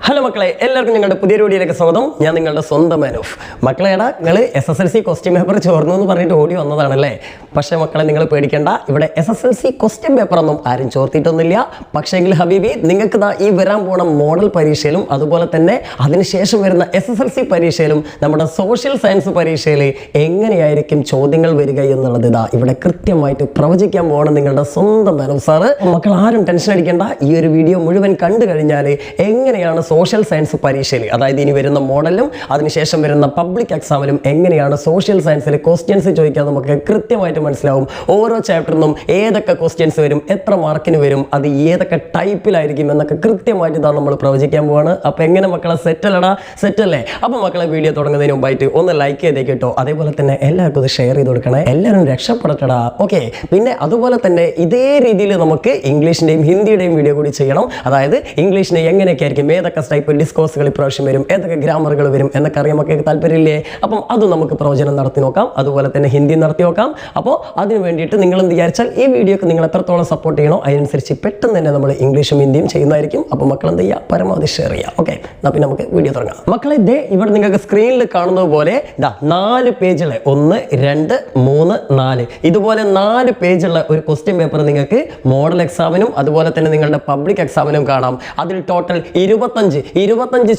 Hello മക്കളെ, എല്ലാവർക്കും ഞങ്ങളുടെ പുതിയ വീഡിയോയിലേക്ക് സ്വാഗതം. ഞാൻ നിങ്ങളുടെ സ്വന്തം മനോഫ്. മക്കളെടാ, നിങ്ങൾ SSLC ക്വസ്റ്റ്യൻ പേപ്പർ ചോർന്നു എന്ന് പറഞ്ഞിട്ട് ഓടി വന്നതാണല്ലേ. പക്ഷേ മക്കളെ, നിങ്ങൾ പേടിക്കേണ്ട, ഇവിടെ SSLC ക്വസ്റ്റ്യൻ പേപ്പറൊന്നും ആരും ചോർത്തിയിട്ടൊന്നുമില്ല. പക്ഷേങ്കിൽ ഹബീബി, നിങ്ങൾക്ക് ഈ വരാൻ പോണ മോഡൽ പരീക്ഷയിലും അതുപോലെ തന്നെ അതിനുശേഷം വരുന്ന SSLC പരീക്ഷയിലും നമ്മുടെ സോഷ്യൽ സയൻസ് പരീക്ഷയിൽ എങ്ങനെയായിരിക്കും ചോദ്യങ്ങൾ വരിക എന്നുള്ളത് ഇവിടെ കൃത്യമായിട്ട് പ്രവചിക്കാൻ പോകണം നിങ്ങളുടെ സ്വന്തം മനോഫ് സാറ്. മക്കൾ ആരും ടെൻഷൻ അടിക്കേണ്ട. ഈ ഒരു വീഡിയോ മുഴുവൻ കണ്ടു കഴിഞ്ഞാൽ എങ്ങനെയാണ് സോഷ്യൽ സയൻസ് പരീക്ഷയിൽ, അതായത് ഇനി വരുന്ന മോഡലും അതിനുശേഷം വരുന്ന പബ്ലിക് എക്സാമിലും എങ്ങനെയാണ് സോഷ്യൽ സയൻസിൽ ക്വസ്റ്റ്യൻസ് ചോദിക്കാൻ നമുക്ക് കൃത്യമായിട്ട് മനസ്സിലാവും. ഓരോ ചാപ്റ്ററിനും ഏതൊക്കെ ക്വസ്റ്റ്യൻസ് വരും, എത്ര മാർക്കിന് വരും, അത് ഏതൊക്കെ ടൈപ്പിലായിരിക്കും എന്നൊക്കെ കൃത്യമായിട്ട് ഇതാണ് നമ്മൾ പ്രവചിക്കാൻ പോവാണ്. അപ്പോൾ എങ്ങനെ മക്കളെ, സെറ്റല്ലടാ, സെറ്റല്ലേ? അപ്പോൾ മക്കളെ, വീഡിയോ തുടങ്ങുന്നതിന് മുമ്പായിട്ട് ഒന്ന് ലൈക്ക് ചെയ്തേക്ക് കേട്ടോ. അതേപോലെ തന്നെ എല്ലാവർക്കും ഇത് ഷെയർ ചെയ്ത് കൊടുക്കണേ. എല്ലാവരും രക്ഷപ്പെടട്ടടാ. ഓക്കെ, പിന്നെ അതുപോലെ തന്നെ ഇതേ രീതിയിൽ നമുക്ക് ഇംഗ്ലീഷിൻ്റെയും ഹിന്ദിയുടെയും വീഡിയോ കൂടി ചെയ്യണം. അതായത് ഇംഗ്ലീഷിനെ എങ്ങനെയൊക്കെ ആയിരിക്കും, ഏതൊക്കെ ടൈപ്പ് ഡിസ്കോഴ്സുകൾ ഇപ്രാവശ്യം വരും, ഏതൊക്കെ ഗ്രാമറുകൾ വരും എന്നൊക്കെ അറിയാൻ നമുക്ക് താല്പര്യമില്ലേ? അപ്പം അത് നമുക്ക് പ്രവചനം നടത്തി നോക്കാം. അതുപോലെ തന്നെ ഹിന്ദി നടത്തി നോക്കാം. അപ്പോൾ അതിന് വേണ്ടിയിട്ട് നിങ്ങൾ എന്ത് വിചാരിച്ചാൽ ഈ വീഡിയോക്ക് നിങ്ങൾ എത്രത്തോളം സപ്പോർട്ട് ചെയ്യണോ അതിനനുസരിച്ച് പെട്ടെന്ന് തന്നെ നമ്മൾ ഇംഗ്ലീഷും ഹിന്ദിയും ചെയ്യുന്നതായിരിക്കും. അപ്പോൾ മക്കൾ എന്ത് ചെയ്യുക, പരമാവധി ഷെയർ ചെയ്യുക. ഓക്കെ, എന്നാൽ പിന്നെ നമുക്ക് വീഡിയോ തുടങ്ങാം. മക്കളെ, ഇവിടെ നിങ്ങൾക്ക് സ്ക്രീനിൽ കാണുന്നത് പോലെ 4 പേജുള്ള 1, 2, 3, 4 ഇതുപോലെ 4 പേജുള്ള ഒരു ക്വസ്റ്റ്യൻ പേപ്പർ നിങ്ങൾക്ക് മോഡൽ എക്സാമിനും അതുപോലെ തന്നെ നിങ്ങളുടെ പബ്ലിക് എക്സാമിനും കാണാം. അതിൽ ടോട്ടൽ 25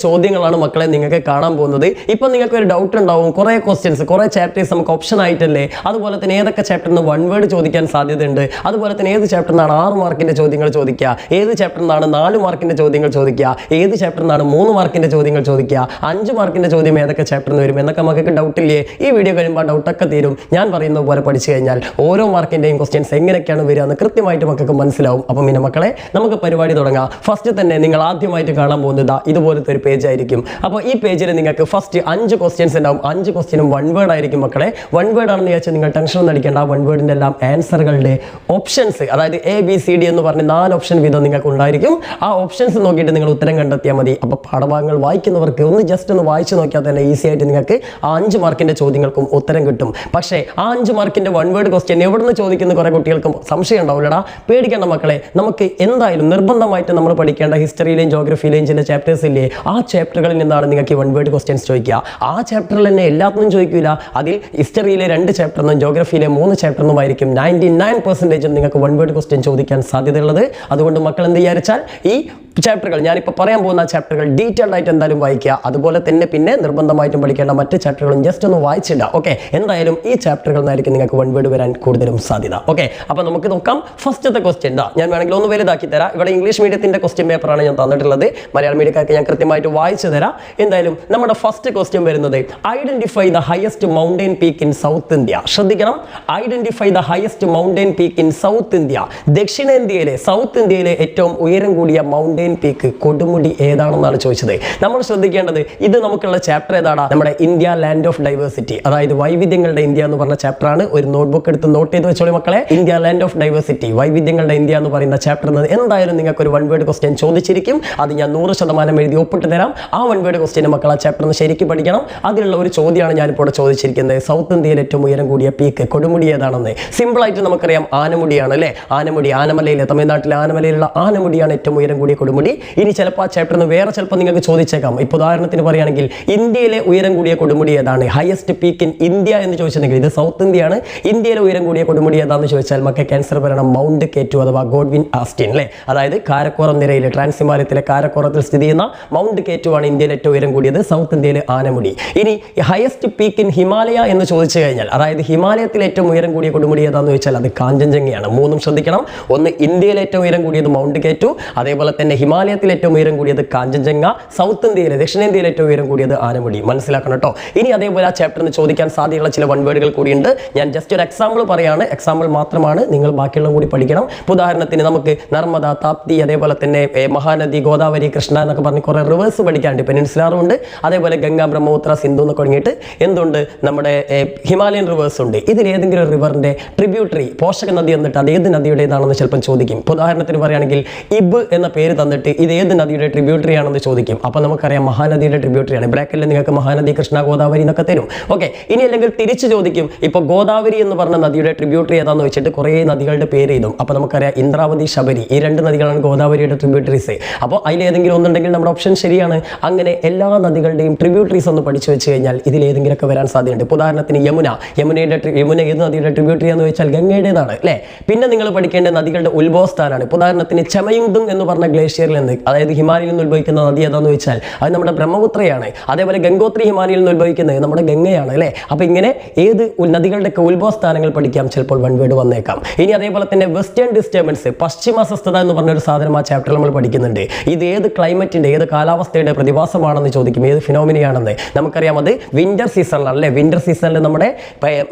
ചോദ്യങ്ങളാണ് മക്കളെ നിങ്ങൾക്ക് കാണാൻ പോകുന്നത്. ഇപ്പം നിങ്ങൾക്ക് ഒരു ഡൗട്ട് ഉണ്ടാവും, കുറേ ക്വസ്റ്റ്യൻസ്, കുറേ ചാപ്റ്റേഴ്സ് നമുക്ക് ഓപ്ഷൻ ആയിട്ടല്ലേ, അതുപോലെ തന്നെ ഏതൊക്കെ ചാപ്റ്ററിന് 1 വേർഡ് ചോദിക്കാൻ സാധ്യതയുണ്ട്, അതുപോലെ തന്നെ ഏത് ചാപ്റ്ററിനാണ് 6 മാർക്കിൻ്റെ ചോദ്യങ്ങൾ ചോദിക്കുക, ഏത് ചാപ്റ്ററിനാണ് 4 മാർക്കിൻ്റെ ചോദ്യങ്ങൾ ചോദിക്കുക, ഏത് ചാപ്റ്ററിനാണ് 3 മാർക്കിൻ്റെ ചോദ്യങ്ങൾ ചോദിക്കുക, 5 മാർക്കിൻ്റെ ചോദ്യം ഏതൊക്കെ ചാപ്റ്ററിന് വരും എന്നൊക്കെ നമുക്ക് ഡൗട്ടില്ലേ? ഈ വീഡിയോ കഴിയുമ്പോൾ ഡൗട്ടൊക്കെ തീരും. ഞാൻ പറയുന്നത് പോലെ പഠിച്ചു കഴിഞ്ഞാൽ ഓരോ മാർക്കിൻ്റെയും ക്വസ്റ്റ്യൻസ് എങ്ങനെയൊക്കെയാണ് വരിക എന്ന് കൃത്യമായിട്ട് മക്കൾക്ക് മനസ്സിലാവും. അപ്പം പിന്നെ മക്കളെ, നമുക്ക് പരിപാടി തുടങ്ങാം. ഫസ്റ്റ് തന്നെ നിങ്ങൾ ആദ്യമായിട്ട് കാണാൻ പോകുന്നത് ഇതുപോലത്തെ ഒരു പേജ് ആയിരിക്കും. അപ്പോൾ ഈ പേജിൽ നിങ്ങൾക്ക് ഫസ്റ്റ് 5 ക്വസ്റ്റ്യൻസ് ഉണ്ടാവും. 5 ക്വസ്റ്റ്യനും 1 വേർഡ് ആയിരിക്കും മക്കളെ. 1 വേർഡ് ആണെന്ന് ചോദിച്ചാൽ നിങ്ങൾ ടെൻഷൻ ഒന്നും അടിക്കേണ്ട. 1 വേർഡിൻ്റെ എല്ലാം ആൻസറുകളുടെ ഓപ്ഷൻസ്, അതായത് ABCD എന്ന് പറഞ്ഞ് 4 ഓപ്ഷൻ വീതം നിങ്ങൾക്ക് ഉണ്ടായിരിക്കും. ആ ഓപ്ഷൻസ് നോക്കിയിട്ട് നിങ്ങൾ ഉത്തരം കണ്ടെത്തിയാൽ മതി. അപ്പോൾ പാഠഭാഗങ്ങൾ വായിക്കുന്നവർക്ക് ജസ്റ്റ് ഒന്ന് വായിച്ചു നോക്കിയാൽ തന്നെ ഈസി ആയിട്ട് നിങ്ങൾക്ക് ആ 5 മാർക്കിൻ്റെ ചോദ്യങ്ങൾക്കും ഉത്തരം കിട്ടും. പക്ഷേ ആ 5 മാർക്കിൻ്റെ 1 വേർഡ് ക്വസ്റ്റ്യൻ എവിടെ നിന്ന് ചോദിക്കുന്ന കുറേ കുട്ടികൾക്കും സംശയം ഉണ്ടാവില്ലടാ. പേടിക്കേണ്ട മക്കളെ, നമുക്ക് എന്തായാലും നിർബന്ധമായിട്ട് നമ്മൾ പഠിക്കേണ്ട ഹിസ്റ്ററിയിലെയും ജോഗ്രഫിയിലെയും ചില ചാപ്റ്റേഴ്സ് ഇല്ലേ, ആ ചാപ്റ്ററുകളിൽ നിന്നാണ് നിങ്ങൾക്ക് 1 വേർഡ് ക്വസ്റ്റ്യൻസ് ചോദിക്കുക. ആ ചാപ്റ്ററിൽ തന്നെ എല്ലാത്തിനും ചോദിക്കില്ല. അതിൽ ഹിസ്റ്ററിയിലെ 2 ചാപ്റ്ററിനും ജോഗ്രഫിയിലെ 3 ചാപ്റ്ററിനും ആയിരിക്കും 99% നിങ്ങൾക്ക് 1 വേർഡ് ക്വസ്റ്റ്യൻ ചോദിക്കാൻ സാധ്യതയുള്ളത്. അതുകൊണ്ട് മക്കൾ എന്ത് വിചാരിച്ചാൽ ഈ ചാപ്റ്ററുകൾ, ഞാനിപ്പോൾ പറയാൻ പോകുന്ന ചാപ്റ്ററുകൾ ഡീറ്റെയിൽഡ് ആയിട്ട് എന്തായാലും വായിക്കുക. അതുപോലെ തന്നെ പിന്നെ നിർബന്ധമായിട്ടും പഠിക്കേണ്ട മറ്റ് ചാപ്റ്ററുകളും ജസ്റ്റ് ഒന്ന് വായിച്ചില്ല. ഓക്കെ, എന്തായാലും ഈ ചാപ്റ്ററുകളിൽ നിന്നായിരിക്കും നിങ്ങൾക്ക് 1 വേർഡ് വരാൻ കൂടുതലും സാധ്യത. ഓക്കെ, അപ്പോൾ നമുക്ക് നോക്കാം. ഫസ്റ്റത്തെ ക്വസ്റ്റ്യൻ ഞാൻ വേണമെങ്കിൽ ഒന്ന് വലുതാക്കി തരാം. ഇവിടെ ഇംഗ്ലീഷ് മീഡിയത്തിൻ്റെ ക്വസ്റ്റ്യൻ പേപ്പറാണ് ഞാൻ തന്നിട്ടുള്ളത്. മലയാളം മീഡിയക്കാർക്ക് ഞാൻ കൃത്യമായിട്ട് വായിച്ചു തരാം. എന്തായാലും നമ്മുടെ ഫസ്റ്റ് ക്വസ്റ്റ്യൻ വരുന്നത് identify the highest mountain peak in South India. ശ്രദ്ധിക്കണം, identify the highest mountain peak in South India. ദക്ഷിണേന്ത്യയിലെ, സൗത്ത് ഇന്ത്യയിലെ ഏറ്റവും ഉയരം കൂടിയ മൗണ്ടൻ പീക്ക്, കൊടുമുടി ഏതാണെന്നാണ് ചോദിച്ചത്. നമ്മൾ ശ്രദ്ധിക്കേണ്ടത്, ഇത് നമുക്കുള്ള ചാപ്റ്റർ ഏതാണ്? നമ്മുടെ ഇന്ത്യ ലാൻഡ് ഓഫ് ഡൈവേഴ്സിറ്റി, അതായത് വൈവിധ്യങ്ങളുടെ ഇന്ത്യ എന്ന് പറഞ്ഞ ചാപ്റ്ററാണ്. ഒരു നോട്ട്ബുക്ക് എടുത്ത് നോട്ട് ചെയ്ത് വെച്ചോളി മക്കളെ. ഇന്ത്യ ലാൻഡ് ഓഫ് ഡൈവേഴ്സിറ്റി, വൈവിധ്യങ്ങളുടെ ഇന്ത്യ എന്ന് പറയുന്ന ചാപ്റ്ററിൽ നിന്ന് എന്തായാലും നിങ്ങൾക്ക് ഒരു 1 വേർഡ് ക്വസ്റ്റ്യൻ ചോദിച്ചിരിക്കും. അത് ഞാൻ 100% എഴുതി ഒപ്പിട്ട് തരാം. ആ 1 വേർഡ് ക്വസ്റ്റ്യൻ മക്കൾ ആ ചാപ്റ്ററിന് ശരിക്കും പഠിക്കണം. അതിലുള്ള ഒരു ചോദ്യമാണ് ഞാനിപ്പോൾ ചോദിച്ചിരിക്കുന്നത്. സൗത്ത് ഇന്ത്യയിൽ ഏറ്റവും ഉയരം കൂടിയ പീക്ക്, കൊടുമുടി ഏതാണെന്ന്. സിമ്പിളായിട്ട് നമുക്കറിയാം, ആനമുടിയാണ് അല്ലേ. ആനമുടി, ആനമലയിലെ, തമിഴ്നാട്ടിലെ ആനമലയിലുള്ള ആനമുടിയാണ് ഏറ്റവും ഉയരം കൂടിയ കൊടുമുടി. ഇനി ചിലപ്പോൾ ആ ചാപ്റ്ററിന് വേറെ ചിലപ്പോൾ നിങ്ങൾക്ക് ചോദിച്ചേക്കാം. ഇപ്പോൾ ഉദാഹരണത്തിന് പറയുകയാണെങ്കിൽ ഇന്ത്യയിലെ ഉയരം കൂടിയ കൊടുമുടി ഏതാണ്, ഹയസ്റ്റ് പീക്ക് ഇൻ ഇന്ത്യ എന്ന് ചോദിച്ചിട്ടുണ്ടെങ്കിൽ ഇത് സൗത്ത് ഇന്ത്യയാണ്. ഇന്ത്യയിലെ ഉയരം കൂടിയ കൊടുമുടി ഏതാണെന്ന് ചോദിച്ചാൽ മക്കൾക്ക് ക്യാൻസർ പറയണം മൗണ്ട് കെ2 അഥവാ ഗോഡ്വിൻ ആസ്റ്റിൻ അല്ലേ. അതായത് കാരക്കോറം നിരയിലെ, ട്രാൻസ് ഹിമാലയത്തിലെ കാരക്കോറത്തിൽ സ്ഥിതി ചെയ്യുന്ന മൗണ്ട് കെ2 ആണ് ഇന്ത്യയിലെ ഏറ്റവും ഉയരം കൂടിയത്. സൗത്ത് ഇന്ത്യയിലെ ആനമുടി. ഇനി ഹയസ്റ്റ് പീക്ക് ഇൻ ഹിമാലയ എന്ന് ചോദിച്ചു കഴിഞ്ഞാൽ, അതായത് ഹിമാലയത്തിലെ ഏറ്റവും ഉയരം കൂടിയ കൊടുമുടി ഏതാണെന്ന് ചോദിച്ചാൽ അത് കാഞ്ചൻജംഗയാണ്. 3 ശ്രദ്ധിക്കണം. ഒന്ന് ഇന്ത്യയിലെ ഏറ്റവും ഉയരം കൂടിയത് മൗണ്ട് കെ2, അതേപോലെ തന്നെ ഹിമാലയത്തിലെ ഏറ്റവും ഉയരം കൂടിയത് കാഞ്ചൻജംഗ, സൗത്ത് ഇന്ത്യയിലെ, ദക്ഷിണേന്ത്യയിലെ ഏറ്റവും ഉയരം കൂടിയത് ആനമുടി. മനസ്സിലാക്കണം കേട്ടോ. ഇനി അതേപോലെ ആ ചാപ്റ്ററിന് ചോദിക്കാൻ സാധ്യതയുള്ള ചില 1 വേർഡുകൾ കൂടിയുണ്ട്. ഞാൻ ജസ്റ്റ് ഒരു എക്സാമ്പിൾ പറയാണ്, എക്സാമ്പിൾ മാത്രമാണ്, നിങ്ങൾ ബാക്കിയുള്ളതും കൂടി പഠിക്കണം. ഉദാഹരണത്തിന് നമുക്ക് നർമ്മദ, താപ്തി, അതേപോലെ തന്നെ മഹാനദി, ഗോദാവരി, കൃഷ്ണ എന്നൊക്കെ പറഞ്ഞ് കുറേ റിവേഴ്സ് പഠിക്കാനുണ്ട്. പെനിൻസുലാറുണ്ട്, അതേപോലെ ഗംഗ, ബ്രഹ്മപുത്ര, സിന്ധു എന്നൊക്കെ തുടങ്ങിയിട്ട് എന്തുണ്ട്, നമ്മുടെ ഹിമാലയൻ റിവേഴ്സ് ഉണ്ട്. ഇതിൽ ഏതെങ്കിലും ഒരു റിവറിൻ്റെ ട്രിബ്യൂട്ടറി, പോഷക നദി എന്നിട്ട് അത് ഏത് നദിയുടേതാണെന്ന് ചിലപ്പം ചോദിക്കും. ഉദാഹരണത്തിന് പറയുകയാണെങ്കിൽ ഇബ് എന്ന പേര് തന്നിട്ട് ഇത് ഏത് നദിയുടെ ട്രിബ്യൂട്ടറി ആണെന്ന് ചോദിക്കും. അപ്പോൾ നമുക്കറിയാം മഹാനദിയുടെ ട്രിബ്യൂട്ടറിയാണ്. ബ്രാക്കറ്റിൽ നിങ്ങൾക്ക് മഹാനദി, കൃഷ്ണ, ഗോദാവരി എന്നൊക്കെ തരും. ഓക്കെ, ഇനി അല്ലെങ്കിൽ തിരിച്ച് ചോദിക്കും, ഇപ്പോൾ ഗോദാവരി എന്ന് പറഞ്ഞ നദിയുടെ ട്രിബ്യൂട്ടറി ഏതാണെന്ന് വെച്ചിട്ട് കുറേ നദികളുടെ പേര് എഴുതും. അപ്പോൾ നമുക്കറിയാം ഇന്ദ്രാവതി, ശബരി, ഈ 2 നദികളാണ് ഗോദാവരിയുടെ ട്രിബ്യൂട്ടറീസ്. അപ്പോൾ അതിലേതെങ്കിലും ഒന്നുണ്ടെങ്കിൽ ഉണ്ടെങ്കിൽ നമ്മുടെ ഓപ്ഷൻ ശരിയാണ്. അങ്ങനെ എല്ലാ നദികളുടെയും ട്രിബ്യൂട്ടറീസ് ഒന്ന് പഠിച്ചു വെച്ച് കഴിഞ്ഞാൽ ഇതിലേതെങ്കിലുമൊക്കെ വരാൻ സാധ്യതയുണ്ട്. ഉദാഹരണത്തിന് യമുന ഏത് നദിയുടെ ട്രിബ്യൂട്ടറി എന്ന് ചോദിച്ചാൽ ഗംഗയുടേതാണ് അല്ലേ. പിന്നെ നിങ്ങൾ പഠിക്കേണ്ട നദികളുടെ ഉത്ഭവസ്ഥാനമാണ്. ഉദാഹരണത്തിന് ചമയുങ്തുങ് എന്ന് പറഞ്ഞ ഗ്ലേഷ്യറിൽ നിന്ന്, അതായത് ഹിമാലയയിൽ നിന്ന് ഉത്ഭവിക്കുന്ന നദി ഏതാണെന്ന് ചോദിച്ചാൽ അത് നമ്മുടെ ബ്രഹ്മപുത്രയാണ്. അതേപോലെ ഗംഗോത്രി ഹിമാലയയിൽ നിന്ന് ഉത്ഭവിക്കുന്നത് നമ്മുടെ ഗംഗയാണ് അല്ലേ. അപ്പോൾ ഇങ്ങനെ ഏത് നദികളുടെ ഉത്ഭവസ്ഥാനങ്ങൾ പഠിക്കാം, ചിലപ്പോൾ വൺ വേർഡ് വന്നേക്കാം. ഇനി അതേപോലെ തന്നെ വെസ്റ്റേൺ ഡിസ്റ്റർബൻസ്, പശ്ചിമ അസ്വസ്ഥത എന്ന് പറഞ്ഞൊരു സാധനം ആ ചാപ്റ്ററിൽ നമ്മൾ പഠിക്കുന്നുണ്ട്. ഇത് ഏത് ക്ലൈമറ്റിന്റെ, ഏത് കാലാവസ്ഥയുടെ പ്രതിഭാസമാണെന്ന് ചോദിക്കും, ഏത് ഫിനോമിനയാണെന്ന്. നമുക്കറിയാം അത് വിന്റർ സീസണിലാണ് അല്ലേ. വിന്റർ സീസണിൽ നമ്മുടെ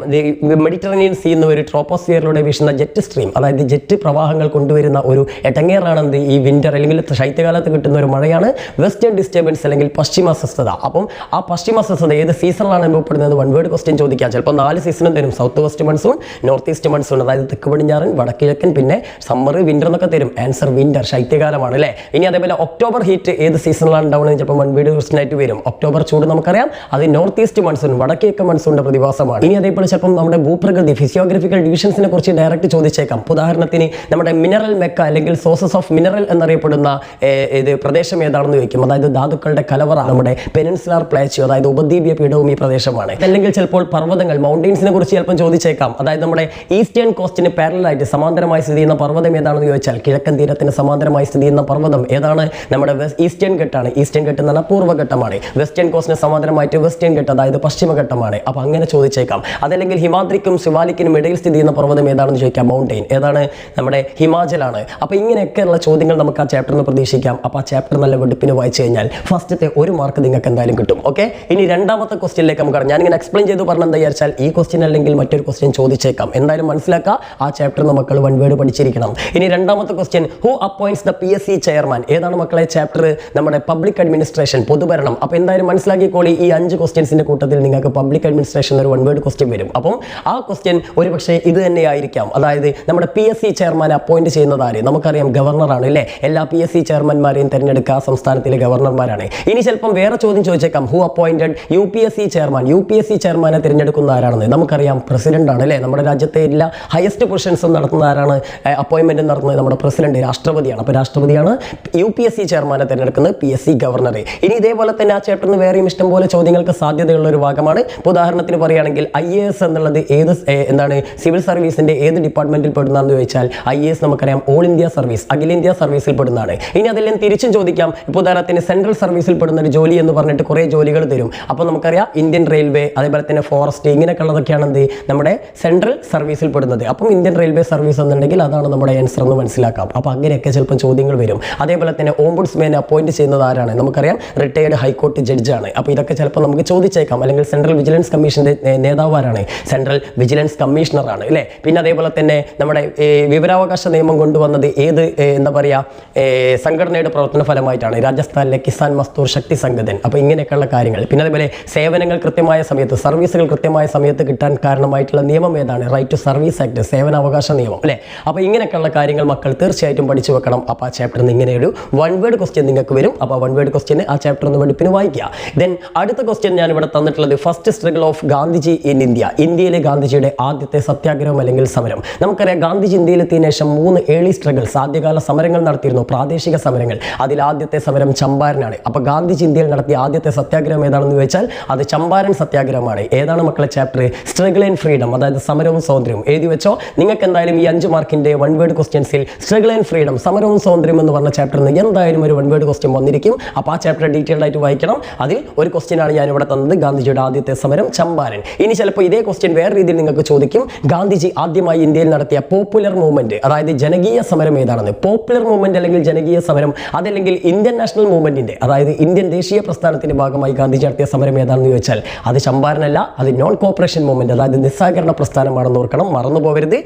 മെഡിറ്ററേനിയൻ സീ എന്ന ഒരു ട്രോപ്പോസ്ഫിയറിലൂടെ വീശുന്ന ജെറ്റ് സ്ട്രീം, അതായത് ജെറ്റ് പ്രവാഹങ്ങൾ കൊണ്ടുവരുന്ന ഒരു എടങ്ങേറാണെന്ത് ഈ വിന്റർ അല്ലെങ്കിൽ ശൈത്യകാലത്ത് കിട്ടുന്ന ഒരു മഴയാണ് വെസ്റ്റേൺ ഡിസ്റ്റർബൻസ് അല്ലെങ്കിൽ പശ്ചിമ അസ്വസ്ഥത. അപ്പം ആ പശ്ചിമ അസ്വസ്ഥത ഏത് സീസണിലാണ് അനുഭവപ്പെടുന്നത്, വൺ വേർഡ് ക്വസ്റ്റ്യൻ ചോദിക്കാം. ചിലപ്പോൾ 4 സീസണും തരും. South west monsoon, north east monsoon, അതായത് തെക്ക് പടിഞ്ഞാറൻ, വടക്കിഴക്കൻ, പിന്നെ സമ്മർ, വിന്റർ എന്നൊക്കെ തരും. ആൻസർ വിന്റർ, ശൈത്യകാലമാണ് അല്ലേ. ഇനി അതേപോലെ ഒക്ടോബർ ഹീറ്റ് ഏത് സീസണിലാണ് ഉണ്ടാവുന്നത്, ചിലപ്പോൾ വൺ വേർഡ് ക്വസ്റ്റ്യൻ ആയിട്ട് വരും. ഒക്ടോബർ ചൂട് നമുക്കറിയാം, അത് നോർത്ത് ഈസ്റ്റ് മൺസൂൺ, വടക്കിഴക്കൻ മൺസൂണിന്റെ പ്രതിഭാസമാണ്. ഇനി അതേപോലെ ചിലപ്പോൾ നമ്മുടെ ഭൂപ്രകൃതി, ഫിസിയോഗ്രഫിക്കൽ ഡിവിഷൻസിനെ കുറിച്ച് ഡയറക്റ്റ് ചോദിച്ചേക്കാം. ഉദാഹരണത്തിന് നമ്മുടെ മിനറൽ മെക്ക അല്ലെങ്കിൽ സോഴ്സസ് ഓഫ് മിനറൽ എന്നറിയപ്പെടുന്ന ഇത് പ്രദേശം ഏതാണെന്ന് ചോദിക്കും. അതായത് ധാതുക്കളുടെ കലവറ നമ്മുടെ പെനിൻസുലാർ പ്ലേറ്റ്യൂ, അതായത് ഉപദ്വീപീയ പീഠഭൂമി പ്രദേശമാണ്. അല്ലെങ്കിൽ ചിലപ്പോൾ പർവ്വതങ്ങൾ, മൗണ്ടെയിൻസിനെ കുറിച്ച് ചിലപ്പോൾ ചോദിച്ചേക്കാം. അതായത് നമ്മുടെ ഈസ്റ്റേൺ കോസ്റ്റിന് പാരലായിട്ട് സമാന്തരമായി സ്ഥിതി ചെയ്യുന്ന പർവ്വതം ഏതാണെന്ന് ചോദിച്ചാൽ കിഴക്കൻ തീരത്തിന് സമാന്തരമായി സ്ഥിതി ചെയ്യുന്ന പർവ്വതം ഏതാണ്, നമ്മുടെ ഈസ്റ്റേൺ ഘട്ടാണ്. ഈസ്റ്റേൺ ഘട്ടം എന്ന് പറഞ്ഞാൽ പൂർവ്വഘട്ടമാണ്. വെസ്റ്റേൺ കോസ്റ്റിന് സമാന്തരമായിട്ട് വെസ്റ്റേൺ ഘട്ടം, അതായത് പശ്ചിമഘട്ടമാണ്. അപ്പോൾ അങ്ങനെ ചോദിച്ചേക്കാം. അതല്ലെങ്കിൽ ഹിമാദ്രിക്കും ശിവാലിക്കിനും ഇടയിൽ സ്ഥിതി ചെയ്യുന്ന പർവ്വതം ഏതാണെന്ന് ചോദിക്കാം. മൗണ്ടെയിൻ ഏതാണ്, നമ്മുടെ ഹിമാചലാണ്. അപ്പോൾ ഇങ്ങനെയൊക്കെയുള്ള ചോദ്യങ്ങൾ നമുക്ക് ആ ചാപ്റ്ററിൽ നിന്ന് പ്രതീക്ഷിക്കാം. അപ്പോൾ ആ ചാപ്റ്റർ നല്ല വെടുപ്പിന് വായിച്ചു കഴിഞ്ഞാൽ ഫസ്റ്റത്തെ 1 മാർക്ക് നിങ്ങൾക്ക് എന്തായാലും കിട്ടും. ഓക്കെ, ഇനി രണ്ടാമത്തെ ക്വസ്റ്റ്യനിലേക്ക് നമുക്ക് കടക്കാം. ഞാനിങ്ങനെ എക്സ്പ്ലെയിൻ ചെയ്ത് പറഞ്ഞെന്താ വിചാരിച്ചാൽ ഈ ക്വസ്റ്റ്യൻ അല്ലെങ്കിൽ മറ്റൊരു ക്വസ്റ്റ്യൻ ചോദിച്ചേക്കാം. എന്തായാലും മനസ്സിലാക്കുക, ആ ചാപ്റ്റർ മക്കൾ വൺ വേർഡ് പഠിച്ചിരിക്കണം. ഇനി രണ്ടാമത്തെ question, who appoints the PSC chairman, ഏതാണ് മക്കളെ ചാപ്റ്റർ, നമ്മുടെ പബ്ലിക് അഡ്മിനിസ്ട്രേഷൻ, പൊതുഭരണം. അപ്പോൾ എന്തായാലും മനസ്സിലാക്കിക്കോളി, ഈ 5 ക്വസ്റ്റ്യൻസിന്റെ കൂട്ടത്തിൽ നിങ്ങൾക്ക് പബ്ലിക് അഡ്മിനിസ്ട്രേഷൻ ഒരു വൺ വേർഡ് ക്വസ്റ്റ്യൻ വരും. അപ്പം ആ ക്വസ്റ്റ്യൻ ഒരു പക്ഷേ ഇത് തന്നെ ആയിരിക്കാം. അതായത് നമ്മുടെ PSC ചെയർമാൻ അപ്പോയിന്റ് ചെയ്യുന്നത് ആര്, നമുക്കറിയാം ഗവർണറാണ് അല്ലേ. എല്ലാ PSC ചെയർമാൻമാരെയും തിരഞ്ഞെടുക്കുക സംസ്ഥാനത്തിലെ ഗവർണർമാരാണ്. ഇനി ചിലപ്പം വേറെ ചോദ്യം ചോദിച്ചേക്കാം, who appointed UPSC chairman, UPSC ചെയർമാനെ തിരഞ്ഞെടുക്കുന്ന ആരാണെന്ന്. നമുക്കറിയാം പ്രസിഡന്റ് ആണ് അല്ലേ. നമ്മുടെ രാജ്യത്തെ എല്ലാ ഹയസ്റ്റ് പൊസിഷൻസും നടത്തുന്ന ആരാണ്, അപ്പോയിന്റ്മെന്റ് നടത്തുന്നത് നമ്മുടെ പ്രസിഡന്റ്, രാഷ്ട്രപതിയാണ്. അപ്പോൾ രാഷ്ട്രപതിയാണ് UPSC ചെയർമാനെ തിരഞ്ഞെടുക്കുന്നത്, PSC ഗവർണർ. ഇനി ഇതേപോലെ തന്നെ ആ ചാപ്റ്ററിന് വേറെയും ഇഷ്ടംപോലെ ചോദ്യങ്ങൾക്ക് സാധ്യതയുള്ള ഒരു ഭാഗമാണ്. ഉദാഹരണത്തിന് പറയുകയാണെങ്കിൽ IAS എന്നുള്ളത് ഏത് എന്താണ് സിവിൽ സർവീസിന്റെ ഏത് ഡിപ്പാർട്ട്മെന്റിൽ പെടുന്നതെന്ന് ചോദിച്ചാൽ IAS നമുക്കറിയാം ഓൾ ഇന്ത്യ സർവീസ്, അഖിലേന്ത്യാ സർവീസിൽ പെടുന്നതാണ്. ഇനി അതെല്ലാം തിരിച്ചും ചോദിക്കാം. ഇപ്പോൾ ഉദാഹരണത്തിന് സെൻട്രൽ സർവീസിൽ പെടുന്ന ഒരു ജോലി എന്ന് പറഞ്ഞിട്ട് കുറേ ജോലികൾ തരും. അപ്പോൾ നമുക്കറിയാം ഇന്ത്യൻ റെയിൽവേ, അതേപോലെ തന്നെ ഫോറസ്റ്റ്, ഇങ്ങനെയൊക്കെ ഉള്ളതൊക്കെയാണ് എന്ത് നമ്മുടെ സെൻട്രൽ സർവീസിൽ പെടുന്നത്. അപ്പം ഇന്ത്യൻ റെയിൽവേ സർവീസ് എന്നുണ്ടെങ്കിൽ അതാണ് നമ്മുടെ ആൻസർ എന്ന് മനസ്സിലാക്കാം. അപ്പോൾ അങ്ങനെയൊക്കെ ചിലപ്പോൾ ചോദ്യങ്ങൾ വരും. അതേപോലെ തന്നെ ഓംബുഡ്സ്മാനെ അപ്പോയിന്റ് ചെയ്യുന്നത് ആരാണ്, നമുക്കറിയാം റിട്ടയർഡ് ഹൈക്കോടതി ജഡ്ജാണ്. അപ്പോൾ ഇതൊക്കെ ചിലപ്പോൾ നമുക്ക് ചോദിച്ചേക്കാം. അല്ലെങ്കിൽ സെൻട്രൽ വിജിലൻസ് കമ്മീഷന്റെ നേതാവ് ആരാണ്, സെൻട്രൽ വിജിലൻസ് കമ്മീഷണറാണ് അല്ലേ. പിന്നെ അതേപോലെ തന്നെ നമ്മുടെ വിവരാവകാശ നിയമം കൊണ്ടുവന്നത് ഏത് എന്താ പറയുക സംഘടനയുടെ പ്രവർത്തന ഫലമായിട്ടാണ്, രാജസ്ഥാനിലെ കിസാൻ മസ്ദൂർ ശക്തി സംഘടന. അപ്പോൾ ഇങ്ങനെയൊക്കെയുള്ള കാര്യങ്ങൾ. പിന്നെ അതേപോലെ സേവനങ്ങൾ കൃത്യമായ സമയത്ത്, സർവീസുകൾ കൃത്യമായ സമയത്ത് കിട്ടാൻ കാരണമായിട്ടുള്ള നിയമം ഏതാണ്, റൈറ്റ് ടു സർവീസ് ആക്ട്, സേവനാവകാശ നിയമം അല്ലേ. അപ്പോൾ ഇങ്ങനെയൊക്കെയുള്ള കാര്യങ്ങൾ മക്കൾ തീർച്ചയായിട്ടും പഠിച്ചു വെക്കണം. അപ്പോൾ ആ ചാപ്റ്ററിൽ നിന്ന് ഇങ്ങനെ ഒരു വൺ വേർഡ് ക്വസ്റ്റ്യൻ നിങ്ങൾക്ക് വരും. അപ്പോൾ വൺ വേർഡ് ക്വസ്റ്റ്യൻ ആ ചാപ്റ്റർ ഒന്ന് വെടുപ്പിന് വായിക്കുക. ദെൻ അടുത്ത ക്വസ്റ്റ്യൻ ഞാൻ ഇവിടെ തന്നിട്ടുള്ളത്, first struggle of Gandhiji in India, ഇന്ത്യയിലെ ഗാന്ധിജിയുടെ ആദ്യത്തെ സത്യാഗ്രഹം അല്ലെങ്കിൽ സമരം. നമുക്കറിയാം ഗാന്ധിജി ഇന്ത്യയിലെത്തിയതിനു ശേഷം 3 ഏർലി സ്ട്രഗിൾസ്, ആദ്യകാല സമരങ്ങൾ നടത്തിയിരുന്നു, പ്രാദേശിക സമരങ്ങൾ. അതിൽ ആദ്യത്തെ സമരം ചമ്പാരനാണ്. അപ്പോൾ ഗാന്ധിജി ഇന്ത്യയിൽ നടത്തിയ ആദ്യത്തെ സത്യാഗ്രഹം ഏതാണെന്ന് ചോദിച്ചാൽ അത് ചമ്പാരൻ സത്യാഗ്രഹമാണ്. ഏതാണ് മക്കളെ ചാപ്റ്റർ, സ്ട്രഗിൾ ആൻഡ് ഫ്രീഡം, അതായത് സമരവും സ്വാതന്ത്ര്യവും. എഴുതി വെച്ചോ, നിങ്ങൾക്ക് എന്തായാലും ഈ 5 മാർക്കിന്റെ വൺ വേർഡ് ക്വസ്റ്റ്യൻസിൽ സ്ട്രഗിൾ ആൻഡ് ഫ്രീഡം, സമരവും സ്വാതന്ത്ര്യം എന്ന് പറഞ്ഞ ചാപ്റ്ററിൽ നിന്ന് എന്തായാലും ഒരു വൺ വേർഡ് ക്വസ്റ്റ്യൻ വന്നിരിക്കും. അപ്പോൾ ആ ചാപ്റ്റർ ഡീറ്റെയിൽഡ് ആയിട്ട് വായിക്കണം. അതിൽ ഒരു ക്വസ്റ്റ്യനാണ് ഞാൻ ഇവിടെ തന്നത്, ഗാന്ധിജിയുടെ ആദ്യത്തെ സമരം ചമ്പാരൻ. ഇനി ചിലപ്പോൾ ഇതേ ക്വസ്റ്റ്യൻ വേറെ രീതിയിൽ നിങ്ങൾക്ക് ചോദിക്കും, ഗാന്ധിജി ആദ്യമായി ഇന്ത്യയിൽ നടത്തിയ പോപ്പുലർ മൂവ്മെന്റ്, അതായത് ജനകീയ സമരം ഏതാണെന്ന്. പോപ്പുലർ മൂവ്മെന്റ് അല്ലെങ്കിൽ ജനകീയ സമരം, അതല്ലെങ്കിൽ ഇന്ത്യൻ നാഷണൽ മൂവ്മെന്റിന്റെ, അതായത് ഇന്ത്യൻ ദേശീയ പ്രസ്ഥാനത്തിന്റെ ഭാഗമായി ഗാന്ധിജി നടത്തിയ സമരം ഏതാണെന്ന് ചോദിച്ചാൽ അത് ചമ്പാരനല്ല, അത് നോൺ കോപ്പറേഷൻ മൂവ്മെന്റ്, അതായത് നിസ്സഹകരണ പ്രസ്ഥാനമാണെന്ന് ഓർക്കണം, മറന്നു പോകരുത്.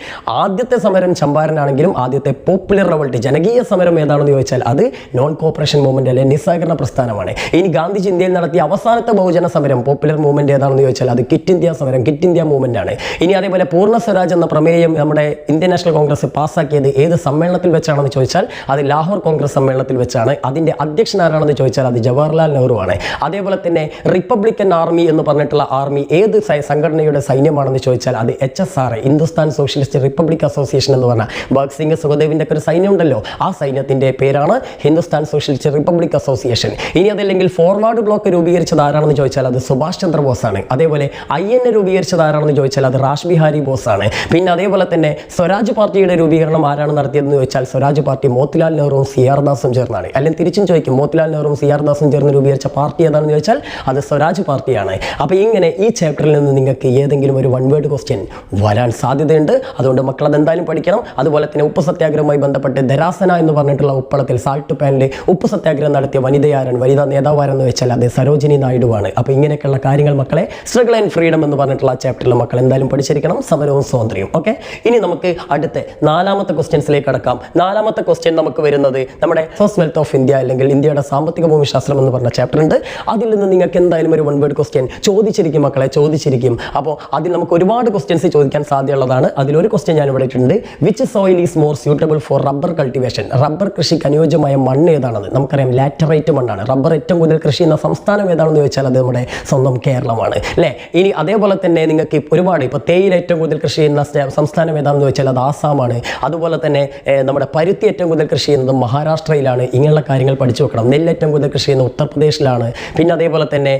ആദ്യത്തെ സമരം ചമ്പാരനാണെങ്കിലും ആദ്യത്തെ പോപ്പുലർ റവോൾട്ട്, ജനകീയ സമരം ഏതാണെന്ന് ചോദിച്ചാൽ അത് നോൺ കോപ്പറേഷൻ മൂവ്മെന്റ് അല്ലെങ്കിൽ നിസ്സഹകരണ പ്രസ്ഥാനമാണ്. ഇനി ഗാന്ധിജി ഇന്ത്യയിൽ നടത്തിയ അവസാനത്തെ ബഹുജന സമരം, പോപ്പുലർ മൂവ്മെന്റ് ഏതാണെന്ന് ചോദിച്ചാൽ അത് ക്വിറ്റ് ഇന്ത്യ സമരം, ക്വിറ്റ് ഇന്ത്യ മൂവ്മെന്റ് ആണ്. ഇനി അതേപോലെ പൂർണ്ണ സ്വരാജ് എന്ന പ്രമേയം നമ്മുടെ ഇന്ത്യൻ നാഷണൽ കോൺഗ്രസ് പാസ്സാക്കിയത് ഏത് സമ്മേളനത്തിൽ വെച്ചാണെന്ന് ചോദിച്ചാൽ അത് ലാഹോർ കോൺഗ്രസ് സമ്മേളനത്തിൽ വെച്ചാണ്. അതിന്റെ അധ്യക്ഷൻ ആരാണെന്ന് ചോദിച്ചാൽ അത് ജവഹർലാൽ നെഹ്റു ആണ്. അതേപോലെ തന്നെ റിപ്പബ്ലിക്കൻ ആർമി എന്ന് പറഞ്ഞിട്ടുള്ള ആർമി ഏത് സംഘടനയുടെ സൈന്യമാണെന്ന് ചോദിച്ചാൽ അത് HSR, Hindustan socialist republic association എന്ന് പറഞ്ഞ ഭഗത് സിംഗ് സുഖദേവിന്റെ ഒക്കെ ഒരു സൈന്യം ഉണ്ടല്ലോ, ആ സൈന്യത്തിന്റെ പേരാണ് Hindustan socialist socialist republic association. ഇനി അതല്ലെങ്കിൽ ഫോർവേഡ് ബ്ലോക്ക് രൂപീകരിച്ചത് ആരാണെന്ന് ചോദിച്ചാൽ അത് സുഭാഷ് ചന്ദ്രബോസ് ആണ്. അതേപോലെ INA രൂപീകരിച്ചത് ആരാണെന്ന് ചോദിച്ചാൽ അത് റാഷ് ബിഹാരി ബോസ് ആണ്. പിന്നെ അതേപോലെ തന്നെ സ്വരാജ് പാർട്ടിയുടെ രൂപീകരണം ആരാണ് നടത്തിയതെന്ന് ചോദിച്ചാൽ സ്വരാജ് പാർട്ടി മോത്തിലാൽ നെഹ്റുവും CR ദാസും ചേർന്നാണ്. അല്ലെങ്കിൽ തിരിച്ചും ചോദിക്കും, മോത്തിലാൽ നെഹ്റുവും CR ദാസും ചേർന്ന് രൂപീകരിച്ച പാർട്ടി ഏതാണെന്ന് ചോദിച്ചാൽ അത് സ്വരാജ് പാർട്ടിയാണ്. അപ്പോൾ ഇങ്ങനെ ഈ ചാപ്റ്ററിൽ നിന്ന് നിങ്ങൾക്ക് ഏതെങ്കിലും ഒരു വൺ വേർഡ് ക്വസ്റ്റ്യൻ വരാൻ സാധ്യതയുണ്ട്. അതുകൊണ്ട് മക്കൾ അതെന്തായാലും പഠിക്കണം. അതുപോലെ തന്നെ ഉപ്പ് സത്യാഗ്രഹവുമായി ബന്ധപ്പെട്ട് ധരാസന എന്ന് പറഞ്ഞിട്ടുള്ള ഉപ്പളത്തിൽ സാൾട്ട് പാനിൽ ഉപ്പ് സത്യാഗ്രഹം നടത്തിയ വനിതാ നേതാവാരെന്ന് വെച്ചാൽ അത് സരോജിനി നായിഡുവാണ്. അപ്പോൾ ഇങ്ങനെയൊക്കെയുള്ള കാര്യങ്ങൾ മക്കളെ സ്ട്രഗിൾ ആൻഡ് ഫ്രീഡം എന്ന് പറഞ്ഞിട്ടുള്ള ചാപ്റ്ററിൽ മക്കൾ എന്തായാലും പഠിച്ചിരിക്കണം, സമരവും സ്വാതന്ത്ര്യവും. ഓക്കെ, ഇനി നമുക്ക് അടുത്ത 4ാമത്തെ ക്വസ്റ്റ്യൻസിലേക്ക് കടക്കാം. 4ാമത്തെ ക്വസ്റ്റ്യൻ നമുക്ക് വരുന്നത് നമ്മുടെ ഫസ്റ്റ് വെൽത്ത് ഓഫ് ഇന്ത്യ അല്ലെങ്കിൽ ഇന്ത്യയുടെ സാമ്പത്തിക ഭൂമിശാസ്ത്രം എന്ന് പറഞ്ഞ ചാപ്റ്റർ ഉണ്ട്. അതിൽ നിന്ന് നിങ്ങൾക്ക് എന്തായാലും ഒരു വൺ വേർഡ് ക്വസ്റ്റ്യൻ ചോദിച്ചിരിക്കും മക്കളെ, ചോദിച്ചിരിക്കും. അപ്പോൾ അതിൽ നമുക്ക് ഒരുപാട് ക്വസ്റ്റ്യൻസ് ചോദിക്കാൻ സാധ്യതയുള്ളതാണ്. അതിലൊരു ക്വസ്റ്റ്യൻ ഞാൻ ഇവിടെ ഇട്ടിട്ടുണ്ട്. Which soil is more suitable for rubber cultivation? Rubber കൃഷിക്ക് അനുയോജ്യമായ മണ്ണ് ഏതാണെന്ന് നമുക്കറിയാം. ലാറ്ററൈറ്റ് മണ്ണാണ്. റബ്ബർ ഏറ്റവും കൂടുതൽ കൃഷി ചെയ്യുന്ന സംസ്ഥാനം ഏതാണെന്ന് ചോദിച്ചാൽ അത് നമ്മുടെ സ്വന്തം കേരളമാണ് അല്ലേ. ഇനി അതേപോലെ തന്നെ നിങ്ങൾക്ക് ഒരുപാട് ഇപ്പോൾ തേയില ഏറ്റവും കൂടുതൽ കൃഷി ചെയ്യുന്ന സംസ്ഥാനം ഏതാണെന്ന് ചോദിച്ചാൽ അത് ആസാമാണ്. അതുപോലെ തന്നെ നമ്മുടെ പരുത്തി ഏറ്റവും കൂടുതൽ കൃഷി ചെയ്യുന്നത് മഹാരാഷ്ട്രയിലാണ്. ഇങ്ങനെയുള്ള കാര്യങ്ങൾ പഠിച്ചു വെക്കണം. നെല്ല് ഏറ്റവും കൂടുതൽ കൃഷി ചെയ്യുന്നത് ഉത്തർപ്രദേശിലാണ്. പിന്നെ അതേപോലെ തന്നെ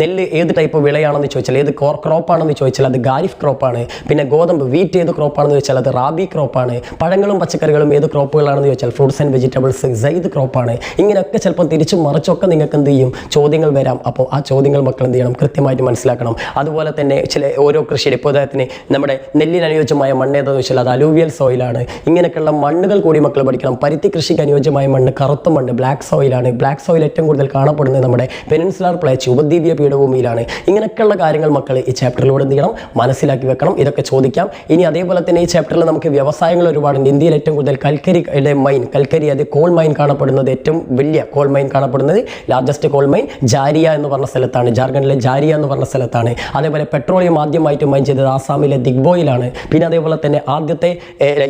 നെല്ല് ഏത് ടൈപ്പ് വിളയാണെന്ന് ചോദിച്ചാൽ, ഏത് ക്രോപ്പാണെന്ന് ചോദിച്ചാൽ അത് ഖാരിഫ് ക്രോപ്പാണ്. പിന്നെ ഗോതമ്പ് വീറ്റ് ഏത് ക്രോപ്പാണെന്ന് ചോദിച്ചാൽ അത് റാബി ക്രോപ്പാണ്. പഴങ്ങളും പച്ചക്കറികളും ഏത് ക്രോപ്പുകളാണെന്ന് ചോദിച്ചാൽ ഫ്രൂട്ട്സ് ആൻഡ് വെജിറ്റബിൾസ് സൈദ് ക്രോപ്പാണ്. ഇങ്ങനെയൊക്കെ ചിലപ്പോൾ തിരിച്ചും മറിച്ചൊക്കെ നിങ്ങൾക്ക് എന്ത് ചെയ്യും, ചോദ്യങ്ങൾ വരാം. അപ്പോൾ ആ ചോദ്യങ്ങൾ മക്കൾ എന്ത് ചെയ്യണം, കൃത്യമായിട്ട് മനസ്സിലാക്കണം. അതുപോലെ തന്നെ ഓരോ കൃഷിയുടെ ഇപ്പോൾ ഉദാഹരണത്തിന് നമ്മുടെ നെല്ലിന് അനുയോജ്യമായ മണ്ണ് ഏതാണെന്ന് വെച്ചാൽ അത് അലൂവിയൽ സോയിലാണ്. ഇങ്ങനെയൊക്കെയുള്ള മണ്ണുകൾ കൂടി മക്കൾ പഠിക്കണം. പരുത്തി കൃഷിക്ക് അനുയോജ്യമായ മണ്ണ് കറുത്ത മണ്ണ് ബ്ലാക്ക് സോയിലാണ്. ബ്ലാക്ക് സോയിൽ ഏറ്റവും കൂടുതൽ കാണപ്പെടുന്നത് നമ്മുടെ പെനിൻസുലാർ പ്ലേറ്റ് ഉപദ്വീപീയ പീഠഭൂമിയിലാണ്. ഇങ്ങനെയൊക്കെയുള്ള കാര്യങ്ങൾ മക്കൾ ഈ ചാപ്റ്ററിലൂടെ എന്ത് ചെയ്യണം, മനസ്സിലാക്കി വെക്കണം. ഇതൊക്കെ ചോദിക്കാം. ഇനി അതേപോലെ തന്നെ ഈ ചാപ്റ്ററിൽ നമുക്ക് വ്യവസായങ്ങൾ ഒരുപാടുണ്ട്. ഇന്ത്യയിൽ ഏറ്റവും കൂടുതൽ കൽക്കരിയുടെ മൈൻ, കൽക്കരി അത് കോൾ മൈൻ കാണപ്പെടുന്നത്, ഏറ്റവും വലിയ കോൾ മൈൻ കാണപ്പെടുന്നത് ലാർജസ്റ്റ് കോൾ മൈൻ ജാരിയ എന്ന് പറഞ്ഞ സ്ഥലത്താണ്. ജാർഖണ്ഡിലെ ജാരിയ എന്ന് പറഞ്ഞ സ്ഥലത്താണ്. അതേപോലെ പെട്രോളിയം ആദ്യമായിട്ട് മൈൻ ചെയ്തത് ആസാമിലെ ദിഗ്ബോയിലാണ്. പിന്നെ അതേപോലെ തന്നെ ആദ്യത്തെ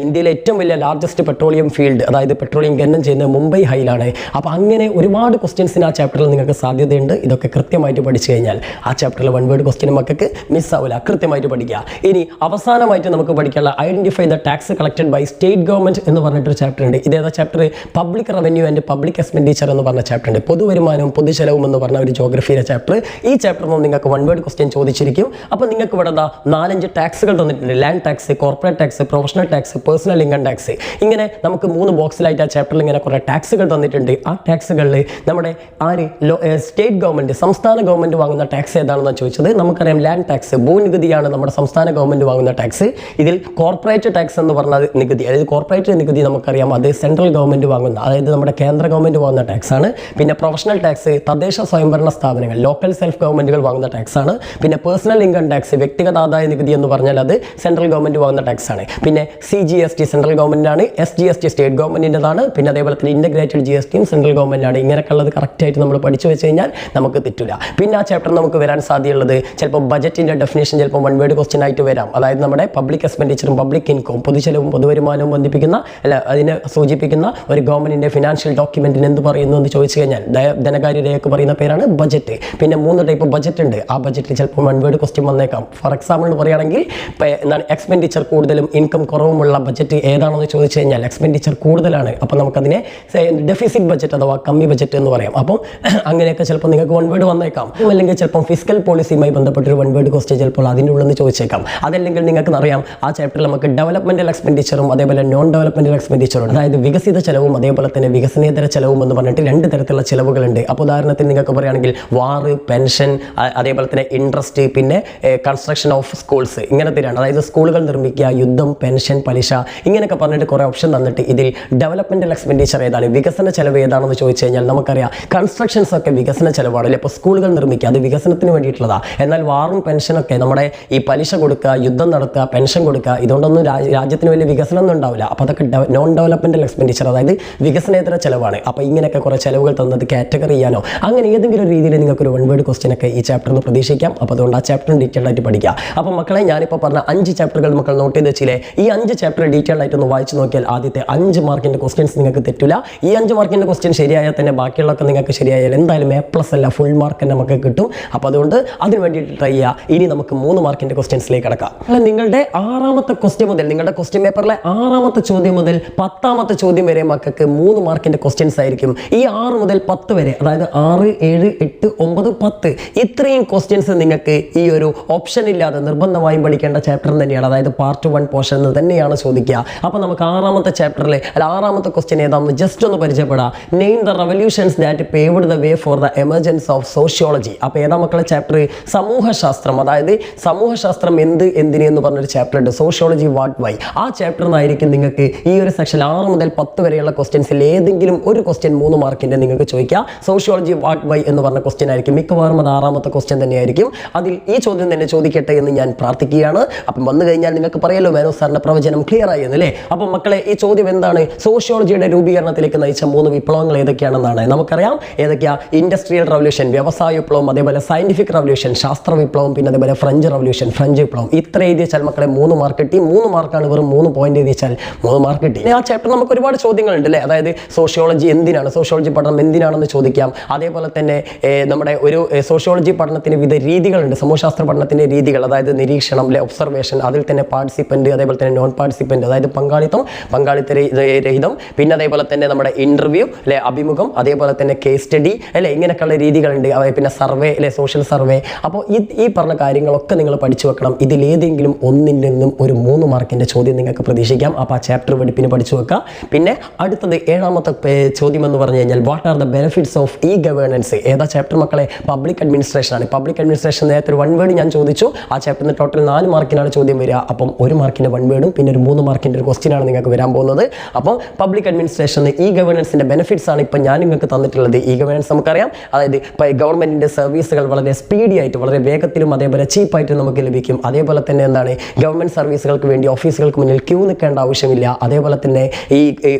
ഇന്ത്യയിലെ ഏറ്റവും വലിയ ലാർജസ്റ്റ് പെട്രോളിയം ഫീൽഡ്, അതായത് പെട്രോളിയം ഖനനം ചെയ്യുന്നത് മുംബൈ ഹൈലാണ്. അപ്പോൾ അങ്ങനെ ഒരുപാട് ക്വസ്റ്റ്യൻസിന് ആ ചാപ്റ്ററിൽ നിങ്ങൾക്ക് സാധ്യതയുണ്ട്. ഇതൊക്കെ കൃത്യമായിട്ട് പഠിച്ചു കഴിഞ്ഞാൽ ആ ചാപ്റ്ററിൽ വൺ വേർഡ് ക്വസ്റ്റ്യൻ മക്കൾക്ക് മിസ്സാവില്ല. കൃത്യമായിട്ട് പഠിക്കുക. ഇനി അവസാനമായിട്ട് നമുക്ക് പഠിക്കാനുള്ള identify the tax collected by state government എന്ന് പറഞ്ഞിട്ടൊരു ചാപ്റ്റർ ഉണ്ട്. ഇതേതാ chapter? Public revenue and public expenditure എന്ന് പറഞ്ഞ ചാപ്റ്റർ ഉണ്ട്. പൊതുവരുമാനവും പൊതുചെലവും എന്ന് പറഞ്ഞ ഒരു ജോഗ്രഫിയിലെ ചാപ്റ്റർ. ഈ ചാപ്റ്ററിൽ നിന്ന് നിങ്ങൾക്ക് വൺ വേർഡ് ക്വസ്റ്റ്യൻ ചോദിച്ചിരിക്കും. അപ്പോൾ നിങ്ങൾക്ക് ഇവിടെ 4-5 ടാക്സുകൾ തന്നിട്ടുണ്ട്. Land tax, corporate tax, professional tax, personal income tax. ഇങ്ങനെ നമുക്ക് 3 ബോക്സിലായിട്ട് ആ ചാപ്റ്ററിൽ ഇങ്ങനെ കുറേ ടാക്സുകൾ തന്നിട്ടുണ്ട്. ആ ടാക്സുകളിൽ നമ്മുടെ സ്റ്റേറ്റ് ഗവൺമെന്റ്, സംസ്ഥാന ഗവൺമെന്റ് വാങ്ങുന്ന ടാക്സ് ഏതാണെന്ന് ചോദിച്ചത്. നമുക്കറിയാം ലാൻഡ് ടാക്സ്, ഭൂനികുതിയാണ് നമ്മുടെ സംസ്ഥാന ഗവൺമെന്റ് വാങ്ങുന്ന ടാക്സ്. ഇതിൽ കോർപ്പറേറ്റ് ടാക്സ് എന്ന് പറഞ്ഞ നികുതി, അതായത് കോർപ്പറേറ്റ് നികുതി നമുക്കറിയാം അത് സെൻട്രൽ ഗവൺമെന്റ് വാങ്ങുന്ന, അതായത് നമ്മുടെ കേന്ദ്ര ഗവൺമെന്റ് വാങ്ങുന്ന ടാക്സ് ആണ്. പിന്നെ പ്രൊഫഷണൽ ടാക്സ് തദ്ദേശ സ്വയംഭരണ സ്ഥാപനങ്ങൾ, ലോക്കൽ സെൽഫ് ഗവൺമെന്റുകൾ വാങ്ങുന്ന ടാക്സ് ആണ്. പിന്നെ പേഴ്സണൽ ഇൻകം ടാക്സ്, വ്യക്തിഗത ആദായ നികുതി എന്ന് പറഞ്ഞാൽ അത് സെൻട്രൽ ഗവൺമെന്റ് വാങ്ങുന്ന ടാക്സ് ആണ്. പിന്നെ CGST സെൻട്രൽ ഗവൺമെന്റാണ്, SGST സ്റ്റേറ്റ് ഗവൺമെന്റിൻ്റെതാണ്. പിന്നെ അതേപോലെ തന്നെ ഇന്റഗ്രേറ്റഡ് GSTയും സെൻട്രൽ ഗവൺമെന്റാണ്. ഇങ്ങനെയൊക്കെ ഉള്ളത് കറക്റ്റായിട്ട് നമ്മൾ പഠിച്ചു വെച്ച് കഴിഞ്ഞാൽ നമുക്ക് തെറ്റില്ല. പിന്നെ ആ ചാപ്റ്റർ നമുക്ക് വരാൻ സാധ്യതയുള്ളത് ചിലപ്പോൾ ബജറ്റിന്റെ ഡെഫിനേഷൻ ചിലപ്പോൾ വൺ വേർഡ് ക്വസ്റ്റ്യൻ ആയിട്ട് വരാം. അതായത് നമ്മുടെ പബ്ലിക് എക്സ്പെൻഡിച്ചറും പബ്ലിക് ഇൻകവും, പൊതുചെലവും പൊതുവരുമാനവും ബന്ധിപ്പിക്കുന്ന അതിനെ സൂചിപ്പിക്കുന്ന ഒരു ഗവൺമെന്റിന്റെ ഫിനാൻഷ്യൽ ഡോക്യുമെന്റിന് എന്ത് പറയുന്നു എന്ന് ചോദിച്ചു കഴിഞ്ഞാൽ ധനകാര്യ രേഖയ്ക്ക് പറയുന്ന പേരാണ് ബജറ്റ്. പിന്നെ 3 ടൈപ്പ് ബജറ്റ് ഉണ്ട്. ആ ബജറ്റിൽ ചിലപ്പോൾ വൺ വേർഡ് ക്വസ്റ്റ്യൻ വന്നേക്കാം. ഫോർ എക്സാമ്പിൾ പറയുകയാണെങ്കിൽ എന്താണ് എക്സ്പെൻഡിച്ചർ കൂടുതലും ഇൻകം കുറവുമുള്ള ബജറ്റ് ഏതാണെന്ന് ചോദിച്ചു കഴിഞ്ഞാൽ എക്സ്പെൻഡിച്ചർ കൂടുതലാണ്. അപ്പോൾ നമുക്കതിനെ ഡെഫിസിറ്റ് ബജറ്റ് അഥവാ കമ്മി ബജറ്റ് എന്ന് പറയാം. അപ്പം അങ്ങനെയൊക്കെ ചിലപ്പോൾ നിങ്ങൾക്ക് വൺ വേർഡ് വന്നേക്കാം. അല്ലെങ്കിൽ ചിലപ്പോൾ ഫിസ്ക്കൽ പോളിസിയുമായി ബന്ധപ്പെട്ടൊരു വൺ വേർഡ് ക്വസ്റ്റ്യൻ ചിലപ്പോൾ അതിൻ്റെ ഉള്ളിൽ നിന്ന് ചോദിച്ചേക്കാം. അതല്ലെങ്കിൽ നിങ്ങൾക്ക് അറിയാം ആ ചാപ്റ്ററിൽ നമുക്ക് ഡെവലപ്മെന്റൽ എക്സ്പെൻഡിച്ചറും അതേപോലെ നോൺ ഡെവലപ്മെന്റൽ എക്സ്പെൻഡിച്ചറും, അതായത് വികസിത ചെലവും അതേപോലെ തന്നെ വികസനേതര ചെലവും എന്ന് പറഞ്ഞിട്ട് 2 തരത്തിലുള്ള ചെലവുകളുണ്ട്. അപ്പോൾ ഉദാഹരണത്തിന് നിങ്ങൾക്ക് പറയുകയാണെങ്കിൽ വാറ്, പെൻഷൻ, അതേപോലെ തന്നെ ഇൻട്രസ്റ്റ്, പിന്നെ കൺസ്ട്രക്ഷൻ ഓഫ് സ്കൂൾസ്, ഇങ്ങനത്തെ 2, അതായത് സ്കൂളുകൾ നിർമ്മിക്കുക, യുദ്ധം, പെൻഷൻ, പലിശ, ഇങ്ങനെയൊക്കെ പറഞ്ഞിട്ട് കുറേ ഓപ്ഷൻ തന്നിട്ട് ഇതിൽ ഡെവലപ്മെന്റൽ എക്സ്പെൻഡിച്ചർ ഏതാണ്, വികസന ചെലവ് ഏതാണെന്ന് ചോദിച്ചു കഴിഞ്ഞാൽ നമുക്കറിയാം കൺസ്ട്രക്ഷൻസ് ഒക്കെ വികസന ചെലവാണ്. അപ്പോൾ സ്കൂളുകൾ നിർമ്മിക്കുക അത് വികസനത്തിന് വേണ്ടിയിട്ടുള്ളതാണ്. എന്നാൽ വാറും പെൻഷനൊക്കെ നമ്മുടെ ഈ പലിശ കൊടുക്കുക, യുദ്ധം നടത്തുക, പെൻഷൻ കൊടുക്കുക, ഇതുകൊണ്ടൊന്നും രാജ്യത്തിന് വലിയ വികസനമൊന്നും ഉണ്ടാവില്ല. അപ്പോൾ അതൊക്കെ നോൺ ഡെവലപ്മെന്റൽ എക്സ്പെൻഡിച്ചർ, അതായത് വികസനേതര ചെലവാണ്. അപ്പോൾ ഇങ്ങനെയൊക്കെ കുറേ ചെലവുകൾ തന്നത് കാറ്റഗറി ചെയ്യാനോ അങ്ങനെ ഏതെങ്കിലും ഒരു രീതിയിൽ നിങ്ങൾക്ക് ഒരു വൺ വേർഡ് ക്വസ്റ്റ്യൻ ഒക്കെ ഈ ചാപ്റ്ററിൽ നിന്ന് പ്രതീക്ഷിക്കാം. അപ്പോൾ അതുകൊണ്ട് ആ ചാപ്റ്റർ ഡീറ്റെയിൽ ആയിട്ട് പഠിക്കുക. അപ്പോൾ മക്കളെ ഞാനിപ്പോൾ പറഞ്ഞ 5 ചാപ്റ്ററുകൾ മക്കൾ നോട്ട് ചെയ്ത് വെച്ചില്ലേ, ഈ 5 ചാപ്റ്റർ ഡീറ്റെയിൽ ആയിട്ട് ഒന്ന് വായിച്ച് നോക്കിയാൽ ആദ്യത്തെ 5 മാർക്കിൻ്റെ ക്വസ്റ്റ്യൻസ് നിങ്ങൾക്ക് തെറ്റില്ല. ഈ 5 മാർക്കിൻ്റെ ക്വസ്റ്റ്യൻ ശരിയായാൽ തന്നെ ബാക്കിയുള്ളതൊക്കെ നിങ്ങൾക്ക് ശരിയായാൽ എന്തായാലും A+ അല്ല ഫുൾ മാർക്ക് നമുക്ക് കിട്ടും. അപ്പോൾ അതുകൊണ്ട് അതിന് വേണ്ടിയിട്ട് ട്രൈ ചെയ്യുക. ഇനി നമുക്ക് 3 മാർക്കിൻ്റെ ക്വസ്റ്റ്യൻസിലേക്ക് കടക്കാം. നിങ്ങളുടെ 6ാമത്തെ ക്വസ്റ്റ്യൻ മുതൽ, നിങ്ങളുടെ ക്വസ്റ്റ്യൻ പേപ്പറിലെ 6ാമത്തെ ചോദ്യം മുതൽ 10ാമത്തെ ചോദ്യം വരെ മക്കൾക്ക് 3 മാർക്കിൻ്റെ ക്വസ്റ്റ്യൻസ് ആയിരിക്കും. ഈ 6 മുതൽ 10 വരെ, അതായത് 6, 7, 8, 9, 10 ഇത്രയും ക്വസ്റ്റ്യൻസ് നിങ്ങൾക്ക് ഈ ഒരു ഓപ്ഷൻ ഇല്ലാതെ നിർബന്ധമായും പഠിക്കേണ്ട ചാപ്റ്റർ തന്നെയാണ്. അതായത് പാർട്ട് 1 പോർഷൻ തന്നെയാണ് ചോദിക്കുക. അപ്പോൾ നമുക്ക് 6ാമത്തെ ചാപ്റ്ററിൽ 6ാമത്തെ ക്വസ്റ്റ്യൻ ഏതാണെന്ന് ജസ്റ്റ് ഒന്ന് പരിചയപ്പെടാം. Name the revolutions that paved the way for the emergence of sociology. അപ്പോൾ ഏതാ മക്കളെ ചാപ്റ്റർ? സമൂഹശാസ്ത്രം. അതായത് സമൂഹശാസ്ത്രം എന്തിന് എന്ന് പറഞ്ഞൊരു ചാപ്റ്റർ ഉണ്ട്, സോഷ്യോളജി വാട്ട് വൈ. ആ ചാപ്റ്ററിനായിരിക്കും നിങ്ങൾക്ക് ഈ ഒരു സെക്ഷൻ 6 മുതൽ 10 വരെയുള്ള ക്വസ്റ്റ്യൻസിൽ ഏതെങ്കിലും ഒരു ക്വസ്റ്റ്യൻ 3 മാർക്കിൻ്റെ നിങ്ങൾക്ക് ചോദിക്കുക. സോഷ്യോളജി വാട്ട് വൈ എന്ന് പറഞ്ഞ ക്വസ്റ്റ്യൻ ആയിരിക്കും. മിക്കവാറും അത് 6ാമത്തെ ക്വസ്റ്റ്യൻ തന്നെയായിരിക്കും. അതിൽ ഈ ചോദ്യം തന്നെ ചോദിക്കട്ടെ എന്ന് ഞാൻ പ്രാർത്ഥിക്കുകയാണ്. അപ്പം വന്നു കഴിഞ്ഞാൽ നിങ്ങൾക്ക് പറയല്ലോ മേനോ സാറിന്റെ പ്രവചനം ക്ലിയർ ആയി എന്നല്ലേ. അപ്പം മക്കളെ, ഈ ചോദ്യം എന്താണ്? സോഷ്യോളജിയുടെ രൂപീകരണത്തിലേക്ക് നയിച്ച 3 വിപ്ലവങ്ങൾ ഏതൊക്കെയാണെന്നാണ്. നമുക്കറിയാം ഏതൊക്കെയാ? ഇൻഡസ്ട്രിയൽ റവല്യൂഷൻ, വ്യവസായ വിപ്ലവം, അതേപോലെ സയന്റിഫിക് റവല്യൂഷൻ, ശാസ്ത്ര വിപ്ലവം, പിന്നെ അതേപോലെ ഫ്രഞ്ച് റവല്യൂഷൻ, ഫ്രഞ്ച് വിപ്ലവം. ഇത്ര എഴുതിയാൽ മക്കളെ 3 മാർക്ക് കിട്ടി. 3 മാർക്കാണ്, വെറും 3 പോയിന്റ് എഴുതിയാൽ 3 മാർക്ക് കിട്ടി. ആ ചാപ്റ്റർ നമുക്ക് ഒരുപാട് ചോദ്യങ്ങളുണ്ട് അല്ലേ. അതായത് സോഷ്യോളജി എന്തിനാണ്, സോഷ്യോളജി പഠനം എന്തിനാണെന്ന് ചോദിക്കാം. അതേപോലെ തന്നെ നമ്മുടെ ഒരു സോഷ്യോളജി പഠനത്തിന് വിവിധ രീതികളുണ്ട്, സമൂഹശാസ്ത്ര പഠനത്തിന്റെ രീതികൾ. അതായത് നിരീക്ഷണം, ഒബ്സർവേഷൻ, അതിൽ തന്നെ പാർട്ടിസിപ്പന്റ്, അതേപോലെ തന്നെ നോൺ പാർട്ടിസിപ്പന്റ്, അതായത് പങ്കാളിത്ത രഹിതം, പിന്നെ അതേപോലെ തന്നെ നമ്മുടെ ഇന്റർവ്യൂ അല്ലെ, അഭിമുഖം, അതേപോലെ തന്നെ കേസ് സ്റ്റഡി അല്ലെ, ഇങ്ങനെയൊക്കെയുള്ള രീതികളുണ്ട്. പിന്നെ സർവേ അല്ലെ, സോഷ്യൽ സർവേ. അപ്പോൾ ഈ പറഞ്ഞ കാര്യങ്ങളൊക്കെ നിങ്ങൾ പഠിച്ചു വെക്കണം. ഇതിലേതെങ്കിലും ഒന്നിൽ നിന്നും ഒരു 3 മാർക്കിന്റെ ചോദ്യം നിങ്ങൾക്ക് പ്രതീക്ഷിക്കാം. അപ്പോൾ ആ ചാപ്റ്റർ വെടിപ്പിന് പഠിച്ചു വെക്കുക. പിന്നെ അടുത്തത് 7ാമത്തെ ചോദ്യം എന്ന് പറഞ്ഞു കഴിഞ്ഞാൽ what are the benefits of E governance. ഏതാ ചാപ്റ്റർ മക്കളെ? പബ്ലിക് അഡ്മിനിസ്ട്രേഷൻ ആണ്. പബ്ലിക് അഡ്മിനിസ്ട്രേഷൻ നേരത്തെ ഒരു 1 വേർഡ് ഞാൻ ചോദിച്ചു. ആ ചാപ്റ്ററിന് ടോട്ടൽ 4 മാർക്കിനാണ് ചോദ്യം വരിക. അപ്പം 1 മാർക്കിന്റെ 1 വേർഡും പിന്നെ ഒരു 3 മാർക്കിന്റെ ഒരു ക്വസ്റ്റ്യൻ ആണ് നിങ്ങൾക്ക് വരാൻ പോകുന്നത്. അപ്പോൾ പബ്ലിക് അഡ്മിനിസ്ട്രേഷൻ ഇ ഗവേണൻസിന്റെ ബെനിഫിറ്റ്സ് ആണ് ഇപ്പം ഞാൻ നിങ്ങൾക്ക് തന്നിട്ടുള്ളത്. ഇ ഗവേണൻസ് നമുക്കറിയാം, അതായത് ഗവൺമെന്റിന്റെ സർവീസുകൾ വളരെ സ്പീഡി ആയിട്ട്, വളരെ വേഗത്തിലും അതേപോലെ ചീപ്പായിട്ട് നമുക്ക് ലഭിക്കും. അതേപോലെ തന്നെ എന്താണ്, ഗവൺമെന്റ് സർവീസുകൾക്ക് വേണ്ടി ഓഫീസുകൾക്ക് മുന്നിൽ ക്യൂ നിൽക്കേണ്ട ആവശ്യമില്ല. അതേപോലെ തന്നെ ഈ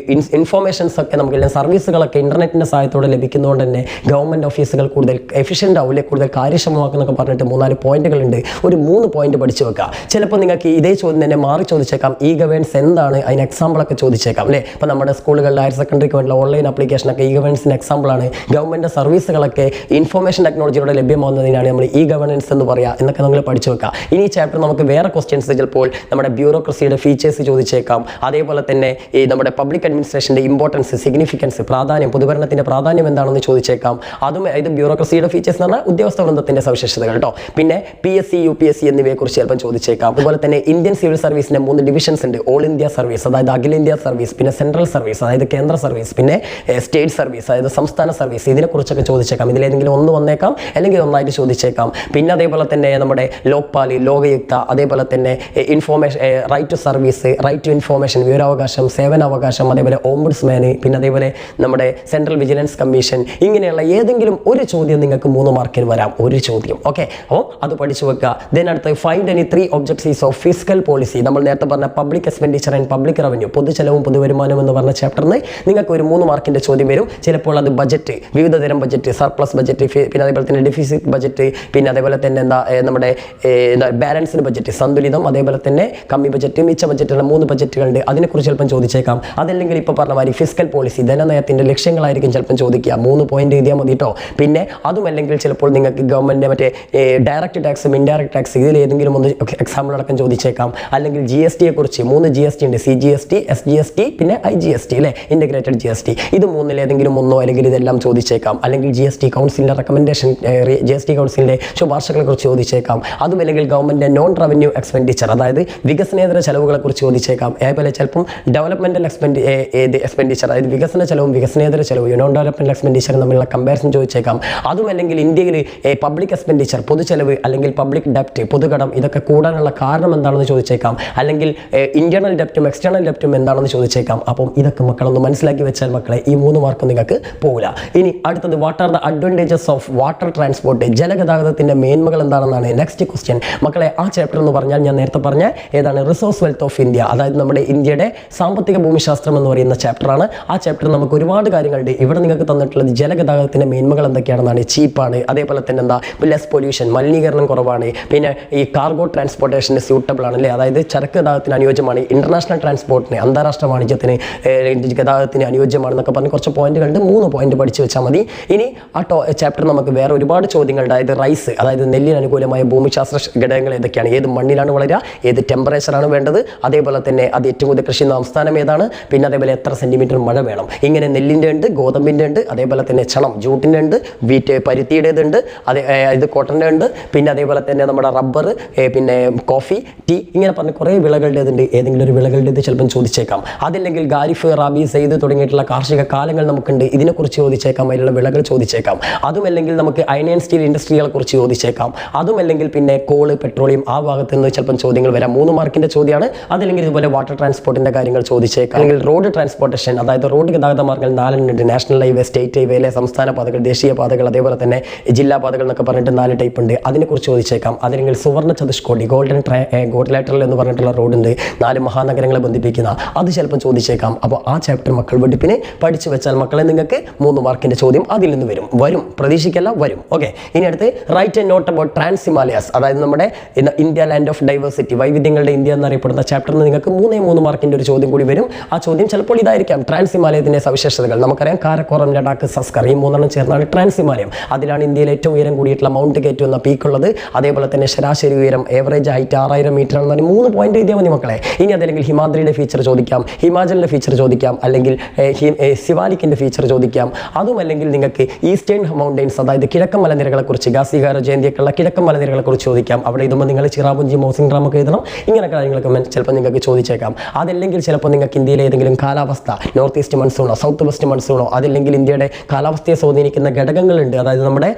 ഇൻഫോർമേഷൻസ് ഒക്കെ നമുക്ക് സർവീസുകളൊക്കെ ഇന്റർനെറ്റിന്റെ സഹായത്തോടെ ലഭിക്കുന്നതുകൊണ്ട് തന്നെ ഗവൺമെന്റ് ഓഫീസുകൾ കൂടുതൽ എഫിഷ്യന്റ് ആവില്ലേ, കൂടുതൽ കാര്യക്ഷമമാക്കുന്നൊക്കെ പറഞ്ഞിട്ട് 3-4 പോയിന്റുകളുണ്ട്. ഒരു 3 പോയിന്റ് പഠിച്ചു വെക്കുക. ചിലപ്പോൾ നിങ്ങൾക്ക് ഇതേ ചോദ്യം തന്നെ മാറി ചോദിച്ചേക്കാം. ഇ ഗവേണൻസ് എന്താണ്, അതിന് എക്സാമ്പിൾ ഒക്കെ ചോദിച്ചേക്കാം അല്ലേ. ഇപ്പോൾ നമ്മുടെ സ്കൂളുകളിൽ ഹയർ സെക്കൻഡറിക്ക് വേണ്ടിയുള്ള ഓൺലൈൻ ആപ്ലിക്കേഷനൊക്കെ ഇ ഗവേണൻസിന് എക്സാമ്പിൾ ആണ്. ഗവൺമെന്റ് സർവീസുകളൊക്കെ ഇൻഫോർമേഷൻ ടെക്നോളജിയോടെ ലഭ്യമാവുന്നതിനാണ് നമ്മൾ ഇ ഗവേണൻസ് എന്ന് പറയുക എന്നൊക്കെ നമ്മൾ പഠിച്ചു വെക്കുക. ഇനി ഈ ചാപ്റ്റർ നമുക്ക് വേറെ ക്വസ്റ്റ്യൻസ് ചിലപ്പോൾ നമ്മുടെ ബ്യൂറോക്രസിയുടെ ഫീച്ചേഴ്സ് ചോദിച്ചേക്കാം. അതേപോലെ തന്നെ ഈ നമ്മുടെ പബ്ലിക് അഡ്മിനിസ്ട്രേഷന്റെ ഇമ്പോർട്ടൻസ്, സിഗ്നിഫിക്കൻസ്, പ്രാധാന്യം, പൊതുഭരണത്തിന്റെ പ്രാധാന്യം എന്താണെന്ന് ചോദിച്ചേക്കാം. അതും ഇത് ബ്യൂറോക്രസിയുടെ ഫീച്ചേഴ്സ് എന്ന് പറഞ്ഞാൽ ഉദ്യോഗസ്ഥ വൃന്ദത്തിന്റെ സവിശേഷതകൾ കേട്ടോ. പിന്നെ PSC, UPSC എന്നിവയെ കുറിച്ച് ചിലപ്പോൾ ചോദിച്ചേക്കാം. അതുപോലെ തന്നെ ഇന്ത്യൻ സിവിൽ സർവീസിന്റെ 3 ഡിവിഷൻസ് ഉണ്ട്. ഓൾ ഇന്ത്യ സർവീസ്, അതായത് അഖിലേന്ത്യാ സർവീസ്, പിന്നെ സെൻട്രൽ സർവീസ്, അതായത് കേന്ദ്ര സർവീസ്, പിന്നെ സ്റ്റേറ്റ് സർവീസ്, അതായത് സംസ്ഥാന സർവീസ്. ഇതിനെക്കുറിച്ചൊക്കെ ചോദിച്ചേക്കാം. ഇതിലേതെങ്കിലും ഒന്ന് വന്നേക്കാം, അല്ലെങ്കിൽ ഒന്നായിട്ട് ചോദിച്ചേക്കാം. പിന്നെ അതേപോലെ തന്നെ നമ്മുടെ ലോക്പാൽ, ലോകയുക്ത, അതേപോലെ തന്നെ information, right to service, right to information, വിവരാവകാശം, സേവനാവകാശം, അതേപോലെ ഓംബുഡ്സ്മാന്, പിന്നെ അതേപോലെ നമ്മുടെ സെൻട്രൽ വിജിലൻസ് കമ്മീഷൻ. ഇങ്ങനെയുള്ള ഏതെങ്കിലും ഒരു ചോദ്യം നിങ്ങൾക്ക് 3 മാർക്കിന് വരാം, ഒരു ചോദ്യം. ഓക്കെ, അപ്പോൾ അത് പഠിച്ചു വെക്കുക. ദെൻ അടുത്ത് find any 3 objectives of fiscal policy. നമ്മൾ നേരത്തെ പറഞ്ഞ public expenditure and public revenue, പൊതുചെലവും പൊതുവരുമാനം എന്ന് പറഞ്ഞ ചാപ്റ്ററിന് നിങ്ങൾക്ക് ഒരു 3 മാർക്കിന്റെ ചോദ്യം വരും. ചിലപ്പോൾ അത് ബജറ്റ്, വിവിധ തരം ബജറ്റ്, സർപ്ലസ് ബജറ്റ്, പിന്നെ അതേപോലെ തന്നെ ഡെഫിസിറ്റ് ബജറ്റ്, പിന്നെ അതേപോലെ തന്നെ നമ്മുടെ ബാലൻസ്ഡ് ബജറ്റ്, സന്തുലിതം, അതേപോലെ തന്നെ കമ്മി ബജറ്റ്, മിച്ച ബജറ്റുള്ള 3 ബജറ്റുകളുണ്ട്. അതിനെക്കുറിച്ച് ചിലപ്പം ചോദിച്ചേക്കാം. അതല്ലെങ്കിൽ ഇപ്പോൾ പറഞ്ഞ മാതിരി ഫിസ്ക്കൽ പോളിസി, ധനനയത്തിന്റെ ലക്ഷ്യങ്ങളായിരിക്കും ചിലപ്പം ചോദിക്കുക. 3 പോയിന്റ് എഴുതിയാൽ മതി കേട്ടോ. പിന്നെ അതുമല്ലെങ്കിൽ ചിലപ്പോൾ നിങ്ങൾക്ക് ഗവൺമെന്റിന്റെ മറ്റേ ഡയറക്റ്റ് ടാക്സും ഇൻഡയറക്റ്റ് ടാക്സ്, ഇതിലേതെങ്കിലും ഒന്ന് എക്സാമ്പിൾ അടക്കം ചോദിച്ചേക്കാം. അല്ലെങ്കിൽ GST കുറിച്ച് 3 GST ഉണ്ട്, CGST, SGST, പിന്നെ IGST അല്ലേ, ഇന്റഗ്രേറ്റഡ് GST. ഇത് 3-ലേതെങ്കിലും ഒന്നോ അല്ലെങ്കിൽ ഇതെല്ലാം ചോദിച്ചേക്കാം. അല്ലെങ്കിൽ GST കൗൺസിലിന്റെ റെക്കമെൻഡേഷൻ, GST കൗൺസിലിന്റെ ശുപാർശകളെ കുറിച്ച് ചോദിച്ചേക്കാം. അതുമല്ലെങ്കിൽ ഗവൺമെന്റിന്റെ നോൺ റവന്യൂ എക്സ്പെൻഡിച്ചർ, അതായത് വികസനേതര ചെലവുകളെ കുറിച്ച് ചോദിച്ചേക്കാം. അതേപോലെ ചിലപ്പം ഡെവലപ്മെന്റൽ എക്സ്പെൻഡിച്ചർ, അതായത് വികസന ചെലവും വികസനേതര ചെലവും, നോൺ ഡെവലപ്മെന്റൽ എക്സ്പെൻഡിച്ചർ തമ്മിലുള്ള കമ്പാരിസൺ ചോദിച്ചേക്കാം. അതുമല്ലെങ്കിൽ ഇന്ത്യയിൽ പബ്ലിക് എക്സ്പെൻഡിച്ചർ, പൊതുചെലവ് അല്ലെങ്കിൽ പബ്ലിക് ഡെപ്റ്റ്, പൊതുകടം, ഇതൊക്കെ കൂടാനുള്ള കാരണം എന്താണെന്ന് ചോദിച്ചേക്കാം. അല്ലെങ്കിൽ ഇന്റേണൽ ഡെപ്റ്റും എക്സ്റ്റേണൽ ഡെപ്റ്റും എന്താണെന്ന് ചോദിച്ചേക്കാം. അപ്പം ഇതൊക്കെ മക്കളൊന്ന് മനസ്സിലാക്കി വെച്ചാൽ മക്കളെ ഈ 3 മാർക്കും നിങ്ങൾക്ക് പോകില്ല. ഇനി അടുത്തത് what are the advantages of water transport, ജലഗതാഗതത്തിന്റെ മേന്മകൾ എന്താണെന്നാണ് നെക്സ്റ്റ് ക്വസ്റ്റ്യൻ. മക്കളെ ആ ചാപ്റ്റർ എന്ന് പറഞ്ഞാൽ ഞാൻ നേരത്തെ പറഞ്ഞ ഏതാണ്, റിസോഴ്സ് വെൽത്ത് ഓഫ് ഇന്ത്യ, അതായത് നമ്മുടെ ഇന്ത്യയുടെ സാമ്പത്തിക ഭൂമിശാസ്ത്രം എന്ന് പറയുന്ന ചാപ്റ്ററാണ്. ആ ചാപ്റ്റർ നമുക്ക് ഒരുപാട് കാര്യങ്ങളുണ്ട്. ഇവിടെ നിങ്ങൾക്ക് തന്നിട്ടുള്ളത് ജലഗതാഗതത്തിന്റെ മേന്മകൾ എന്തൊക്കെയാണെന്നാണ്. ചീപ്പാണ്, അതേപോലെ തന്നെ എന്താ ലെസ് പൊല്യൂഷൻ, മലിനീകരണം കുറവാണ്, പിന്നെ ഈ കാർഗോ ട്രാൻസ്പോർട്ടേഷന് സ്യൂട്ടബിൾ ആണ് അല്ലേ, അതായത് ചരക്ക് ഗതാഗതത്തിന് അനുയോജ്യമാണ്, ഇന്റർനാഷണൽ ട്രാൻസ്പോർട്ടിന്, അന്താരാഷ്ട്ര വാണിജ്യത്തിന്, ഗതാഗതത്തിന് അനുയോജ്യമാണെന്നൊക്കെ പറഞ്ഞ് കുറച്ച് പോയിന്റുകളുണ്ട്. 3 പോയിന്റ് പഠിച്ചു വെച്ചാൽ മതി. ഇനി ആ ചാപ്റ്റർ നമുക്ക് വേറെ ഒരുപാട് ചോദ്യങ്ങളുണ്ട്. അതായത് റൈസ്, അതായത് നെല്ലിന് അനുകൂലമായ ഭൂമിശാസ്ത്ര ഘടകങ്ങൾ ഏതൊക്കെയാണ്, ഏത് മണ്ണിലാണ് വളരുക, ഏത് ടെമ്പറേച്ചറാണ് വേണ്ടത്, അതേപോലെ തന്നെ അത് ഏറ്റവും കൂടുതൽ കൃഷി സംസ്ഥാനം ഏതാണ്, പിന്നെ അതേപോലെ എത്ര സെന്റിമീറ്റർ മഴ വേണം, ഇങ്ങനെ നെല്ലിൻ്റെ ഉണ്ട്, ഗോതമ്പിൻ്റെ ഉണ്ട്, അതേപോലെ തന്നെ ചണം ജൂട്ടിൻ്റെ ഉണ്ട്, വീറ്റ് പരുത്തിയുടേതുണ്ട്, അതേ ഇത് കോട്ടൻ്റെ ഉണ്ട്, പിന്നെ അതേപോലെ തന്നെ നമ്മുടെ റബ്ബർ, പിന്നെ കോഫി, ടീ, ഇങ്ങനെ പറഞ്ഞ് കുറേ വിളകളുടേതുണ്ട്. ഏതെങ്കിലും ഒരു വിളകളുടേത് ചിലപ്പം ചോദിച്ചേക്കാം. അതല്ലെങ്കിൽ ഖാരിഫ്, റാബി, സെയ്ദ് തുടങ്ങിയിട്ടുള്ള കാർഷിക കാലങ്ങൾ നമുക്കുണ്ട്, ഇതിനെക്കുറിച്ച് ചോദിച്ചേക്കാം, അതിലുള്ള വിളകൾ ചോദിച്ചേക്കാം. അതുമല്ലെങ്കിൽ നമുക്ക് അയൺ ആൻഡ് സ്റ്റീൽ ഇൻഡസ്ട്രികളെ കുറിച്ച് ചോദിച്ചേക്കാം. അതുമല്ലെങ്കിൽ പിന്നെ കോള്, പെട്രോളിയം, ആ ഭാഗത്ത് നിന്ന് ചിലപ്പം ചോദ്യങ്ങൾ വരാം. 3 മാർക്കിൻ്റെ ചോദ്യമാണ്. അതല്ലെങ്കിൽ ഇതുപോലെ വാട്ടർ ട്രാൻസ്പോർട്ടിൻ്റെ കാര്യങ്ങൾ ചോദിച്ചേക്കാം. അല്ലെങ്കിൽ റോഡ് ട്രാൻസ്പോർട്ടേഷൻ, അതായത് റോഡ് ഗതാഗത മാർഗ്ഗങ്ങൾ 4 ഉണ്ട്. നാഷണൽ ഹൈവേ, സ്റ്റേറ്റ് ഹൈവേയിലെ സംസ്ഥാന പാതകൾ, ദേശീയ പാതകൾ, അതേപോലെ തന്നെ ജില്ലാ പാതകൾ എന്നൊക്കെ പറഞ്ഞിട്ട് 4 ടൈപ്പ് ഉണ്ട്. അതിനെക്കുറിച്ച് ചോദിച്ചേക്കാം. അതല്ലെങ്കിൽ സുവർണ്ണ ചതുഷ്കോടി, ഗോൾഡൻ എന്ന് പറഞ്ഞിട്ടുള്ള റോഡുണ്ട്, 4 മഹാനഗരങ്ങളെ ബന്ധിപ്പിക്കുന്ന, അത് ചിലപ്പോൾ ചോദിച്ചേക്കാം. അപ്പോൾ ആ ചാപ്റ്റർ മക്കൾ വെടിപ്പിന് പഠിച്ചു വെച്ചാൽ മക്കളെ നിങ്ങൾക്ക് 3 മാർക്കിൻ്റെ ചോദ്യം അതിൽ നിന്ന് വരും, പ്രതീക്ഷിക്കല്ല, വരും. ഓക്കെ, ഇനി അടുത്ത് write and note about trans Himalayas, അതായത് നമ്മുടെ ഇന്ത്യ ലാൻഡ് ഓഫ് ഡൈവേഴ്സിറ്റി, വൈവിധ്യങ്ങളുടെ ഇന്ത്യ എന്നറിയപ്പെടുന്ന ചാപ്റ്ററിന് നിങ്ങൾക്ക് 3 മാർക്കിൻ്റെ ഒരു ചോദ്യം കൂടി വരും. ആ ചോദ്യം ചിലപ്പോൾ ഇതായിരിക്കാം: ട്രാൻസ് ഹിമാലയത്തിൻ്റെ സവിശേഷതകൾ. നമുക്കറിയാം കാരക്കോറം, ലഡാക്ക്, സസ്കർ, ഈ 3 ചേർന്നാണ് ട്രാൻസ് ഹിമാലയം. അതിലാണ് ഇന്ത്യയിലെ ഏറ്റവും ഉയരം കൂടിയിട്ടുള്ള മൗണ്ട് കേറ്റു എന്ന പീക്കുള്ളത്. അതേപോലെ തന്നെ ശരാശരി ഉയരം, ഏവറേജ് ഹൈറ്റ് 6000 മീറ്റർ ആണെന്ന് പറഞ്ഞാൽ 3 പോയിന്റ് എഴുതിയാൽ മതി മക്കളെ. ഇനി അതല്ലെങ്കിൽ ഹിമാദ്രിയുടെ ഫീച്ചർ ചോദിക്കാം, ഹിമാചലിൻ്റെ ഫീച്ചർ ചോദിക്കാം, അല്ലെങ്കിൽ സിവാലിക്കിൻ്റെ ഫീച്ചർ ചോദിക്കാം. അതുമല്ലെങ്കിൽ നിങ്ങൾക്ക് ഈസ്റ്റേൺ മൗണ്ടെയിൻസ്, അതായത് കിഴക്കൻ മലനിരകളെ കുറിച്ച്, ഗാസികാര ജയന്തിയൊക്കെയുള്ള കിഴക്കൻ മലനിരകളെ കുറിച്ച് ചോദിക്കാം. അവിടെ ഇതുമ്പോൾ നിങ്ങൾ ചിറാപുഞ്ചി, മൗസിംഗ് ഡ്രാം ഒക്കെ എഴുതണം. ഇങ്ങനെ കാര്യങ്ങളൊക്കെ ചിലപ്പോൾ നിങ്ങൾക്ക് ചോദിച്ചേക്കാം. അതല്ലെങ്കിൽ ചിലപ്പോൾ നിങ്ങൾക്ക് ഇന്ത്യയിലെ ഏതെങ്കിലും കാലാവസ്ഥ, നോർത്ത് ഈസ്റ്റ് മൺസൂണോ, സൗത്ത് വെസ്റ്റ് മൺസൂണോ, അതല്ലെങ്കിൽ ഇന്ത്യയുടെ കാലാവസ്ഥയെ സ്വാധീനിക്കുന്ന ഘടകങ്ങളുണ്ട്. അതായത് നമ്മുടെ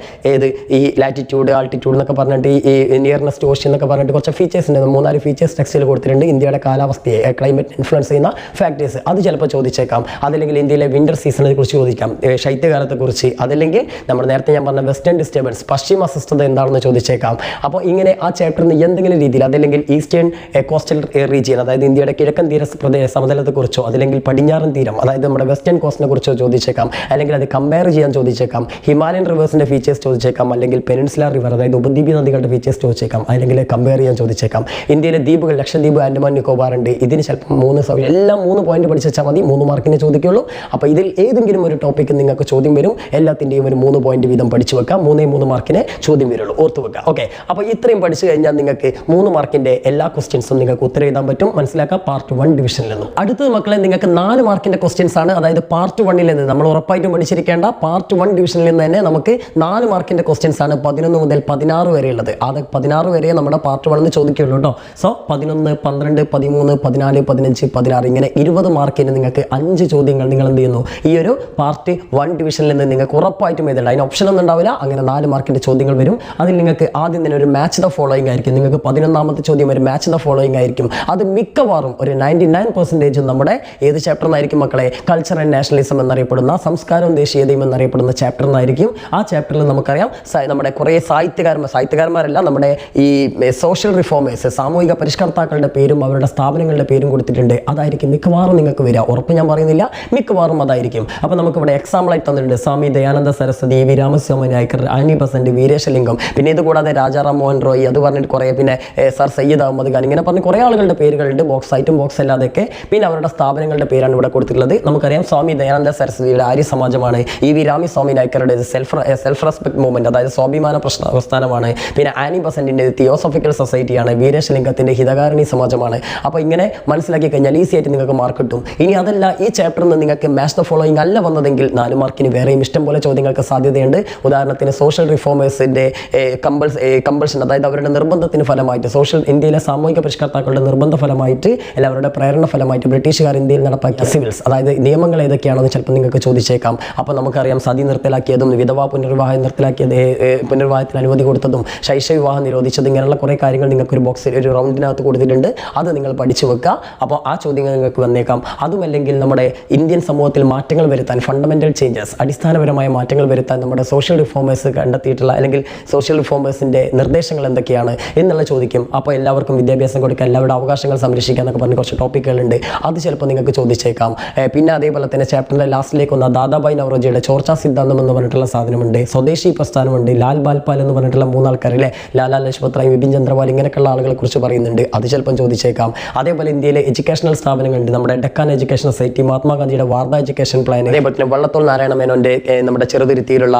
ഈ ലാറ്റിറ്റ്യൂഡ്, ആൾട്ടിറ്റ്യൂഡ് എന്നൊക്കെ പറഞ്ഞിട്ട്, ഈ നിയർനെസ്റ്റ് ഓഷ്യൻ എന്നൊക്കെ പറഞ്ഞിട്ട് കുറച്ച് ഫീച്ചേഴ്സ് ഉണ്ട്. 3-4 ഫീച്ചേഴ്സ് ടെക്സ്റ്റിൽ കൊടുത്തിട്ടുണ്ട്. ഇന്ത്യയുടെ കാലാവസ്ഥയെ, ക്ലൈമറ്റ് ഇൻഫ്ലുവൻസ് ചെയ്യുന്ന ഫാക്ടേഴ്സ്, അത് ചിലപ്പോൾ ചോദിച്ചേക്കാം. അതല്ലെങ്കിൽ ഇന്ത്യയിലെ വിന്റർ സീസണിനെ കുറിച്ച് ചോദിക്കാം, ശൈത്യകാലത്തെക്കുറിച്ച്. അതല്ലെങ്കിൽ നമ്മൾ നേരത്തെ ഞാൻ പറഞ്ഞ വെസ്റ്റേൺ ഡിസ്റ്റർബൻസ്, പശ്ചിമ അസ്വസ്ഥത എന്താണെന്ന് ചോദിച്ചേക്കാം. അപ്പോൾ ഇങ്ങനെ ആ ചാപ്റ്ററിന് എന്തെങ്കിലും രീതിയിൽ, അതല്ലെങ്കിൽ ഈസ്റ്റേൺ കോസ്റ്റൽ റീജിയൻ, അതായത് ഇന്ത്യയുടെ കിഴക്കൻ തീര സമതലത്തെക്കുറിച്ചോ, അതല്ലെങ്കിൽ പടിഞ്ഞാറൻ തീരം, അതായത് നമ്മുടെ വെസ്റ്റേൺ കോസ്റ്റിനെ കുറിച്ചോ ചോദിച്ചേക്കാം. അല്ലെങ്കിൽ അത് കമ്പയർ ചെയ്യാൻ ചോദിച്ചേക്കാം. ഹിമാലയൻ റിവേഴ്സിൻ്റെ ഫീച്ചേഴ്സ് ചോദിച്ചേക്കാം. അല്ലെങ്കിൽ പെനിൻസുലാർ റിവർ, അതായത് ഉപദ്വീപ് നദികളുടെ ഫീച്ചേഴ്സ് ചോദിച്ചേക്കാം. അല്ലെങ്കിൽ കമ്പയർ ചെയ്യാൻ ചോദിച്ചേക്കാം. ഇന്ത്യയിലെ ദ്വീപുകൾ, ലക്ഷദ്വീപ്, ആൻഡമാൻ നിക്കോബാർ ഉണ്ട്. ഇതിന് ചിലപ്പോൾ 3 എല്ലാം 3 പോയിന്റ് പഠിച്ചാൽ മതി, 3 മാർക്കിനെ ചോദിക്കുള്ളൂ. അപ്പോൾ ഇതിൽ ഏതെങ്കിലും ഒരു ടോപ്പിക്ക് നിങ്ങൾക്ക് ചോദ്യം വരും. എല്ലാത്തിൻ്റെയും ഒരു 3 പോയിന്റ് വീതം പഠിച്ചു വെക്കാം. 3 മാർക്കിനെ ചോദ്യം വരുള്ളൂ, ഓർത്ത് വെക്കാം. ഓക്കെ, അപ്പോൾ ഇത്രയും പഠിച്ചു കഴിഞ്ഞാൽ നിങ്ങൾക്ക് 3 മാർക്കിൻ്റെ എല്ലാ ക്വസ്റ്റ്യൻസും നിങ്ങൾക്ക് ഉത്തരം എഴുതാൻ പറ്റും. മനസ്സിലാക്കാം, പാർട്ട് 1 ഡിവിഷനിൽ നിന്നും. അടുത്തത് മക്കളെ നിങ്ങൾക്ക് 4 മാർക്കിൻ്റെ ക്വസ്റ്റ്യൻസ് ആണ്. അതായത് പാർട്ട് 1-ൽ നിന്ന് നമ്മൾ ഉറപ്പായിട്ടും പഠിച്ചിരിക്കേണ്ട പാർട്ട് 1 ഡിവിഷനിൽ നിന്ന് തന്നെ നമുക്ക് 4 മാർക്കിൻ്റെ ക്വസ്റ്റ്യൻസ് ആണ് 11 മുതൽ 16 വരെ ഉള്ളത്. അത് 16 വരെ നമ്മുടെ പാർട്ട് 1 ചോദിക്കുള്ളൂ കേട്ടോ. സോ 11, 12, 13, 14, 15, 16 ഇങ്ങനെ 20 മാർക്കിന് നിങ്ങൾക്ക് 5 ചോദ്യങ്ങൾ നിങ്ങൾ എന്ത് ചെയ്യുന്നു, ഈ ഒരു പാർട്ട് 1 ഡിവിഷനിൽ നിന്ന് നിങ്ങൾക്ക് ഉറപ്പായിട്ടും എഴുതേണ്ട. അതിന് ഓപ്ഷൻ ഒന്നും ഉണ്ടാവില്ല. അങ്ങനെ 4 മാർക്കിൻ്റെ ചോദ്യങ്ങൾ വരും. അതിൽ നിങ്ങൾക്ക് ആദ്യം തന്നെ ഒരു മാച്ച് ദ ഫോളോയിങ് ആയിരിക്കും. നിങ്ങൾക്ക് 11ാമത്തെ ചോദ്യം ഒരു മാച്ച് ദ ഫോളോയിങ് ആയിരിക്കും. അത് മിക്കവാറും ഒരു 99% നമ്മുടെ ഏത് ചാപ്റ്ററിനായിരിക്കും മക്കളെ? കൾച്ചർ ആൻഡ് നാഷണലിസം എന്നറിയപ്പെടുന്ന, സംസ്കാരവും ദേശീയതയും എന്നറിയപ്പെടുന്ന ചാപ്റ്ററിനായിരിക്കും. ആ ചാപ്റ്ററിൽ നമുക്കറിയാം നമ്മുടെ കുറേ സാഹിത്യകാരന്മാരല്ല, നമ്മുടെ ഈ സോഷ്യൽ റിഫോമേഴ്സ്, സാമൂഹിക പരിഷ്കർത്താക്കളുടെ പേരും അവരുടെ സ്ഥാപനങ്ങളുടെ പേരും കൊടുത്തിട്ടുണ്ട്. അതായിരിക്കും മിക്കവാറും നിങ്ങൾക്ക് വരിക. ഉറപ്പ് ഞാൻ പറയുന്നില്ല, മിക്കവാറും അതായിരിക്കും. അപ്പോൾ നമുക്കിവിടെ എക്സാമ്പിളായിട്ട് തന്നിട്ടുണ്ട് Swami Dayananda Saraswati, V Ramaswamy Naicker, Annie Besant, Veeresalingam, പിന്നെ ഇതുകൂടാതെ രാജാറാം മോഹൻ റോയ്, അത് പറഞ്ഞിട്ട് കുറേ, പിന്നെ സർ സയ്യിദ് അഹമ്മദ് ഖാൻ, ഇങ്ങനെ പറഞ്ഞ് കുറേ ആളുകളുടെ പേരുകളുണ്ട്. ബോക്സ് ആയിട്ടും ബോക്സ് അല്ലാതെയൊക്കെ. പിന്നെ അവരുടെ സ്ഥാപനങ്ങളുടെ പേരാണ് ഇവിടെ കൊടുത്തിട്ടുള്ളത്. നമുക്കറിയാം സ്വാമി ദയാനന്ദ സരസ്വതിയുടെ ആര്യ സമാജമാണ്. ഇ വി രാമസ്വാമി നായ്ക്കറുടെ സെൽഫ് റെസ്പെക്ട് മൂവ്മെന്റ്, അതായത് സ്വാഭിമാന പ്രസ്ഥാനമാണ്. പിന്നെ ആനി ബസന്റിന്റെ തിയോസഫിക്കൽ സൊസൈറ്റിയാണ്. വീരേശലിംഗത്തിന്റെ ഹിതകാരണി സമാജമാണ്. അപ്പോൾ ഇങ്ങനെ മനസ്സിലാക്കി കഴിഞ്ഞാൽ ഈസി ആയിട്ട് നിങ്ങൾക്ക് മാർക്ക് കിട്ടും. ഇനി അതല്ല, ഈ ചാപ്റ്ററിൽ നിന്ന് നിങ്ങൾക്ക് മാച്ച് ദ ഫോളോയിങ് അല്ല വന്നതെങ്കിൽ 4 മാർക്കിന് വേറെയും ഇഷ്ടം പോലെ ചോദ്യങ്ങൾക്ക് സാധ്യതയുണ്ട്. ഉദാഹരണത്തിന് സോഷ്യൽ റിഫോമേഴ്സിന്റെ കമ്പൾഷൻ, അതായത് അവരുടെ നിർബന്ധത്തിന് ഫലമായിട്ട്, ഇന്ത്യയിലെ സാമൂഹിക പരിഷ്കർത്താക്കളുടെ നിർബന്ധ ഫലമായിട്ട്, അല്ല അവരുടെ പ്രേരണ ഫലമായിട്ട് ബ്രിട്ടീഷുകാർ ഇന്ത്യയിൽ നടപ്പാക്കിയ സിവിൽസ്, അതായത് നിയമങ്ങൾ ഏതൊക്കെയാണെന്ന് ചിലപ്പോൾ നിങ്ങൾക്ക് ചോദിച്ചേക്കാം. അപ്പോൾ നമുക്കറിയാം സതി നിർത്തലാക്കിയതും, വിധവാ പുനർവിവാഹത്തിന് അനുമതി കൊടുത്തതും, ശൈശവ വിവാഹം നിരോധിച്ചതും, ഇങ്ങനെയുള്ള കുറേ കാര്യങ്ങൾ നിങ്ങൾക്ക് ഒരു ബോക്സിൽ ഒരു റൗണ്ടിനകത്ത് കൊടുത്തിട്ടുണ്ട്. അത് നിങ്ങൾ പഠിച്ചു വെക്കുക. അപ്പോൾ ആ ചോദ്യങ്ങൾ നിങ്ങൾക്ക് വന്നേക്കാം. അതുമല്ലെങ്കിൽ നമ്മുടെ ഇന്ത്യൻ സമൂഹത്തിൽ മാറ്റങ്ങൾ വരുത്താൻ, ഫണ്ടമെന്റൽ ചേഞ്ചസ്, അടിസ്ഥാനപരമായ മാറ്റങ്ങൾ വരുത്താൻ നമ്മുടെ സോഷ്യൽ റിഫോമേഴ്സ് കണ്ടെത്തിയിട്ടുള്ള, അല്ലെങ്കിൽ സോഷ്യൽ റിഫോമേഴ്സിൻ്റെ നിർദ്ദേശങ്ങൾ എന്തൊക്കെയാണ് എന്നുള്ള ചോദിക്കും. അപ്പോൾ എല്ലാവർക്കും വിദ്യാഭ്യാസം കൊടുക്കുക, എല്ലാവരുടെ അവകാശങ്ങൾ സംരക്ഷിക്കുക എന്നൊക്കെ പറഞ്ഞ് കുറച്ച് ടോപ്പിക്കുകളുണ്ട്. അത് ചിലപ്പോൾ നിങ്ങൾക്ക് ചോദിച്ചേക്കാം. പിന്നെ അതേപോലെ തന്നെ ചാപ്റ്ററിൻ്റെ ലാസ്റ്റിലേക്ക് വന്ന ദാദാഭായ് നവറോജിയുടെ ചോർച്ചാ സിദ്ധാന്തം എന്ന് പറഞ്ഞിട്ടുള്ള സാധനമുണ്ട്. സ്വദേശി പ്രസ്ഥാനമുണ്ട്. ലാൽ ബാൽപാൽ എന്ന് പറഞ്ഞിട്ടുള്ള 3 ആൾക്കാരിലെ ലാലാ ലജ്പത് റായ്, വിപിൻ ചന്ദ്രപാൽ, ഇങ്ങനെയൊക്കെയുള്ള ആളുകളെ കുറിച്ച് പറയുന്നുണ്ട്. അത് ചിലപ്പം ചോദിച്ചേക്കാം. അതേപോലെ ഇന്ത്യയിലെ എഡ്യൂക്കേഷണൽ സ്ഥാപനങ്ങളുണ്ട്. നമ്മുടെ ഡെക്കാൻ എഡ്യൂക്കേഷൻ സൊസൈറ്റി, മഹാത്മാഗാന്ധിയുടെ വാർദ്ധ എഡ്യൂക്കേഷൻ പ്ലാൻ, അതേപോലെ തന്നെ വള്ളത്തോൾ നാരായണ മേനോന്റെ നമ്മുടെ ചെറുതുരുത്തിയിലുള്ള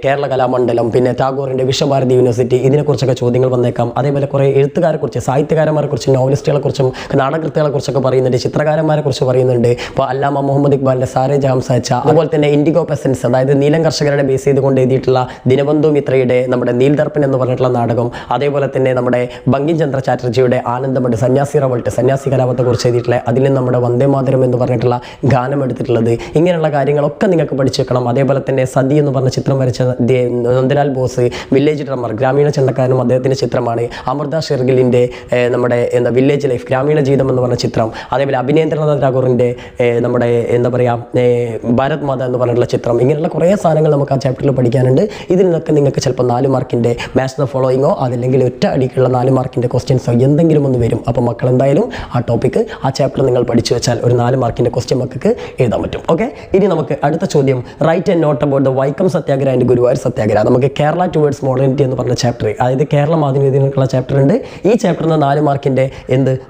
കേരള കലാമണ്ഡലം, പിന്നെ ടാഗോറിന്റെ വിശ്വഭാരതി യൂണിവേഴ്സിറ്റി, ഇതിനെക്കുറിച്ചൊക്കെ ചോദ്യങ്ങൾ വന്നേക്കാം. അതേപോലെ കുറേ എഴുത്തുകാരെ കുറിച്ച്, സാഹിത്യകാരന്മാരെ കുറിച്ച്, നോവലിസ്റ്റുകളെ കുറിച്ചും നാടകൃത്തുകളെ കുറിച്ചൊക്കെ പറയുന്നുണ്ട്. ചിത്രകാരന്മാരെ കുറിച്ച് പറയുന്നുണ്ട്. ഇപ്പോൾ അല്ലാമ മുഹമ്മദ് ഇക്ബാലിന്റെ സാരേ ജഹാം സാച്ച, അതുപോലെ തന്നെ ഇൻഡിഗോ പെസൻസ്, അതായത് നീലം കർഷകരുടെ ബേസ് ചെയ്തുകൊണ്ട് എഴുതിയിട്ടുള്ള ദിനബന്ധു മിത്രയുടെ നമ്മുടെ നീൽദർപ്പൻ എന്ന് പറഞ്ഞിട്ടുള്ള നാടകം, അതേപോലെ തന്നെ നമ്മുടെ ബങ്കിം ചന്ദ്ര ചാറ്റർജിയുടെ ആനന്ദമഠ്, സന്യാസി റവൾട്ട്, സന്യാസി കലാപത്തെ കുറിച്ച് എഴുതിയിട്ടുള്ള അതിൽ നമ്മുടെ വന്ദേ മാതരം എന്ന് പറഞ്ഞിട്ടുള്ള ഗാനം എടുത്തിട്ടുള്ളത്, ഇങ്ങനെയുള്ള കാര്യങ്ങളൊക്കെ നിങ്ങൾക്ക് പഠിച്ചു വെക്കണം. അതേപോലെ തന്നെ സതി എന്ന് പറഞ്ഞ ചിത്രം വരച്ച നന്ദലാൽ ബോസ്, വില്ലേജ് ഡ്രമ്മർ, ഗ്രാമീണ ചെണ്ടക്കാരനും അദ്ദേഹത്തിൻ്റെ ചിത്രമാണ്. അമൃത ഷെർഗിലിൻ്റെ നമ്മുടെ വില്ലേജ് ലൈഫ്, ഗ്രാമീണ ജീവിതം എന്ന് പറഞ്ഞ ചിത്രം, അതേപോലെ അഭിനേന്ദ്രനാഥ് ടാഗോറിൻ്റെ നമ്മുടെ എന്താ പറയുക ഭാരത് മാത എന്ന് പറഞ്ഞിട്ടുള്ള ചിത്രം, ഇങ്ങനെയുള്ള കുറേ സാധനങ്ങൾ നമുക്ക് ആ ചാപ്റ്ററിൽ പഠിക്കാനുണ്ട്. ഇതിൽ നിന്നൊക്കെ നിങ്ങൾക്ക് ചിലപ്പോൾ 4 മാർക്കിൻ്റെ മാച്ച് ദ ഫോളോയിങ്ങോ അതല്ലെങ്കിൽ ഒറ്റ അടിക്കുള്ള 4 മാർക്കിൻ്റെ ക്വസ്റ്റ്യൻസോ എന്തെങ്കിലും ഒന്ന് വരും. അപ്പോൾ മക്കൾ എന്തായാലും ആ ടോപ്പിക്ക് ആ ചാപ്റ്റർ നിങ്ങൾ പഠിച്ചു വെച്ചാൽ ഒരു 4 മാർക്കിൻ്റെ ക്വസ്റ്റ്യൻ മക്കൾക്ക് എഴുതാൻ പറ്റും. ഓക്കെ, ഇനി നമുക്ക് അടുത്ത ചോദ്യം, write and note about the Vaikom Satyagraha and Guruvayur Satyagraha. നമുക്ക് കേരള ടുവേർഡ്സ് മോഡേണിറ്റി എന്ന് പറഞ്ഞ ചാപ്റ്റർ, അതായത് കേരള മാധ്യമത്തിനുള്ള ചാപ്റ്റർ ഉണ്ട്. ഈ ചാപ്റ്ററിന് 4 മാർക്കിൻ്റെ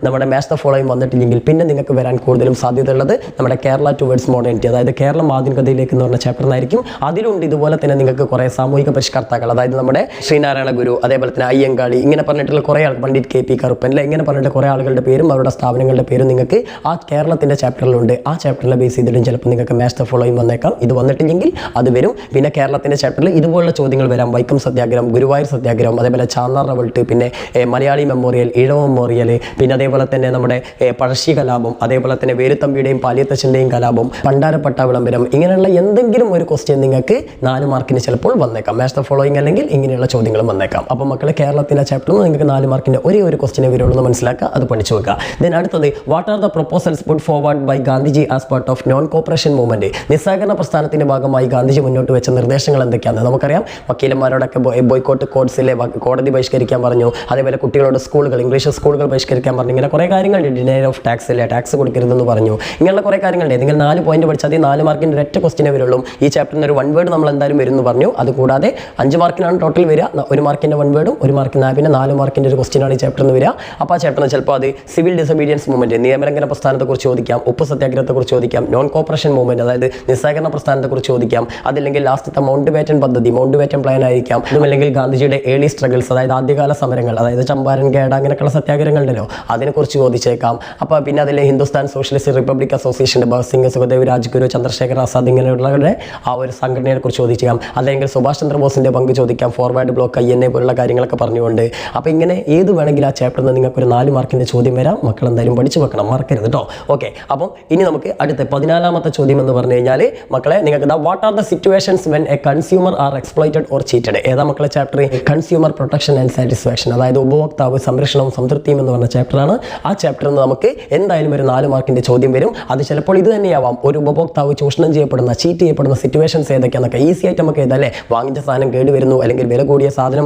നമ്മുടെ മാച്ച് ദ ഫോളോയിങ് വന്നിട്ടില്ലെങ്കിൽ പിന്നെ നിങ്ങൾക്ക് വരാൻ കൂടുതലും സാധ്യതയുള്ളത് നമ്മുടെ കേരള ടുവേർഡ്സ് മോഡേണിറ്റി, അതായത് കേരളം ആധുനികതയിലേക്ക് എന്ന് പറഞ്ഞ ചാപ്റ്ററിനായിരിക്കും. അതിലുണ്ട് ഇതുപോലെ തന്നെ നിങ്ങൾക്ക് കുറേ സാമൂഹിക പരിഷ്കർത്താക്കൾ, അതായത് നമ്മുടെ ശ്രീനാരായണ ഗുരു, അതേപോലെ തന്നെ അയ്യങ്കാളി, ഇങ്ങനെ പറഞ്ഞിട്ടുള്ള കുറേ ആൾ, പണ്ഡിറ്റ് KP കറുപ്പൻ, അല്ലെ ഇങ്ങനെ പറഞ്ഞിട്ട് കുറേ ആളുകളുടെ പേരും അവരുടെ സ്ഥാപനങ്ങളുടെ പേരും നിങ്ങൾക്ക് ആ കേരളത്തിൻ്റെ ചാപ്റ്ററിലുണ്ട്. ആ ചാപ്റ്ററിലെ ബേസ് ചെയ്തിട്ടും ചിലപ്പോൾ നിങ്ങൾക്ക് മാച്ച് ദ ഫോളോയിങ് വന്നേക്കാം. ഇത് വന്നിട്ടില്ലെങ്കിൽ അത് വരും. പിന്നെ കേരളത്തിൻ്റെ ചാപ്റ്ററിൽ ഇതുപോലുള്ള ചോദ്യങ്ങൾ വരാം. വൈക്കം സത്യാഗ്രഹം, ഗുരുവായൂർ സത്യാഗ്രഹം, അതേപോലെ ചാന്നാർ റവൾട്ട്, പിന്നെ മലയാളി മെമ്മോറിയൽ, ഈഴവ മെമ്മോറിയൽ, പിന്നെ അതേപോലെ തന്നെ നമ്മുടെ പഴശ്ശി കലാപം, അതേപോലെ തന്നെ വേലുത്തമ്പിയുടെയും പാലിയത്തച്ഛൻ്റെയും കലാപം, പണ്ടാരപ്പട്ട വിളംബരം, ഇങ്ങനെയുള്ള എന്തെങ്കിലും ഒരു ക്വസ്റ്റ്യൻ നിങ്ങൾക്ക് 4 മാർക്കിന് ചിലപ്പോൾ വന്നേക്കാം. മാച്ച് ദ ഫോളോയിങ് അല്ലെങ്കിൽ ഇങ്ങനെയുള്ള ചോദ്യങ്ങളും വന്നേക്കാം. അപ്പോൾ മക്കളെ കേരളത്തിൻ്റെ ചാപ്റ്ററിൽ നിങ്ങൾക്ക് 4 മാർക്കിൻ്റെ ഒരു ക്വസ്റ്റ്യനെ വരുള്ളൂ എന്ന് മനസ്സിലാക്കുക, അത് പഠിച്ചു വെക്കുക. ദെൻ അടുത്തത്, what are the proposals put forward by Gandhiji as part of non cooperation movement. നിസ്സഹകരണ പ്രസ്ഥാനത്തിന്റെ ഭാഗമായി ഗാന്ധിജി മുന്നോട്ട് വെച്ച നിർദ്ദേശങ്ങൾ എന്തൊക്കെയാണെന്ന് നമുക്കറിയാം. വക്കീലന്മാരോടൊക്കെ ബോയ്ക്കോട്ട് കോഡ്സിലെ കോടതി ബഹിഷ്കരിക്കാൻ പറഞ്ഞു. അതേപോലെ കുട്ടികളോട് സ്കൂളുകൾ, ഇംഗ്ലീഷ് സ്കൂളുകൾ ബഹിഷ്കരിക്കാൻ പറഞ്ഞു. ഇങ്ങനെ കുറേ കാര്യങ്ങളുണ്ട്. ഡിനയർ ഓഫ് ടാക്സ് ഇല്ലേ, ടാക്സ് കൊടുക്കരുതെന്ന് പറഞ്ഞു. ഇങ്ങനെയുള്ള കുറേ കാര്യങ്ങളുണ്ട്. നിങ്ങൾ 4 പോയിന്റ് പഠിച്ചാൽ 4 മാർക്കിൻ്റെ ഒരൊറ്റ ക്വസ്റ്റിനെ വരുള്ളൂ. ഈ ചാപ്റ്ററിന് ഒരു 1 വേർഡ് നമ്മൾ എന്തായാലും വരും എന്ന് പറഞ്ഞു. അതുകൂടാതെ 5 മാർക്കിനാണ് ടോട്ടൽ വരിക. 1 മാർക്കിൻ്റെ 1 വേർഡും 1 മാർക്കിന് പിന്നെ 4 മാർക്കിൻ്റെ ഒരു ക്വസ്റ്റിനാണ് ഈ ചാപ്റ്ററിന് വരിക. അപ്പോൾ ആ ചാപ്റ്ററിന് ചിലപ്പോൾ അത് സിവിൽ ഡിസൊബീഡിയൻസ് മൂവ്മെന്റ്, നിയമലംഘന പ്രസ്ഥാനത്തെക്കുറിച്ച് ചോദിക്കാം, ഉപ്പ് സത്യാഗ്രഹത്തെക്കുറിച്ച് ചോദിക്കാം, നോൺ കോപ്പറേഷൻ മൂവ്മെന്റ്, അതായത് നിസ്സഹകരണ പ്രസ്ഥാനത്തെക്കുറിച്ച് ചോദിക്കാം, അതല്ലെങ്കിൽ ലാസ്റ്റത്തെ മൗണ്ട് ബാറ്റൻ പദ്ധതി, മൗണ്ട് ബാറ്റൻ പ്ലാൻ ആയിരിക്കാം, അതുമല്ലെങ്കിൽ ഗാന്ധിജിയുടെ ഏർലി സ്ട്രഗിൾസ്, അതായത് ആദ്യകാല സമരങ്ങൾ, അതായത് ചമ്പാരൻ, ഗേഡ, അങ്ങനെയൊക്കെയുള്ള സത്യാഗ്രഹങ്ങളുണ്ടല്ലോ, അതിനെക്കുറിച്ച് ചോദിച്ചേക്കാം. അപ്പോൾ പിന്നെ അതിൽ ഹിന്ദുസ്ഥാൻ സോഷ്യലിസ്റ്റ് റിപ്പബ്ലിക് അസോസിയേഷൻ്റെ ഭഗത് സിംഗ്, സുഖദേവ്, രാജ്ഗുരു, ചന്ദ്രശേഖർ ആസാദ് ഇങ്ങനെയുള്ളവരുടെ ആ ഒരു സംഘടനയെ കുറിച്ച് ചോദിക്കാം. അല്ലെങ്കിൽ സുഭാഷ് ചന്ദ്രബോസിൻ്റെ പങ്ക് ചോദിക്കാം, ഫോർവേഡ് ബ്ലോക്ക്, INA പോലുള്ള കാര്യങ്ങളൊക്കെ പറഞ്ഞുകൊണ്ട്. അപ്പോൾ ഇങ്ങനെ ഏത് വേണമെങ്കിലും ആ ചാപ്റ്ററിൽ നിന്ന് നിങ്ങൾക്ക് ഒരു 4 മാർക്കിൻ്റെ ചോദ്യം വരാം. മക്കൾ എന്തായാലും പഠിച്ചു വെക്കണം, മറക്കരുത് കേട്ടോ. ഓക്കെ, അപ്പം ഇനി നമുക്ക് അടുത്ത 14ാമത്തെ ചോദ്യം എന്ന് പറഞ്ഞു കഴിഞ്ഞാൽ മക്കളെ നിങ്ങൾക്ക് what are the situations when a consumer are exploited or cheated. ഏതാ മക്കളെ chapter? Consumer protection and satisfaction, അതായത് ഉപഭോക്താവ് സംരക്ഷണവും സംതൃപ്തിയും എന്ന് പറഞ്ഞ ചാപ്റ്ററാണ്. ആ ചാപ്റ്ററിൽ നിന്ന് നമുക്ക് എന്തായാലും ഒരു 4 മാർക്കിൻ്റെ ചോദ്യം വരും. അത് ചിലപ്പോൾ ഇത് തന്നെയാവാം, ഒരു ഉപഭോക്താവ് ചൂഷണം ചെയ്യപ്പെടുന്ന, ചീറ്റ് ചെയ്യപ്പെടുന്ന സിറ്റുവേഷൻസ് ഏതൊക്കെയാണെന്നൊക്കെ ഈസി ആയിട്ട് നമുക്ക് ഏതല്ലേ, വാങ്ങിച്ച സാധനം കേടുവരുന്നു, അല്ലെങ്കിൽ വില കൂടിയ സാധനം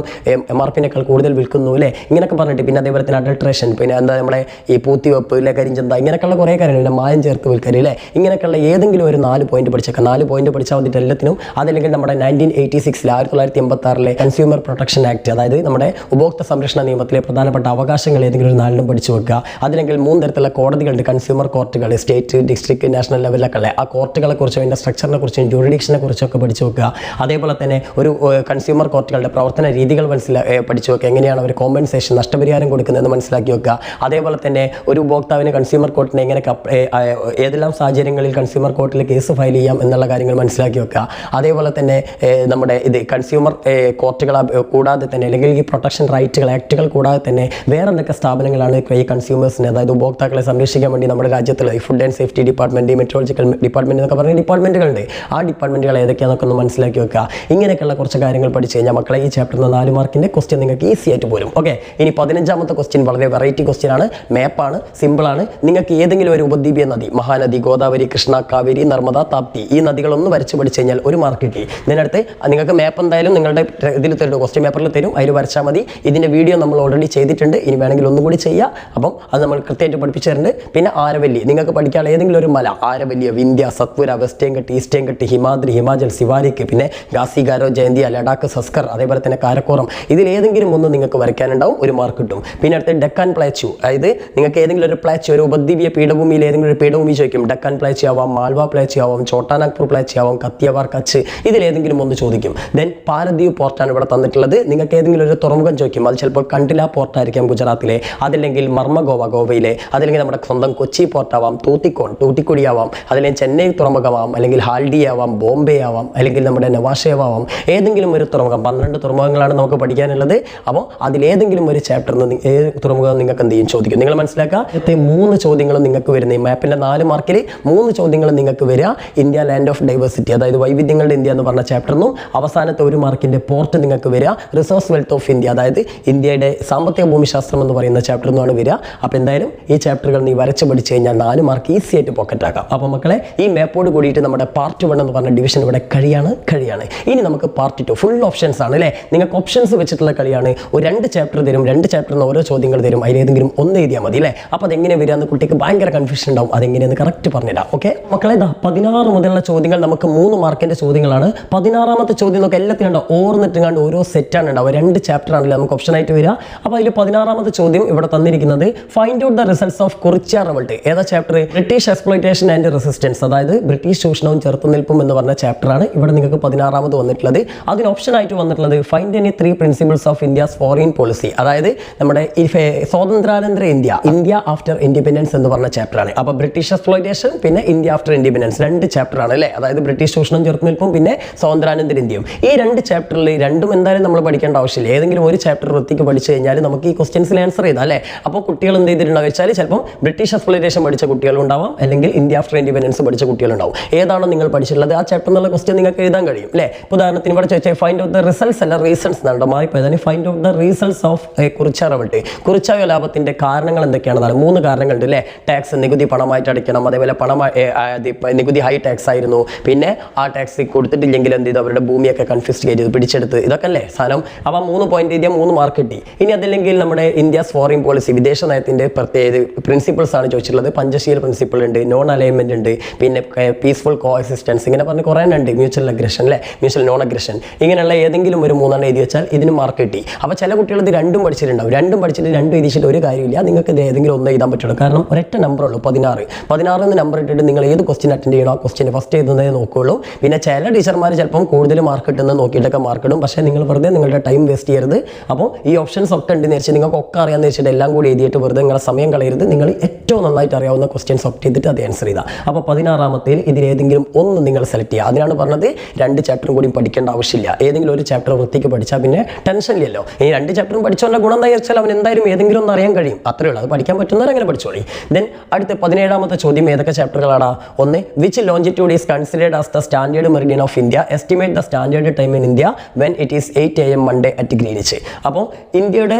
MRP-നേക്കാൾ കൂടുതൽ വിൽക്കുന്നു അല്ലേ, ഇങ്ങനെയൊക്കെ പറഞ്ഞിട്ട്. പിന്നെ അതേപോലെ തന്നെ അഡൾട്രേഷൻ, പിന്നെ എന്താ നമ്മുടെ ഈ പൂത്തിവെപ്പ് ഇല്ലേ, കരിഞ്ചന്ത, ഇങ്ങനെയൊക്കെയുള്ള കുറേ കാര്യങ്ങളുണ്ട്, മായം ചേർത്ത് വിൽക്കരി അല്ലേ, ഇങ്ങനെയൊക്കെയുള്ള ഏതെങ്കിലും ഒരു 4 പോയിന്റ് പഠിച്ചേക്കാം. 4 പോയിന്റ് പഠിച്ചാൽ മതിയിട്ട് എല്ലാത്തിനും. അതല്ലെങ്കിൽ നമ്മുടെ 1986 1986 കൺസ്യൂമർ പ്രൊട്ടക്ഷൻ ആക്ട്, അതായത് നമ്മുടെ ഉപഭോക്തൃ സംരക്ഷണ നിയമത്തിലെ പ്രധാനപ്പെട്ട അവകാശങ്ങൾ ഏതെങ്കിലും ഒരു 4 പഠിച്ചു വെക്കുക. അതല്ലെങ്കിൽ 3 തരത്തിലുള്ള കോടതികളുണ്ട്, കൺസ്യൂമർ കോർട്ടുകൾ, സ്റ്റേറ്റ്, ഡിസ്ട്രിക്ട്, നാഷണൽ ലെവലിലൊക്കെ ഉള്ള ആ കോർട്ടുകളെ കുറിച്ചും അതിൻ്റെ സ്ട്രക്ചറിനെ കുറിച്ചും ജുറിഡിക്ഷനെ കുറിച്ചൊക്കെ പഠിച്ചു വെക്കുക. അതേപോലെ തന്നെ ഒരു കൺസ്യൂമർ കോർട്ടുകളുടെ പ്രവർത്തന രീതികൾ പഠിച്ചു വെക്കുക, എങ്ങനെയാണ് അവർ കോമ്പൻസേഷൻ, നഷ്ടപരിഹാരം കൊടുക്കുന്നതെന്ന് മനസ്സിലാക്കി വെക്കുക. അതേപോലെ തന്നെ ഒരു ഉപഭോക്താവിന് കൺസ്യൂമർ കോർട്ടിനെ എങ്ങനെ ഏതെല്ലാം സാഹചര്യങ്ങളിൽ കൺസ്യൂമർ കോർട്ടിൽ കേസ് ഫയൽ ചെയ്യാം എന്നുള്ള കാര്യങ്ങൾ മനസ്സിലാക്കി വെക്കുക. അതേപോലെ തന്നെ നമ്മുടെ കൺസ്യൂമർ കോർട്ടുകൾ കൂടാതെ തന്നെ, അല്ലെങ്കിൽ ഈ പ്രൊട്ടക്ഷൻ റൈറ്റുകൾ ആക്ടുകൾ കൂടാതെ തന്നെ വേറെ എന്തൊക്കെ സ്ഥാപനങ്ങളാണ് ഈ കൺസ്യൂമേഴ്സിനെ, അതായത് ഉപഭോക്താക്കളെ സംരക്ഷിക്കാൻ വേണ്ടി നമ്മുടെ രാജ്യത്തുള്ള food and safety department, metrological department എന്നൊക്കെ പറഞ്ഞ ഡിപ്പാർട്ട്മെന്റുകളുണ്ട്. ആ ഡിപ്പാർട്ട്മെന്റുകൾ ഏതൊക്കെയാണെന്നൊക്കെ ഒന്ന് മനസ്സിലാക്കി വെക്കുക. ഇങ്ങനെയൊക്കെയുള്ള കുറച്ച് കാര്യങ്ങൾ പഠിച്ചു കഴിഞ്ഞാൽ മക്കളെ ഈ ചാപ്റ്ററിൽ 4 മാർക്കിൻ്റെ ക്വസ്റ്റ്യൻ നിങ്ങൾക്ക് ഈസി ആയിട്ട് പോരും. ഓക്കെ, ഇനി 15ാമത്തെ ക്വസ്റ്റ്യൻ വളരെ വെറൈറ്റി ക്വസ്റ്റ്യൻ ആണ്, മാപ്പാണ്, സിമ്പിളാണ്. നിങ്ങൾക്ക് ഏതെങ്കിലും ഒരു ഉപദ്വീപീയ നദി, മഹാനദി, ഗോദാവരി, കൃഷ്ണ, കാവേരി, നർമ്മദ, താപ്തി, ഈ നദികളൊന്ന് വരച്ച് പഠിച്ചു കഴിഞ്ഞാൽ 1 മാർക്ക് കിട്ടി. ഇതിനടുത്ത് നിങ്ങൾക്ക് മാപ്പ് എന്തായാലും നിങ്ങളുടെ ഇതിൽ തരും, ക്വസ്റ്റ്യൻ പേപ്പറിൽ തരും, അതിൽ വരച്ചാൽ മതി. ഇതിൻ്റെ വീഡിയോ നമ്മൾ ഓൾറെഡി ചെയ്തിട്ടുണ്ട്, ഇനി വേണമെങ്കിൽ ഒന്നും കൂടി ചെയ്യുക. അപ്പം അത് നമ്മൾ കൃത്യമായിട്ട് പഠിപ്പിച്ചു തരുന്നുണ്ട്. പിന്നെ ആരവല്ലി, നിങ്ങൾക്ക് പഠിക്കാനുള്ള ഏതെങ്കിലും ഒരു മല, ആരവല്യ, വിന്ധ്യ, സത്പുര, വെസ്റ്റേൺ ഘട്ട്, ഈസ്റ്റേൺ ഘട്ട്, ഹിമാദ്രി, ഹിമാചൽ, സിവാലിക്, പിന്നെ ഗാസിഗാരോ, ജയന്തിയ, ലഡാക്ക്, സസ്കർ, അതേപോലെ തന്നെ കാരക്കോറം, ഇതിലേതെങ്കിലും ഒന്ന് നിങ്ങൾക്ക് വരയ്ക്കാനുണ്ടാവും, 1 മാർക്ക് കിട്ടും. പിന്നെ അടുത്ത് ഡെക്കാൻ പ്ലാച്ചു, അതായത് നിങ്ങൾക്ക് ഏതെങ്കിലും ഒരു പ്ലാച്ചു, ഒരു ഉപദ്വീപീയ പീഠഭൂമിയിൽ ഏതെങ്കിലും ഒരു പീഠഭൂമി ചോദിക്കും. ഡെക്കാൻ പ്ലാച്ചു ആവാം, മാൽവ പ്ലാച്ചു ആവാം, ചോട്ടാനാഗ്പൂർ പ്ലാച്ചു ആവാം, കത്തിയവാർ, കച്ച്, ഇതിലേതെങ്കിലും ഒന്ന് ചോദിക്കും. ദെൻ പാരദ്വീപ് പോർട്ടാണ് ഇവിടെ തന്നിട്ടുള്ളത്. നിങ്ങൾക്ക് ഏതെങ്കിലും ഒരു തുറമുഖം ചോദിക്കും, അത് ചിലപ്പോൾ കണ്ടില പോർട്ടായിരിക്കാം ഗുജറാത്തിലെ, അതല്ലെങ്കിൽ മർമ്മഗോവ, ഗോവയിലെ, അതല്ലെങ്കിൽ നമ്മുടെ സ്വന്തം കൊച്ചി പോർട്ടാവാം, തൂത്തിക്കോൺ, തൂത്തിക്കുടിയാവാം, അതിലെ ചെന്നൈ തുറമുഖമാവാം, അല്ലെങ്കിൽ ഹാൽഡി ആവാം, ബോംബെ ആവാം, അല്ലെങ്കിൽ നമ്മുടെ നവാഷേവ് ആവാം. ഏതെങ്കിലും ഒരു തുറമുഖം, 12 തുറമുഖങ്ങളാണ് നമുക്ക് പഠിക്കാനുള്ളത്. അപ്പോൾ അതിലേതെങ്കിലും ഒരു ചാപ്റ്ററിൽ ഏത് തുറമുഖം നിങ്ങൾക്ക് എന്ത് ചെയ്യും ചോദിക്കും. നിങ്ങൾ മനസ്സിലാക്കുക, 3 ചോദ്യങ്ങളും നിങ്ങൾക്ക് വരുന്നത് ഈ മാപ്പിൻ്റെ 4 മാർക്കിൽ 3 ചോദ്യങ്ങൾ നിങ്ങൾക്ക് വരിക ഇന്ത്യ ലാൻഡ് ഓഫ് ഡൈവേഴ്സിറ്റി, അതായത് വൈവിധ്യങ്ങളുടെ ഇന്ത്യ എന്ന് പറഞ്ഞ ചാപ്റ്ററിനും അവസാനത്തെ 1 മാർക്കിൻ്റെ പോർട്ട് നിങ്ങൾക്ക് വരിക റിസോഴ്സ് വെൽത്ത് ഓഫ് ഇന്ത്യ, അതായത് ഇന്ത്യയുടെ സാമ്പത്തിക ഭൂമിശാസ്ത്രം എന്ന് പറയുന്ന ചാപ്റ്ററിൽ നിന്നാണ് വരിക. അപ്പോൾ എന്തായാലും ഈ ചാപ്റ്ററുകൾ നീ വരച്ച് പഠിച്ചു കഴിഞ്ഞാൽ 4 മാർക്ക് ഈസി ആയിട്ട് പോക്കറ്റാക്കാം. അപ്പോൾ മക്കളെ, ഈ മാപ്പോട് കൂടിയിട്ട് നമ്മുടെ പാർട്ട് 1 എന്ന് പറഞ്ഞ ഡിവിഷൻ ഇവിടെ കഴിയാണ്. ഇനി നമുക്ക് പാർട്ട് 2 ഫുൾ ഓപ്ഷൻസ് ആണ് അല്ലേ. നിങ്ങൾക്ക് ഓപ്ഷൻസ് വെച്ചിട്ടുള്ള കളിയാണ്. ഒരു 2 ചാപ്റ്റർ തരും, 2 ചാപ്റ്ററിന് ഓരോ ചോദ്യങ്ങൾ തരും, അതിലേതെങ്കിലും ഒന്ന് എഴുതിയാൽ മതി അല്ലേ. അപ്പോൾ അതെങ്ങനെ വരിക എന്ന് കുട്ടിക്ക് ഭയങ്കര കൺഫ്യൂഷൻ ഉണ്ടാവും. അതെങ്ങനെയെന്ന് കറക്റ്റ് പറഞ്ഞുതരാം. ഓക്കെ മക്കളെ, 16 മുതലുള്ള ചോദ്യങ്ങൾ നമുക്ക് 3 മാർക്കിൻ്റെ ചോദ്യങ്ങളാണ്. 16ാമത്തെ ചോദ്യം നമുക്ക് എല്ലാത്തിനും ഉണ്ടാവും, ഓർന്നിട്ടുങ്ങാണ്ട് ഓരോ സെറ്റാണ് ഉണ്ടാവുക. 2 ചാപ്റ്റർ ആണല്ലോ നമുക്ക് ഓപ്ഷനായിട്ട് വരിക. അപ്പോൾ അതിൽ 16ാമത്തെ ചോദ്യം ഇവിടെ തന്നിരിക്കുന്നത് find out the results of Kurichya revolt. ഏതാ chapter? British exploitation and resistance, അതായത് ബ്രിട്ടീഷ് ചൂഷണവും ചെറുത്തുനിൽപ്പും എന്ന് പറഞ്ഞ ചാപ്റ്ററാണ് ഇവിടെ നിങ്ങൾക്ക് 16ാമത് വന്നിട്ടുള്ളത്. അതിന് ഓപ്ഷനായിട്ട് വന്നിട്ടുള്ളത് find any 3 principles of India's foreign policy, അതായത് നമ്മുടെ സ്വാതന്ത്ര്യാനന്തര ഇന്ത്യ ആഫ്റ്റർ ഇൻഡിപെൻഡൻസ് എന്ന് പറഞ്ഞ ചാപ്റ്ററാണ്. അപ്പോൾ ബ്രിട്ടീഷ് എക്സ്പ്ലോയിറ്റേഷൻ പിന്നെ ഇന്ത്യ ആഫ്റ്റർ ഇൻഡിപെൻഡൻസ് 2 ചാപ്റ്ററാണ് അല്ലേ. അതായത് ബ്രിട്ടീഷ് ചൂഷണം ചെറുത്തുനിൽപ്പും പിന്നെ സ്വാതന്ത്ര്യാനന്തര ഇന്ത്യയും. ഈ 2 ചാപ്റ്ററിൽ രണ്ടും എന്തായാലും നമ്മൾ പഠിക്കേണ്ട ആവശ്യമില്ല. ഏതെങ്കിലും ഒരു ചാപ്റ്റർ വൃത്തിക്ക് പഠിച്ചു കഴിഞ്ഞാൽ നമുക്ക് ഈ ക്വസ്റ്റ്യൻസിൽ ആൻസർ ചെയ്താൽ അല്ലേ. അപ്പോൾ കുട്ടികൾ എന്ത് ചെയ്തിട്ടുണ്ടാവും വെച്ചാൽ ചിലപ്പോൾ ബ്രിട്ടീഷ് എക്സ്പ്ലോയിറ്റേഷൻ പഠിച്ച കുട്ടികളുണ്ടാവാം, അല്ലെങ്കിൽ ഇന്ത്യ ആഫ്റ്റർ ഇൻഡിപെൻഡൻസ് പഠിച്ച കുട്ടികളുണ്ടാവും. ഏതാണോ നിങ്ങൾ പഠിച്ചിട്ടുള്ളത് ആ ചാപ്റ്റർ എന്നുള്ള ക്വസ്റ്റ്യൻ നിങ്ങൾക്ക് എഴുതാൻ കഴിയും അല്ലേ. ഉദാഹരണത്തിന് ഇവിടെ ചോദിച്ചാൽ ഫൈൻഡ് ഔട്ട് ദ റിസൾട്ട്സ് അല്ല റീസൺസ് എന്നാണ് മാറിപ്പോയതാണ്. Find out the results of Kurichya revolt. Kurichya കലാപത്തിന്റെ കാരണങ്ങൾ എന്തൊക്കെയാണെന്നാണ്. 3 കാരണങ്ങളുണ്ട് അല്ലേ. ടാക്സ്, നികുതി പണമായിട്ട് അടയ്ക്കണം, അതേപോലെ നികുതി ഹൈ ടാക്സ് ആയിരുന്നു, പിന്നെ ആ ടാക്സ് കൊടുത്തിട്ടില്ലെങ്കിൽ എന്ത് ചെയ്തു അവരുടെ ഭൂമിയൊക്കെ കൺഫിസ്കേറ്റ് ചെയ്ത് പിടിച്ചെടുത്ത്, ഇതൊക്കെ അല്ലേ സാധനം. അപ്പോൾ 3 പോയിന്റ് എഴുതിയാൽ 3 മാർക്ക് കിട്ടി. ഇനി അതല്ലെങ്കിൽ നമ്മുടെ ഇന്ത്യസ് ഫോറിൻ പോളിസി, വിദേശ നയത്തിന്റെ പ്രത്യേക പ്രിൻസിപ്പിൾസ് ആണ് ചോദിച്ചിട്ടുള്ളത്. പഞ്ചശീൽ പ്രിൻസിപ്പിൾ ഉണ്ട്, നോൺ അലൈൻമെന്റ് ഉണ്ട്, പിന്നെ പീസ്ഫുൾ കോ എക്സിസ്റ്റൻസ്, ഇങ്ങനെ പറഞ്ഞ് കുറേ ഉണ്ട്. മ്യൂച്വൽ അഗ്രഷൻ അല്ലേ, മ്യൂച്വൽ നോൺ അഗ്രഷൻ, ഇങ്ങനെയുള്ള ഏതെങ്കിലും ഒരു 3 എഴുതി വെച്ചാൽ ഇതിന് മാർക്ക് കിട്ടി. അപ്പോൾ ചില കുട്ടികൾ ഇത് 2 പഠിച്ചിട്ടുണ്ടാവും. 2 പഠിച്ചിട്ട് 2 എഴുതിച്ചിട്ട് ഒരു കാര്യമില്ല. നിങ്ങൾക്ക് ഇത് ഏതെങ്കിലും ഒന്ന് എഴുതാൻ പറ്റുള്ളൂ. കാരണം ഒരൊറ്റ നമ്പർ ഉള്ളൂ 16 എന്ന് നമ്പർ ഇട്ടിട്ട് നിങ്ങൾ ഏത് ക്വസ്റ്റ്യൻ അറ്റൻഡ് ചെയ്യണോ ആ ക്വസ്റ്റ്യൻ ഫസ്റ്റ് എഴുതുന്നതേ നോക്കുകയുള്ളൂ. പിന്നെ ചില ടീച്ചർമാർ ചിലപ്പം കൂടുതൽ മാർക്ക് കിട്ടുന്നത് നോക്കിയിട്ടൊക്കെ മാർക്ക് ഇടും. പക്ഷേ നിങ്ങൾ വെറുതെ നിങ്ങളുടെ ടൈം വേസ്റ്റ് ചെയ്യരുത്. അപ്പോൾ ഈ ഓപ്ഷൻസ് ഒക്കെ ഉണ്ടെന്ന് വെച്ചാൽ നിങ്ങൾക്ക് ഒക്കെ അറിയാമെന്ന് വെച്ചിട്ട് എല്ലാം കൂടി എഴുതിയിട്ട് വെറുതെ നിങ്ങളുടെ സമയം കളയരുത്. നിങ്ങൾ ഏറ്റവും നന്നായിട്ട് അറിയാവുന്ന ക്വസ്റ്റ്യൻസ് ഓപ്റ്റ് ചെയ്തിട്ട് അത് ആൻസർ ചെയ്താൽ. അപ്പോൾ 16ാമത്തേൽ ഇതിലേതെങ്കിലും ഒന്ന് നിങ്ങൾ സെലക്ട് ചെയ്യുക. അതിനാണ് പറഞ്ഞത് 2 ചാപ്റ്ററും കൂടി പഠിക്കേണ്ട ആവശ്യമില്ല. ഏതെങ്കിലും ഒരു ചാപ്റ്റർ വൃത്തിക്ക് പഠിച്ചാൽ പിന്നെ ടെൻഷൻ ഇല്ലല്ലോ. ഈ 2 ചാപ്റ്ററും പഠിച്ചവൻ്റെ ഗുണം എന്താ വെച്ചാൽ അവൻ എന്തായാലും ഏതെങ്കിലും ഒന്ന് അറിയാൻ കഴിയും. അത്രയേ ഉള്ളൂ. അത് പഠിക്കാൻ പറ്റുന്നവരെ അങ്ങനെ പഠിച്ചോളി. ദെൻ അടുത്ത 17ാമത്തെ ചോദ്യം ഏതൊക്കെ ചാപ്റ്ററുകളാണ്? ഒന്ന്, which longitude is considered as the standard Meridian of India, estimate the standard time in India when it is 8 AM Monday at Greenwich. അപ്പോൾ ഇന്ത്യയുടെ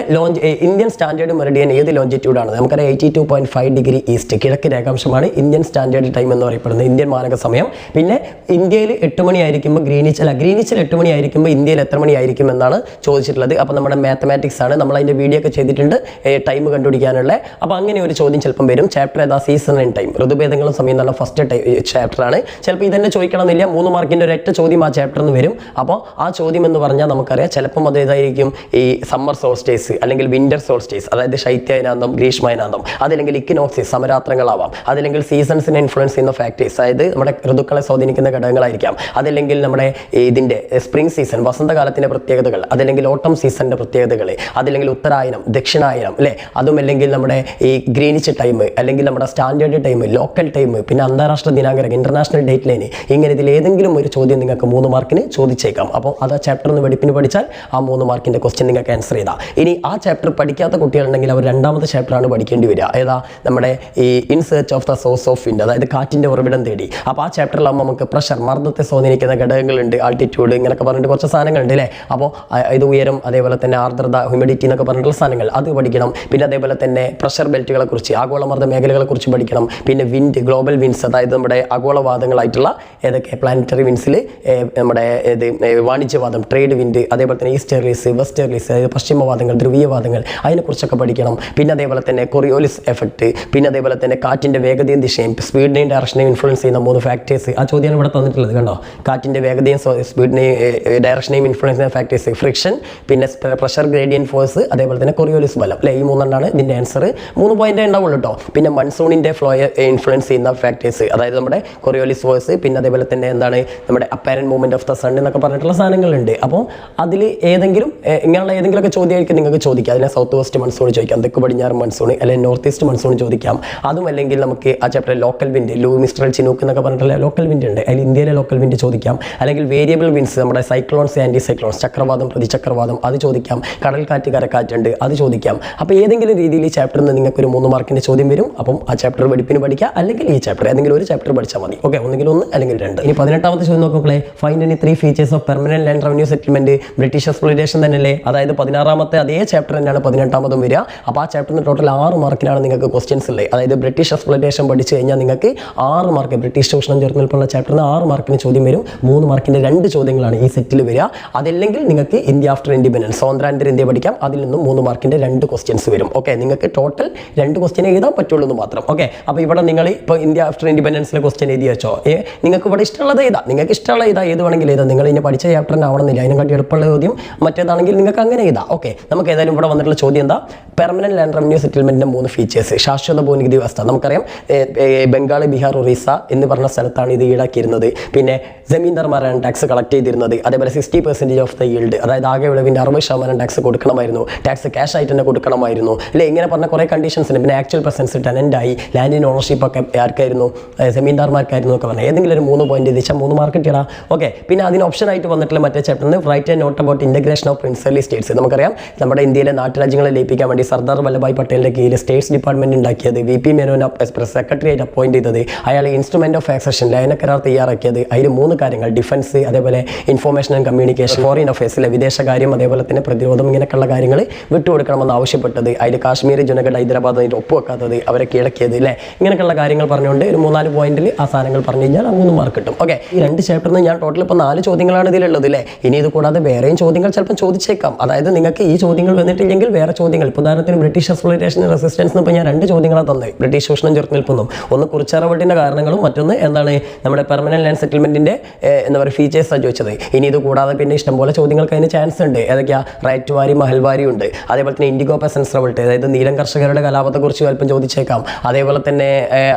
ഇന്ത്യൻ സ്റ്റാൻഡേർഡ് മെറിഡിയൻ ഏത് ലോഞ്ചിറ്റ്യൂഡാണ്? നമുക്കറിയാം 82.5 ഡിഗ്രി ഈസ്റ്റ്, കിഴക്ക് രേഖാംശമാണ് ഇന്ത്യൻ സ്റ്റാൻഡേർഡ് ടൈം എന്ന് പറയപ്പെടുന്നത്, Indian മാനക സമയം. പിന്നെ ഇന്ത്യയിൽ 8 മണി ആയിരിക്കുമ്പോൾ ഗ്രീനിച്ചിൽ 8 മണി ആയിരിക്കുമ്പോൾ ഇന്ത്യയിൽ എത്ര മണി ആയിരിക്കും എന്നാണ് ചോദിച്ചിട്ടുള്ളത്. അപ്പോൾ നമ്മുടെ മാത്തമാറ്റിക്സ് ആണ്, നമ്മൾ അതിൻ്റെ വീഡിയോ ഒക്കെ ചെയ്തിട്ടുണ്ട് ടൈം കണ്ടുപിടിക്കാനുള്ള. അപ്പോൾ അങ്ങനെ ഒരു ചോദ്യം ചിലപ്പം വരും. ചാപ്റ്റർ ഏതാ? സീസൺ ആൻഡ് ടൈം, ഋതുഭേദങ്ങളും സമയം എന്നുള്ള ഫസ്റ്റ് ചാപ്റ്ററാണ്. ചിലപ്പോൾ ഇതന്നെ ചോദിക്കണമെന്നില്ല, 3 മാർക്കിൻ്റെ ഒരൊറ്റ ചോദ്യം ആ ചാപ്റ്ററിൽ നിന്ന് വരും. അപ്പോൾ ആ ചോദ്യം എന്ന് പറഞ്ഞാൽ നമുക്കറിയാം ചിലപ്പം അത് ഏതായിരിക്കും, ഈ സമ്മർ സോൾസ്റ്റേസ് അല്ലെങ്കിൽ വിന്റർ സോൾസ്റ്റേസ്, അതായത് ശൈത്യയനാന്തം, ഗ്രീഷ്മയനാന്തം, അതല്ലെങ്കിൽ ഇക്വിനോക്സിസ് സമരാത്രങ്ങളാവാം, അതല്ലെങ്കിൽ സീസൺസിനെ ഇൻഫ്ലുവൻസ് ചെയ്യുന്ന ഫാക്ടേഴ്സ്, അതായത് നമ്മുടെ ഋതുക്കളെ സ്വാധീനിക്കുന്ന ഘടകങ്ങളായിരിക്കാം, അതല്ലെങ്കിൽ നമ്മുടെ ഇതിൻ്റെ സ്പ്രിംഗ് സീസൺ വസന്തകാലത്തിൻ്റെ പ്രത്യേകതകൾ, അതല്ലെങ്കിൽ ഓട്ടം സീസണിൻ്റെ പ്രത്യേകതകൾ, അതല്ലെങ്കിൽ ഉത്തരായനം, ദക്ഷിണായനം അല്ലേ, അതുമല്ലെങ്കിൽ നമ്മുടെ ഈ ഗ്രീനിച്ച് ടൈം, അല്ലെങ്കിൽ നമ്മുടെ സ്റ്റാൻഡേർഡ് ടൈം, ലോക്കൽ ടൈം, പിന്നെ അന്താരാഷ്ട്ര ദിനാങ്കരം, ഇന്റർനാഷണൽ ഡേറ്റ് ലൈൻ, ഇങ്ങനെ ഇതിൽ ഏതെങ്കിലും ഒരു ചോദ്യം നിങ്ങൾക്ക് 3 മാർക്കിന് ചോദിച്ചേക്കാം. അപ്പോൾ അത് ആ ചാപ്റ്റർ ഒന്ന് വെടിപ്പിന് പഠിച്ചാൽ ആ 3 മാർക്കിൻ്റെ ക്വസ്റ്റ്യൻ നിങ്ങൾക്ക് ആൻസർ ചെയ്താൽ. ഇനി ആ ചാപ്റ്റർ പഠിക്കാത്ത കുട്ടികളുണ്ടെങ്കിൽ അവർ 2ാമത്തെ ചാപ്റ്ററാണ് പഠിക്കേണ്ടി വരിക. ഏതാ? നമ്മുടെ ഈ in search of the source of wind, അതായത് കാറ്റിൻ്റെ ഉറവിടം തേടി. അപ്പോൾ ആ ചാപ്റ്ററിലാകുമ്പോൾ നമുക്ക് പ്രഷർ, മർദ്ദത്തെ സ്വാധീനിക്കുന്ന ഘടകങ്ങളുണ്ട്, ആൾട്ടിറ്റ്യൂഡ്, ഇങ്ങനെയൊക്കെ പറഞ്ഞിട്ട് കുറച്ച് സാധനങ്ങളുണ്ട് അല്ലേ. അപ്പോൾ ഇത് ഉയരം, അതേപോലെ തന്നെ ആർദ്രത, ഹ്യൂമിഡിറ്റി എന്നൊക്കെ പറഞ്ഞിട്ടുള്ള സാധനങ്ങൾ അത് പഠിക്കണം. പിന്നെ അതേപോലെ തന്നെ പ്രഷർ ബെൽറ്റുകളെ കുറിച്ച്, ആഗോളമർദ്ദ മേഖലകളെ കുറിച്ച് പഠിക്കണം. പിന്നെ വിൻഡ്, ഗ്ലോബൽ വിൻഡ്സ്, അതായത് നമ്മുടെ ആഗോളവാദങ്ങളായിട്ടുള്ള ഏതൊക്കെ പ്ലാനറ്ററി വിൻഡ്സിൽ നമ്മുടെ വാണിജ്യവാദം, ട്രേഡ് വിൻഡ്, അതേപോലെ തന്നെ ഈസ്റ്റേർലീസ്, വെസ്റ്റേർലീസ്, അതായത് പശ്ചിമവാദങ്ങൾ, ധ്രുവീയവാദങ്ങൾ, അതിനെക്കുറിച്ചൊക്കെ പഠിക്കണം. പിന്നെ അതേപോലെ തന്നെ കൊറിയോലിസ് എഫക്റ്റ്, പിന്നെ അതേപോലെ തന്നെ കാറ്റിൻ്റെ വേഗതയും ദിശയും സ്പീഡിനെയും ഡയറക്ഷനെയും ഇൻഫ്ലുവൻസ് ചെയ്യുന്ന 3 ഫാക്ടേഴ്സ്. ആ ചോദ്യമാണ് ഇവിടെ തന്നിട്ടുള്ളത് കണ്ടോ. കാറ്റിൻ്റെ വേഗതയും സ്പീഡിനെയും ഡയറക്ഷനെയും ഇൻഫ്ലുവൻസ് ചെയ്യുന്ന ഫാക്ടേഴ്സ് ഫ്രിക്ഷൻ, പിന്നെ പ്രഷർ ഗ്രേഡിയൻ ഫോഴ്സ്, അതേപോലെ തന്നെ കൊറിയോലിസ് ബലം അല്ലേ. ഈ 3 ഇതിൻ്റെ ആൻസർ. 3 പോയിന്റേ ഉണ്ടാവുള്ളൂ കേട്ടോ. പിന്നെ മൺസൂണിൻ്റെ ഫ്ലോയെ ഇൻഫ്ലുവൻസ് ചെയ്യുന്ന ഫാക്ടേഴ്സ്, അതായത് നമ്മുടെ കൊറിയോലിസ് ഫോഴ്സ്, പിന്നെ അതേപോലെ തന്നെ എന്താണ് നമ്മുടെ apparent movement of the sun എന്നൊക്കെ പറഞ്ഞിട്ടുള്ള സാധനങ്ങളുണ്ട്. അപ്പോൾ അതിൽ ഏതെങ്കിലും ഇങ്ങനെയുള്ള ഏതെങ്കിലുമൊക്കെ ചോദ്യമായിരിക്കും നിങ്ങൾക്ക് ചോദിക്കാം. അതിനെ സൗത്ത് വെസ്റ്റ് മൺസൂൺ ചോദിക്കാം, തെക്ക് പടിഞ്ഞാറ് മൺസൂൺ, അല്ലെങ്കിൽ നോർത്ത് ഈസ്റ്റ് മൺസൂൺ ചോദിക്കാം. അതും അല്ലെങ്കിൽ നമുക്ക് ആ ചാപ്റ്റർ ലോക്കൽ വിൻഡ് വിൻഡ്, ലൂ മിസ്റ്റർ ചിനൂക്ക് എന്നൊക്കെ പറഞ്ഞിട്ടുള്ള ലോക്കൽ വിൻഡ് ഉണ്ട്, അതിൽ ഇന്ത്യയിലെ ലോക്കൽ വിൻഡ് ചോദിക്കാം. അല്ലെങ്കിൽ വേരിയബിൾ വിൻഡ്സ്, നമ്മുടെ സൈക്ലോൺസ്, ആൻറ്റി സൈക്ലോൺസ്, ചക്രവാതം, പ്രതിചക്രവാതം, അത് ചോദിക്കാം. കടൽക്കാറ്റ്, കരക്കാറ്റുണ്ട്, അത് ചോദിക്കാം. അപ്പോൾ ഏതെങ്കിലും രീതിയിൽ ഈ ചാപ്റ്ററിൽ നിന്ന് നിങ്ങൾക്ക് ഒരു 3 മാർക്കിൻ്റെ ചോദ്യം വരും. അപ്പം ആ ചാപ്റ്റർ വെടിപ്പിന് പഠിക്കുക, അല്ലെങ്കിൽ ഈ ചാപ്റ്റർ ഏതെങ്കിലും ഒരു ചാപ്റ്റർ പഠിച്ചാൽ മതി. ഓക്കെ, ഒന്നെങ്കിൽ 1 അല്ലെങ്കിൽ 2. ഇനി 18ാമത്തെ ചോദ്യം നോക്കുമ്പോൾ find any 3 features of permanent land revenue settlement, British exploitation തന്നെയല്ലേ. അതായത് 16ാമത്തെ അതേ ചാപ്റ്റർ തന്നെയാണ് 18ാമതും വരിക. അപ്പോൾ ആ ചാപ്റ്ററിന് ടോട്ടൽ 6 മാർക്കിനാണ് നിങ്ങൾക്ക് ക്വസ്റ്റ്യൻസ് ഉള്ളത്. അതായത് ബ്രിട്ടീഷ് എക്സ്പ്ലോയിറ്റേഷൻ പഠിച്ചു കഴിഞ്ഞാൽ നിങ്ങൾക്ക് 6 മാർക്ക്, ബ്രിട്ടീഷ് ചൂഷണം ചേർന്ന് നിൽപ്പുള്ള ചാപ്റ്ററിന് 6 മാർക്കിന് ചോദ്യം വരും. 3 മാർക്കിൻ്റെ 2 ചോദ്യങ്ങളാണ് ഈ സെറ്റിൽ വരിക. അതല്ലെങ്കിൽ നിങ്ങൾക്ക് ഇന്ത്യ ആഫ്റ്റർ ഇൻഡിപെൻഡൻസ്, സ്വാതന്ത്ര്യാനന്തര ഇന്ത്യ പഠിക്കാം. അതിൽ നിന്നും 3 മാർക്കിൻ്റെ 2 ക്വസ്റ്റ്യൻസ് വരും. ഓക്കെ, നിങ്ങൾക്ക് ടോട്ടൽ 2 ക്വസ്റ്റ്യൻ എഴുതാൻ പറ്റുള്ളൂ എന്ന് മാത്രം. ഓക്കെ, അപ്പോൾ ഇവിടെ നിങ്ങൾ ഇപ്പോൾ ഇന്ത്യ ആഫ്റ്റർ ഇൻഡിപെൻഡൻസിലെ ക്വസ്റ്റ്യൻ എഴുതി വെച്ചോ. നിങ്ങൾക്ക് ഇവിടെ ഇഷ്ടമുള്ളത് എഴുതാം, നിങ്ങൾക്ക് ഇഷ്ടമുള്ള ഏത് വേണമെങ്കിൽ എഴുതാം. നിങ്ങൾ ഇനി പഠിച്ച ചാപ്റ്ററിന് ആവണമെന്നില്ല, അതിനെക്കാട്ടി എളുപ്പമുള്ള ചോദ്യം മറ്റേതാണെങ്കിൽ നിങ്ങൾക്ക് അങ്ങനെ എഴുതാം. ഓക്കെ, നമുക്ക് ഏതായാലും ഇവിടെ വന്നിട്ടുള്ള ചോദ്യം എന്താ? പെർമനന്റ് ലാൻഡ് റവന്യൂ സെറ്റിൽമെന്റിന്റെ 3 ഫീച്ചേഴ്സ്. ശാശ്വത ഭൂനികുതി വ്യവസ്ഥ നമുക്കറിയാം, ബംഗാൾ, ബീഹാർ, ഒറീസ എന്ന് പറഞ്ഞ സ്ഥലത്താണ് ഇത് ഈടാക്കിയിരുന്നത്. പിന്നെ ജമീന്ദാർമാരാണ് ടാക്സ് കളക്ട് ചെയ്തിരുന്നത്. അതേപോലെ 60% ഓഫ് ദ yield, അതായത് ആകെ വിളവിൻ്റെ 60% ടാക്സ് കൊടുക്കണമായിരുന്നു. ടാക്സ് ക്യാഷ് ആയിട്ട് തന്നെ കൊടുക്കണമായിരുന്നു അല്ലേ. ഇങ്ങനെ പറഞ്ഞ കുറേ കണ്ടീഷൻസ് ഉണ്ട്. പിന്നെ ആക്ച്വൽ പ്രസൻസ്, ടെനൻ്റായി, ലാൻഡിന് ഓണർഷിപ്പ് ഒക്കെ ആർക്കായിരുന്നു? ജമീന്ദാർമാർക്കായിരുന്നു ഒക്കെ പറഞ്ഞാൽ ഏതെങ്കിലും ഒരു 3 പോയിന്റ് എത്തിച്ചാൽ 3 മാർക്ക് കിട്ടിയടാ. ഓക്കെ, പിന്നെ അതിന് ഓപ്ഷൻ ആയിട്ട് വന്നിട്ടുള്ള മറ്റേ ചാപ്റ്ററിന് right and note about integration of principal states. നമുക്കറിയാം നമ്മുടെ ഇന്ത്യയിലെ നാട്ടുരാജ്യങ്ങളെ ലയിപ്പിക്കാൻ വേണ്ടി സർദാർ വല്ലഭായ് പട്ടേലിന്റെ കീഴിൽ സ്റ്റേറ്റ്സ് ഡിപ്പാർട്ട്മെന്റ് ഉണ്ടാക്കിയത്, VP മേനോൻ സെക്രട്ടറി ആയിട്ട് അപ്പോയിന്റ് ചെയ്തത്, അയാൾ ഇൻസ്ട്രുമെന്റ് ഓഫ് ആക്സഷൻ ലയന കരാർ തയ്യാറാക്കിയത്. അതിൽ 3 കാര്യങ്ങൾ: ഡിഫൻസ്, അതേപോലെ ഇൻഫോർമേഷൻ ആൻഡ് കമ്മ്യൂണിക്കേഷൻ, ഫോറിൻ അഫയേഴ്സിലെ വിദേശകാര്യം, അതേപോലെ തന്നെ പ്രതിരോധം, ഇങ്ങനെയൊക്കെയുള്ള കാര്യങ്ങൾ വിട്ടുകൊടുക്കണമെന്ന് ആവശ്യപ്പെട്ടത്. അതിൽ കാശ്മീർ, ജുനഗഡ്, ഹൈദരാബാദ് അതിൻ്റെ ഒപ്പുവെക്കാത്തത്, അവരെ കീഴക്കിയത് അല്ലേ. ഇങ്ങനെയൊക്കെയുള്ള കാര്യങ്ങൾ പറഞ്ഞുകൊണ്ട് ഒരു 3-4 പോയിന്റിൽ ആ സാധനങ്ങൾ പറഞ്ഞു കഴിഞ്ഞാൽ 3 മാർക്ക് കിട്ടും. ഓക്കെ, ഈ 2 ചാപ്റ്ററിന് ഞാൻ ടോട്ടൽ ഇപ്പോൾ 4 ചോദ്യങ്ങളാണ് ഇതിലുള്ളത് അല്ലേ. ഇനി ഇത് കൂടാതെ വേറെയും ചോദ്യങ്ങൾ ചിലപ്പോൾ ചോദിച്ചേക്കാം. അതായത് നിങ്ങൾക്ക് ഈ ചോദ്യങ്ങൾ വന്നിട്ടില്ലെങ്കിൽ വേറെ ചോദ്യങ്ങൾ, ഇപ്പോൾ ഉദാഹരണത്തിന് ബ്രിട്ടീഷ് എക്സ്പ്ലോയിറ്റേഷൻ റെസിസ്റ്റൻസ് ഇപ്പോൾ ഞാൻ 2 ചോദ്യങ്ങളാണ് തന്നത്. ബ്രിട്ടീഷ് ചൂഷണം ചെറുത്ത് നിൽക്കുന്നു. ഒന്ന് കുറിച്ചാറവട്ടിൻ്റെ കാരണങ്ങളും, മറ്റൊന്ന് എന്താണ് നമ്മുടെ പെർമനന്റ് ലാൻഡ് സെറ്റിൽമെന്റിന്റെ എന്താ പറയുക ഫീച്ചേഴ്സാണ് ചോദിച്ചത്. ഇനി ഇത് കൂടാതെ പിന്നെ ഇഷ്ടംപോലെ ചോദ്യങ്ങൾക്ക് അതിന് ചാൻസ് ഉണ്ട്. ഏതൊക്കെയാ? റൈറ്റ് വാരി, മഹൽവാരി ഉണ്ട്. അതേപോലെ തന്നെ ഇൻഡിഗോ പെസൻസ് റവൾട്ട്, അതായത് നീലം കർഷകരുടെ കലാപത്തെക്കുറിച്ച് അല്പം ചോദിച്ചേക്കാം. അതേപോലെ തന്നെ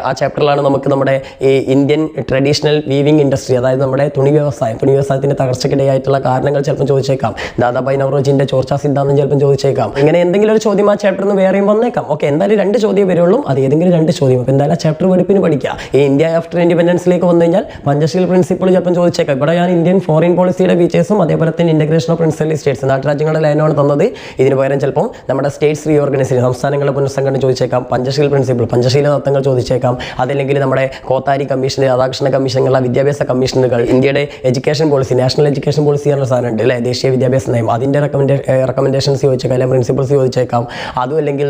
ആ ചാപ്റ്ററിലാണ് നമുക്ക് നമ്മുടെ ഈ ഇന്ത്യൻ ട്രഡീഷണൽ വീവിംഗ് ഇൻഡസ്ട്രി, അതായത് നമ്മുടെ തുണി വ്യവസായത്തിൻ്റെ തകർച്ചയ്ക്കിടയായിട്ടുള്ള കാരണങ്ങൾ ചിലപ്പോൾ ചോദിച്ചേക്കാം. ദാദാഭായ് നവറോജിൻ്റെ ചോർച്ചാ സിദ്ധാന്തം ചിലപ്പോൾ ചോദിച്ചേക്കാം. ഇങ്ങനെ എന്തെങ്കിലും ഒരു ചോദ്യം ആ ചാപ്റ്ററിൽ നിന്ന് വേറെയും വന്നേക്കാം. ഓക്കെ, എന്തായാലും 2 ചോദ്യം വരുള്ളൂ. അത് ഏതെങ്കിലും 2 ചോദ്യം. അപ്പോൾ എന്തായാലും ആ ചാപ്റ്റർ വെടിപ്പിന് പഠിക്കുക. ഈ ഇന്ത്യ ആഫ്റ്റർ ഇൻഡിപെൻഡൻസിലേക്ക് വന്നു കഴിഞ്ഞാൽ പഞ്ചശീൽ പ്രിൻസിപ്പിൾ ചിലപ്പോൾ ചോദിച്ചേക്കാം. ഇവിടെ ഞാൻ ഇന്ത്യൻ ഫോറിൻ പോളിസിയുടെ ഫീച്ചേഴ്സും അതേപോലെ തന്നെ ഇന്റഗ്രേഷൻ ഓഫ് പ്രിൻസിപ്പൽ സ്റ്റേറ്റ്സ്, നാട്ടുരാജ്യങ്ങളുടെ ലൈനാണ് തന്നത്. ഇതിന് പകരം ചിലപ്പോൾ നമ്മുടെ സ്റ്റേറ്റ്സ് റീഓർഗനൈസേഷൻ, സംസ്ഥാനങ്ങളുടെ പുനഃസംഘടന ചോദിച്ചേക്കാം. പഞ്ചശീൽ പ്രിൻസിപ്പിൾ, പഞ്ചശീല തത്വങ്ങൾ ചോദിച്ചേക്കാം. അതല്ലെങ്കിൽ നമ്മുടെ കോത്താരി കമ്മീഷൻ, രാധാകൃഷ്ണ കമ്മീഷനുള്ള വിദ്യാഭ്യാസ കമ്മീഷനുകൾ, ഇന്ത്യയുടെ education policy, national education policy എന്ന സാധനം ഉണ്ട് അല്ലേ, ദേശീയ വിദ്യാഭ്യാസ നയം, അതിൻ്റെ റെക്കമെൻഡേഷൻസ് ചോദിച്ചേക്കാം, അല്ലെങ്കിൽ പ്രിൻസിപ്പിൾസ് ചോദിച്ചേക്കാം. അതും അല്ലെങ്കിൽ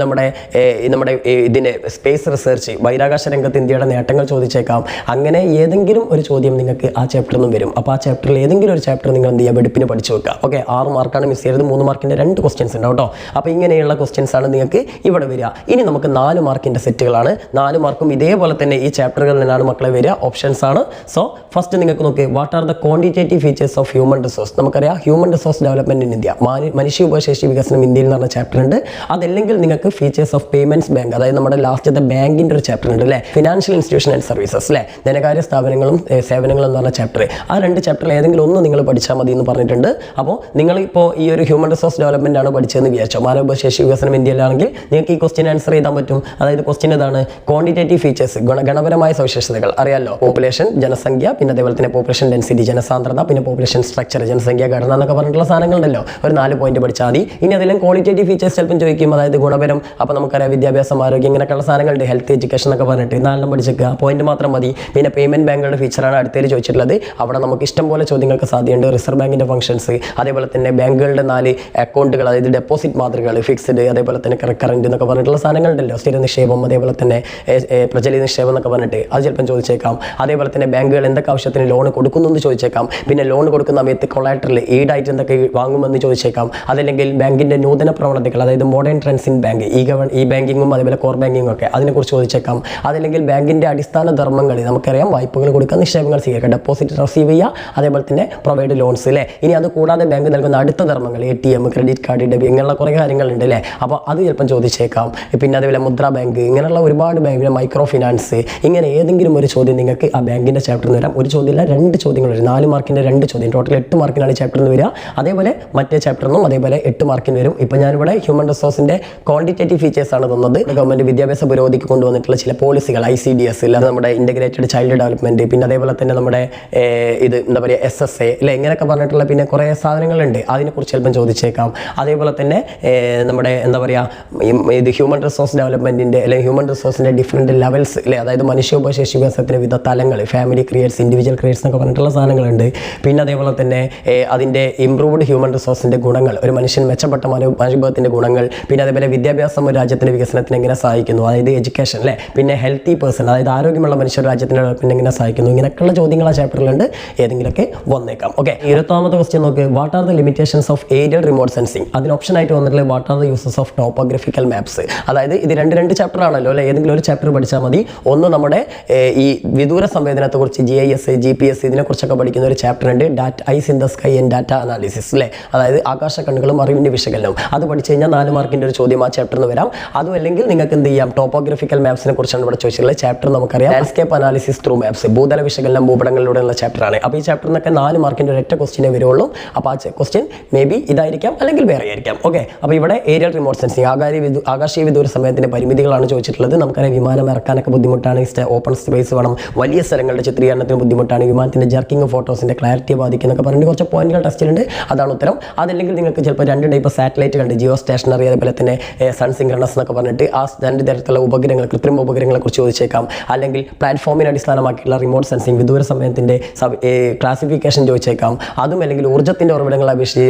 നമ്മുടെ ഇതിൻ്റെ സ്പേസ് റിസർച്ച്, ബഹിരാകാശ രംഗത്ത് ഇന്ത്യയുടെ നേട്ടങ്ങൾ ചോദിച്ചേക്കാം. അങ്ങനെ ഏതെങ്കിലും ഒരു ചോദ്യം നിങ്ങൾക്ക് ആ ചാപ്റ്ററിൽ നിന്നും വരും. അപ്പോൾ ആ ചാപ്റ്ററിൽ ഏതെങ്കിലും ഒരു ചാപ്റ്റർ നിങ്ങൾ എന്ത് ചെയ്യുക, വെടിപ്പിന് പഠിച്ചു വെക്കുക. ഓക്കെ, 6 മാർക്കാണ് മിസ് ചെയ്തത്. 3 മാർക്കിൻ്റെ 2 ക്വസ്റ്റ്യൻസ് ഉണ്ടാവും കേട്ടോ. അപ്പോൾ ഇങ്ങനെയുള്ള ക്വസ്റ്റ്യൻസ് ആണ് നിങ്ങൾക്ക് ഇവിടെ വരിക. ഇനി നമുക്ക് 4 മാർക്കിൻ്റെ സെറ്റുകളാണ്. 4 മാർക്കും ഇതേപോലെ തന്നെ ഈ ചാപ്റ്ററുകളിൽ നിന്നാണ് മക്കളെ വരിക. ഓപ്ഷൻസ് ആണ്. സോ ഫസ്റ്റ് നിങ്ങൾക്ക് നോക്കി, what are the quantitative features of human resource. നമുക്കറിയാം human resource development in India, മനുഷ്യ ഉപശേഷി വികസനം ഇന്ത്യയിൽ എന്ന് പറഞ്ഞ ചാപ്റ്റർ ഉണ്ട്. അതല്ലെങ്കിൽ നിങ്ങൾക്ക് ഫീച്ചേഴ്സ് ഓഫ് പേയ്മെന്റ്സ് ബാങ്ക്, അതായത് നമ്മുടെ ലാസ്റ്റത്തെ ബാങ്കിൻ്റെ ഒരു ചാപ്റ്റർ ഉണ്ട് അല്ലേ, ഫിനാൻഷ്യൽ ഇൻസ്റ്റിറ്റ്യൂഷൻ ആൻഡ് സർവീസസ് അല്ലേ, ധനകാര്യ സ്ഥാപനങ്ങളും സേവനങ്ങളും എന്ന് പറഞ്ഞ ചാപ്റ്റർ. ആ 2 ചാപ്റ്ററിൽ ഏതെങ്കിലും ഒന്ന് നിങ്ങൾ പഠിച്ചാൽ മതി എന്ന് പറഞ്ഞിട്ടുണ്ട്. അപ്പോൾ നിങ്ങളിപ്പോൾ ഈ ഒരു ഹ്യൂമൻ റിസോഴ്സ് ഡെവലപ്മെന്റ് ആണ് പഠിച്ചതെന്ന് വിചാരിച്ചോ, മാനവശേഷി വികസനം ഇന്ത്യയിലാണെങ്കിൽ നിങ്ങൾക്ക് ഈ ക്വസ്റ്റ്യൻ ആൻസർ ചെയ്താൻ പറ്റും. അതായത് ക്വസ്റ്റ്യൻ ഇതാണ്, ക്വാണ്ടിറ്റേറ്റീവ് ഫീച്ചേഴ്സ്, ഗണപരമായ സവിശേഷതകൾ അറിയാലോ, പോപ്പുലേഷൻ, ജനസംഖ്യ, പിന്നെ അതേപോലെ തന്നെ പോപ്പുലേഷൻ ഡെൻസിറ്റി, ജനസാന്ദ്രത, പിന്നെ പോപ്പുലേഷൻ സ്ട്രക്ചർ, ജനസംഖ്യ ഘടന എന്നൊക്കെ പറഞ്ഞിട്ടുള്ള സാധനങ്ങളുണ്ടല്ലോ. ഒരു 4 പോയിന്റ് പഠിച്ചാൽ മതി. ഇനി അതിലും ക്വാളിറ്റേറ്റീവ് ഫീച്ചേഴ്സ് ചിലപ്പം ചോദിക്കും, അതായത് ഗുണപരം. അപ്പോൾ നമുക്കറിയാം വിദ്യാഭ്യാസം, ആരോഗ്യം, ഇങ്ങനെയൊക്കെയുള്ള സാധനങ്ങളുണ്ട്, ഹെൽത്ത്, എഡ്യൂക്കേഷൻ എന്നൊക്കെ പറഞ്ഞിട്ട് 4 പഠിച്ചേക്കുക. പോയിന്റ് മാത്രം മതി. പിന്നെ പേയ്മെന്റ് ബാങ്കുകളുടെ ഫീച്ചറാണ് അടുത്തേൽ ചോദിച്ചിട്ടുള്ളത്. അവിടെ നമുക്ക് ഇഷ്ടം പോലെ ചോദ്യങ്ങൾക്ക് സാധ്യതയുണ്ട്. റിസർവ് ബാങ്കിന്റെ ഫംഗ്ഷൻസ്, അതേപോലെ തന്നെ ബാങ്കുകളുടെ 4 അക്കൗണ്ടുകൾ, അതായത് ഡെപ്പോസിറ്റ് മാതൃകകൾ, ഫിക്സ്ഡ്, അതേപോലെ തന്നെ കറന്റ് എന്നൊക്കെ പറഞ്ഞിട്ടുള്ള സാധനങ്ങളുണ്ടല്ലോ, സ്ഥിര നിക്ഷേപം, അതേപോലെ തന്നെ പ്രചലിത നിക്ഷേപം എന്നൊക്കെ പറഞ്ഞിട്ട് അത് ചിലപ്പം ചോദിച്ചേക്കാം. അതേപോലെ തന്നെ ബാങ്കുകൾ എന്തൊക്കെ ആവശ്യത്തിന് ലോൺ കൊടുക്കുന്നു എന്ന് ചോദിച്ചേക്കാം. പിന്നെ ലോൺ കൊടുക്കുന്ന സമയത്ത് കൊളാറ്ററൽ ഈടായിട്ട് എന്തൊക്കെ വാങ്ങുമെന്ന് ചോദിച്ചേക്കാം. അതല്ലെങ്കിൽ ബാങ്കിന്റെ നൂതന പ്രവണതകൾ, അതായത് മോഡേൺ ട്രെൻഡ്സ് ഇൻ ബാങ്ക്, ഈ ബാങ്കിങ്ങും അതേപോലെ കോർ ബാങ്കിങ്ങും ഒക്കെ അതിനെക്കുറിച്ച് ചോദിച്ചേക്കാം. അതല്ലെങ്കിൽ ബാങ്കിന്റെ അടിസ്ഥാന ധർമ്മങ്ങൾ, നമുക്കറിയാം വായ്പകൾ കൊടുക്കുക, നിക്ഷേപങ്ങൾ സ്വീകരിക്കുക, ഡെപ്പോസിറ്റ് റിസീവ് ചെയ്യുക, അതേപോലെ തന്നെ പ്രൊവൈഡ് ലോൺസ് അല്ലേ. ഇനി അത് കൂടാതെ ബാങ്ക് നൽകുന്ന അടുത്ത ധർമ്മങ്ങൾ, ATM, ക്രെഡിറ്റ് കാർഡ്, ഡെബിറ്റ്, ഇങ്ങനെയുള്ള കുറേ കാര്യങ്ങളുണ്ട് അല്ലേ. അപ്പോൾ അത് ചിലപ്പം ചോദിച്ചേക്കാം. പിന്നെ അതേപോലെ മുദ്ര ബാങ്ക്, ഇങ്ങനെയുള്ള ഒരുപാട് ബാങ്ക്, പിന്നെ മൈക്രോ ഫിനാൻസ്, ഇങ്ങനെ ഏതെങ്കിലും ഒരു ചോദ്യം നിങ്ങൾക്ക് ആ ബാങ്കിന്റെ ചാപ്റ്ററിൽ വരാം. ഒരു ചോദ്യമില്ല, 2 ചോദ്യങ്ങൾ വരും. 4 മാർക്കിൻ്റെ 2 ചോദ്യം, ടോട്ടൽ 8 മാർക്കിനാണ് ചാപ്റ്ററിൽ നിന്ന് വരിക. അതേപോലെ മറ്റേ ചാപ്റ്ററിനും അതേപോലെ 8 മാർക്കിന് വരും. ഇപ്പോൾ ഞാനിവിടെ ഹ്യൂമൻ റിസോഴ്സിന്റെ ക്വാണ്ടിറ്റേറ്റീവ് ഫീച്ചേഴ്സ് ആണ് തന്നത്. ഗവൺമെന്റ് വിദ്യാഭ്യാസ പുരോഗതിക്ക് കൊണ്ടുവന്നിട്ടുള്ള ചില പോളിസികൾ, ICD ICDS അല്ലാതെ നമ്മുടെ ഇൻ്റഗ്രേറ്റഡ് ചൈൽഡ് ഡെവലപ്മെൻറ്റ്, പിന്നെ അതേപോലെ തന്നെ നമ്മുടെ ഇത് എന്താ പറയുക SSA അല്ലെ, ഇങ്ങനെയൊക്കെ പറഞ്ഞിട്ടുള്ള പിന്നെ കുറേ സാധനങ്ങളുണ്ട്, അതിനെക്കുറിച്ച് ചിലപ്പം ചോദിച്ചേക്കാം. അതേപോലെ തന്നെ നമ്മുടെ എന്താ പറയുക ഇത് ഹ്യൂമൻ റിസോഴ്സ് ഡെവലപ്മെൻറ്റിൻ്റെ അല്ലെങ്കിൽ ഹ്യൂമൻ റിസോഴ്സിൻ്റെ ഡിഫറെൻറ്റ് ലെവൽസ് അല്ലേ, അതായത് മനുഷ്യോപശേഷി വികസനത്തിൻ്റെ വിവിധ തലങ്ങൾ, ഫാമിലി ക്രിയേറ്റ്സ്, ഇൻഡിവിജ്വൽ ക്രിയേറ്റ്സ് എന്നൊക്കെ പറഞ്ഞിട്ടുള്ള സാധനങ്ങളുണ്ട്. പിന്നെ അതേപോലെ തന്നെ അതിൻ്റെ ഇംപ്രൂവ്ഡ് ഹ്യൂമൻ റിസോഴ്സിൻ്റെ ഗുണങ്ങൾ, ഒരു മനുഷ്യൻ മെച്ചപ്പെട്ട മനുഷ്യവിഭവത്തിൻ്റെ ഗുണങ്ങൾ, പിന്നെ അതേപോലെ വിദ്യാഭ്യാസം ഒരു രാജ്യത്തിൻ്റെ വികസനത്തിന് എങ്ങനെ സഹായിക്കുന്നു, അതായത് എഡ്യൂക്കേഷൻ അല്ലേ, പിന്നെ ഹെൽത്തി പേഴ്സൺ അതായത് ആരോഗ്യമുള്ള മനുഷ്യർ രാജ്യത്തിൻ്റെ ഡെവലപ്മെൻറ്റ് എങ്ങനെ സഹായിക്കുന്നു, ഇങ്ങനെയൊക്കെയുള്ള ചോദ്യങ്ങൾ ആ ചാപ്റ്ററിലുണ്ട്, ഏതെങ്കിലുമൊക്കെ വന്നേക്കാം. ഓക്കെ, 20ാമത്തെ ക്വസ്റ്റ്യൻ നോക്ക്. What are the limitations of aerial remote sensing? അതിന് ഓപ്ഷൻ ആയിട്ട് വന്നിട്ടുള്ളത് what are the uses of topographical maps. അതായത് ഇത് രണ്ട് ചാപ്റ്റർ ആണല്ലോ അല്ലെ, ഏതെങ്കിലും ഒരു ചാപ്റ്റർ പഠിച്ചാൽ മതി. ഒന്ന് നമ്മുടെ ഈ വിദൂര സംവേദനത്തെക്കുറിച്ച് GIS GPS ഇതിനെക്കുറിച്ചൊക്കെ പഠിക്കുന്ന ഒരു ചാപ്റ്റർ ഉണ്ട്, eyes in the sky and data analysis അല്ലേ, അതായത് ആകാശ കണ്ണുകളും അറിവിൻ്റെ വിശകലനവും. അത് പഠിച്ചു കഴിഞ്ഞാൽ 4 മാർക്കിൻ്റെ ഒരു ചോദ്യം ആ ചാപ്റ്ററിന് വരാം. അതും അല്ലെങ്കിൽ നിങ്ങൾക്ക് എന്ത് ചെയ്യാം, ടോപ്പോഗ്രഫിക്കൽ മാപ്സിനെ കുറിച്ചാണ് ഇവിടെ ചോദിച്ചിട്ടുള്ളത്. ചാപ്റ്റർ നമുക്കറിയാം ലാൻഡ്സ്കേപ്പ് അനാലിസിസ് ത്രൂ മാപ്സ്, ഭൂതല വിശകലനം ഭൂപടങ്ങളിലൂടെയുള്ള ചാപ്റ്ററാണ്. അപ്പോൾ ഈ ചാപ്റ്ററിനൊക്കെ 4 മാർക്കിൻ്റെ ഒരൊറ്റ ക്വസ്റ്റിനെ വരുള്ളൂ. അപ്പോൾ ആ ക്വസ്റ്റ്യൻ മേ ബി ഇതായിരിക്കാം അല്ലെങ്കിൽ വേറെ ആയിരിക്കാം. ഓക്കെ, അപ്പോൾ ഇവിടെ ഏരിയൽ റിമോട്ട് സെൻസിങ് ആകാശീയ വിദൂര സമയത്തിൻ്റെ പരിമിതികളാണ് ചോദിച്ചിട്ടുള്ളത്. നമുക്കറിയാം വിമാനം ഇറക്കാനൊക്കെ ബുദ്ധിമുട്ടാണ്, ഓപ്പൺ സ്പേസ് വേണം, വലിയ സ്ഥലങ്ങളുടെ ചിത്രീകരണത്തിന് ബുദ്ധിമുട്ടാണ്, വിമാനത്തിൻ്റെ ജർക്കിംഗ് ഫോട്ടോസിൻ്റെ ക്ലാരിറ്റി ബാധിക്കുന്നൊക്കെ പറഞ്ഞിട്ട് കുറച്ച് പോയിന്റുകൾ ടെസ്റ്റിലുണ്ട്. അതാണ് ഉത്തരം. അതല്ലെങ്കിൽ നിങ്ങൾക്ക് ചിലപ്പോൾ 2 ടൈപ്പ് സാറ്റലൈറ്റ് കണ്ട്, ജിയോ സ്റ്റേഷനറി അതേപോലെ തന്നെ സൺ സിൻക്രണസ് എന്നൊക്കെ പറഞ്ഞിട്ട് ആ 2 തരത്തിലുള്ള ഉപഗ്രഹങ്ങൾ, കൃത്രിമ ഉപഗ്രഹങ്ങളെ കുറിച്ച് ചോദിച്ചേക്കാം. അല്ലെങ്കിൽ പ്ലാറ്റ്ഫോമിനെ അടിസ്ഥാനമാക്കിയിട്ടുള്ള റിമോട്ട് സെൻസിങ് വിദൂര സമയത്തിൻ്റെ ക്ലാസിഫിക്കേഷൻ ചോദിച്ചേക്കാം. അതും അല്ലെങ്കിൽ ഊർജ്ജത്തിൻ്റെ ഉറവിടങ്ങളെ